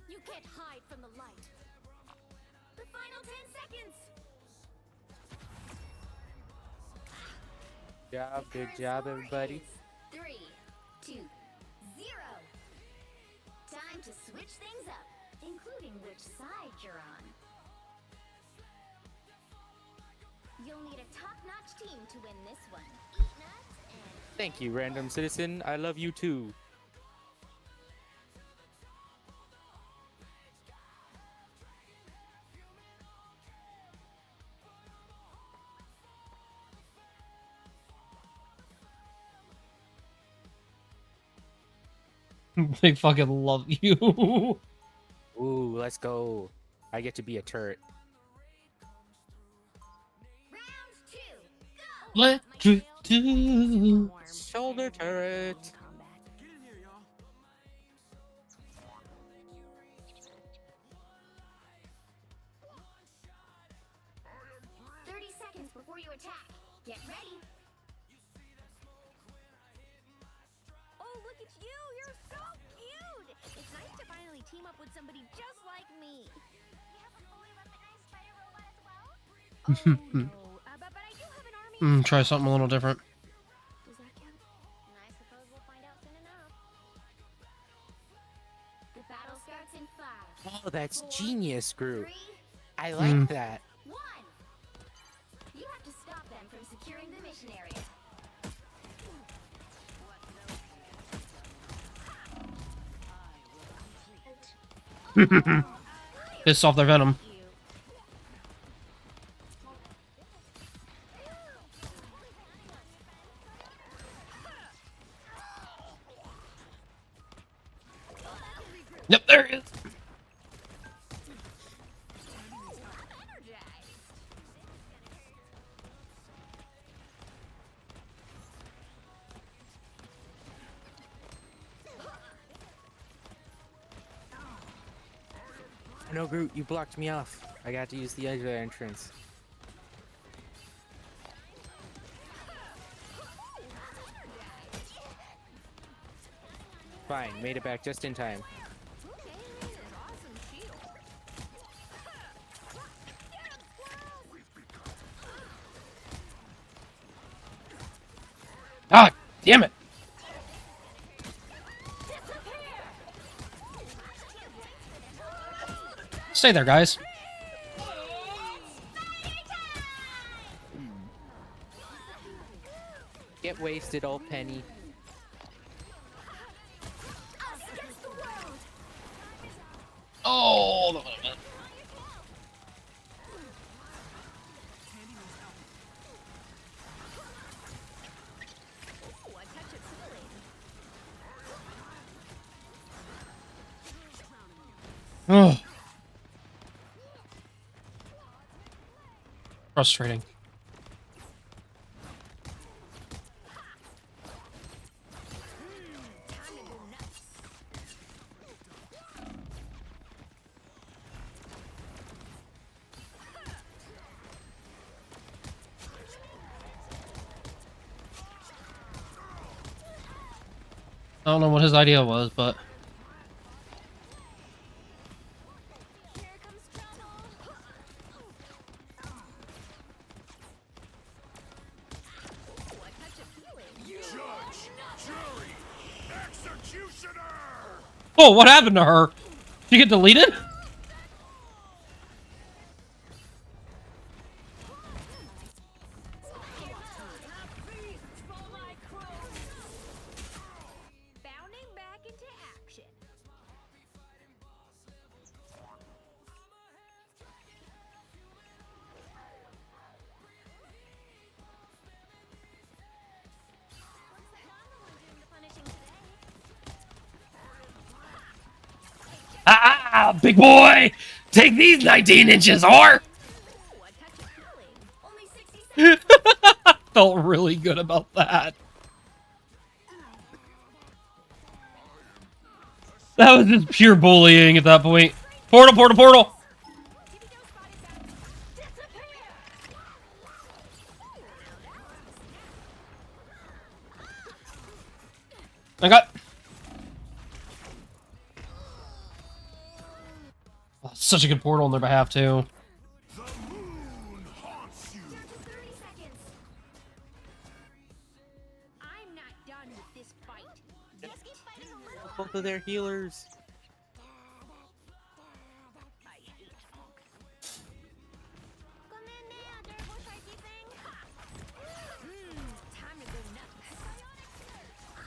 You can't hide from the light. The final 10 seconds. Good job, everybody. 3, 2, 0. Time to switch things up, including which side you're on. You'll need a top-notch team to win this one. Eat nuts and... Thank you, random citizen. I love you too. They fucking love you. Ooh, let's go. I get to be a turret. Round 2, go! Let you do. Shoulder turret. Get in here, y'all. 30 seconds before you attack. Get ready. Oh, look at you! You're so cute! It's nice to finally team up with somebody just like me. You have a fully weaponized spider robot as well? Oh, no. But I do have an army. Try something a little different. Does that count? I suppose we'll find out soon enough. The battle starts in 5. Oh, that's 4, genius, Groot. 3, I like that. 1. You have to stop them from securing the mission area. Piss off their venom. Yep, there it is. No, Groot, you blocked me off. I got to use the exit entrance. Fine, made it back just in time. Ah, damn it! Stay there, guys. Get wasted, old Penny. Oh, hold on a minute. Oh. Frustrating. I don't know what his idea was, but oh, what happened to her? Did she get deleted? Bounding back into action. Ah, big boy! Take these 19 inches, whore! Felt really good about that. That was just pure bullying at that point. Portal, portal, portal! I got... Oh, such a good portal on their behalf, too. I'm not done with this fight. Just keep fighting a little. Both of their healers. Come in now, durable sharky thing. Time to go nuts.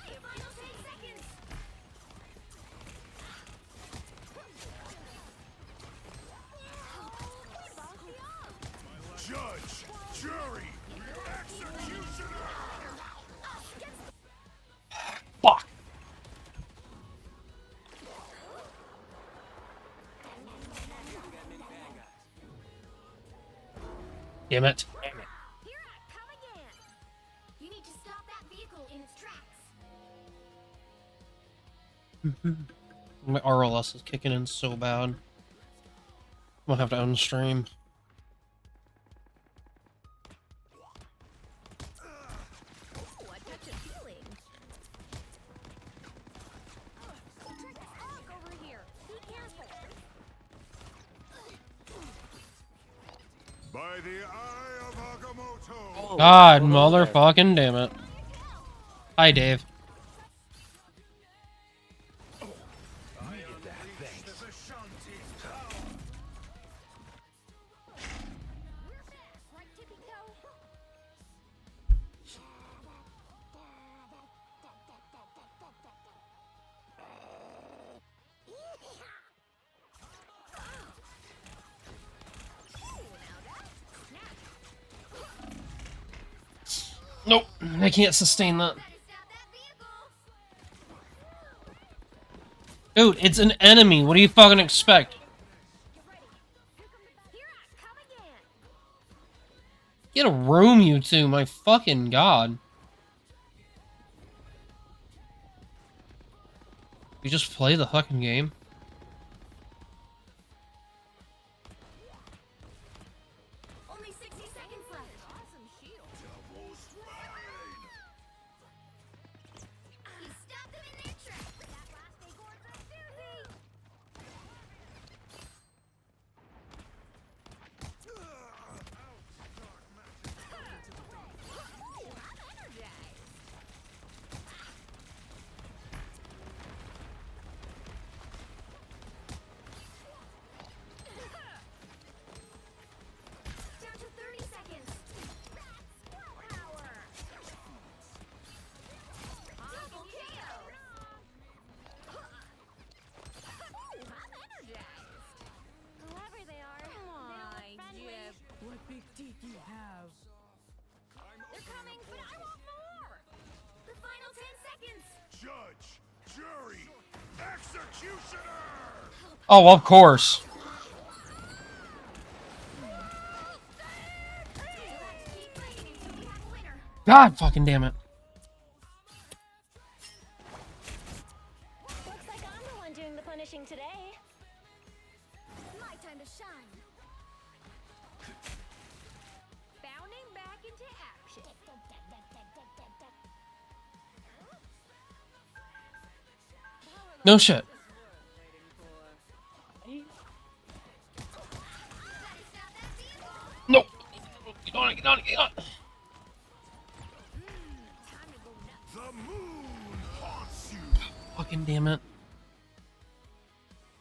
Your final 10 seconds. Judge, jury, executioner! Fuck! Damn it. Here I come again. You need to stop that vehicle in its tracks. My RLS is kicking in so bad. I'm gonna have to unstream. Ooh, a touch of healing. Trick is off over here. Be careful. By the eye of Agamotto! God, motherfucking damn it. Hi, Dave. Right, tippy toe. Nope, I can't sustain that. Dude, it's an enemy. What do you fucking expect? Get a room, you two. My fucking god. You just play the fucking game. Only 60 seconds left. Awesome shield. You stopped them in their tracks. That Judge, jury, executioner! Oh, of course. God fucking damn it. Looks like I'm the one doing the punishing today. My time to shine. Bounding back into action. No shit. No. Get on it, get on it, get on it. The moon haunts you! Fucking damn it.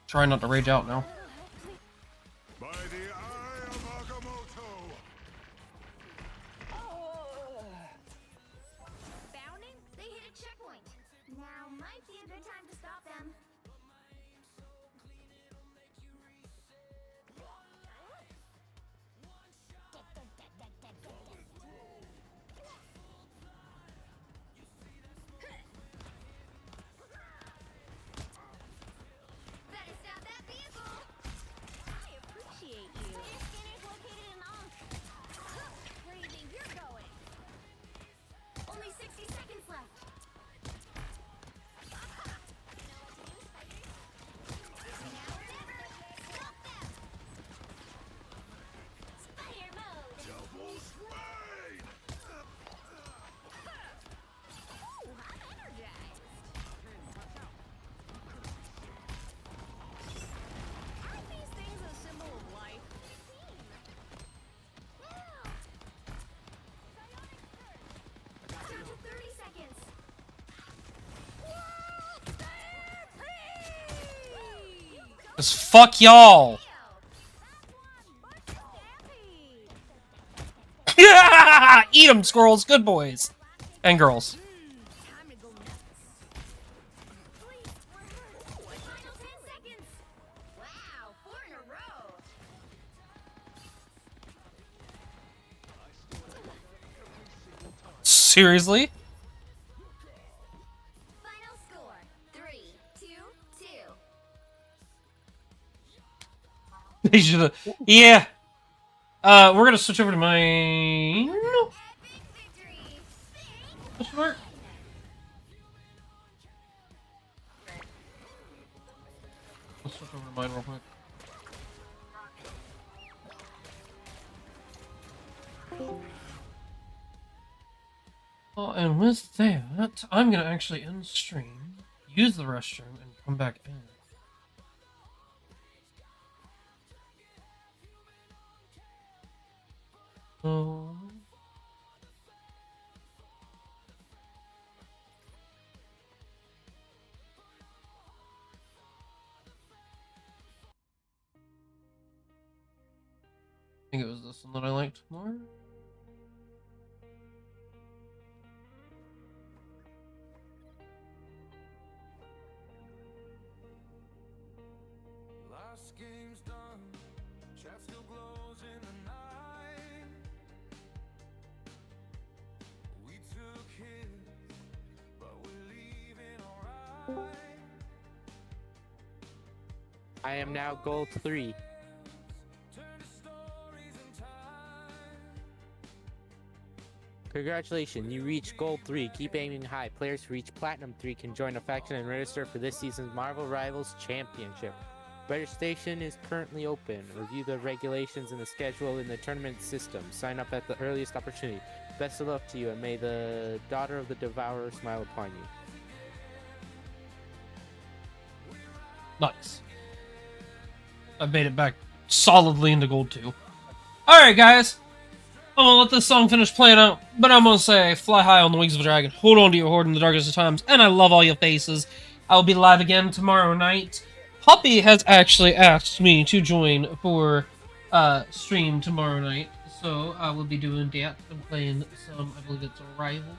Try not to rage out now. By the eye of Agamotto! Bounding? They hit a checkpoint. Now might be a good time to stop them. Better stop that vehicle. I appreciate you. Your scanner's located an Ankh. Where do you think you're going? Only 60 seconds left. Spider mode. Double stride! Ooh, I'm energized. Aren't these things a symbol of life? Down to 30 seconds. Cause fuck y'all. Eat 'em, squirrels. Good boys. And girls. Time to go nuts. Please, we're hurt. Final 10 seconds. Wow, 4 in a row. Seriously? Final score 3-2-2. They should've. Yeah. We're gonna switch over to my. Epic victory. Question mark? Let's switch over to mine real quick. Well, and with that, I'm gonna actually end stream, use the restroom, and come back in. So... I think it was this one that I liked more. Last game's done, chat still glows in the night. We took hits, but we're leaving alright. I am now gold 3. Turn to stories in time. Congratulations, you reached gold 3. Keep aiming high. Players who reach platinum 3 can join a faction and register for this season's Marvel Rivals Championship. Registration is currently open. Review the regulations and the schedule in the tournament system. Sign up at the earliest opportunity. Best of luck to you, and may the daughter of the Devourer smile upon you. Nice. I've made it back solidly into gold 2. Alright, guys. I'm gonna let this song finish playing out, but I'm gonna say, fly high on the wings of a dragon, hold on to your horde in the darkest of times, and I love all your faces. I will be live again tomorrow night. Puppy has actually asked me to join for stream tomorrow night, so I will be doing that. I'm playing some, I believe it's a Rival.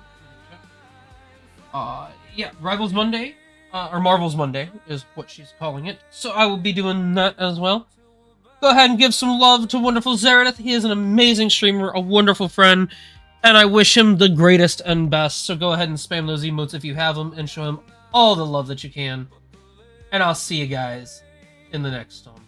Yeah, Rivals Monday, or Marvel's Monday is what she's calling it. So I will be doing that as well. Go ahead and give some love to wonderful Zeradith. He is an amazing streamer, a wonderful friend, and I wish him the greatest and best. So go ahead and spam those emotes if you have them, and show him all the love that you can. And I'll see you guys in the next one.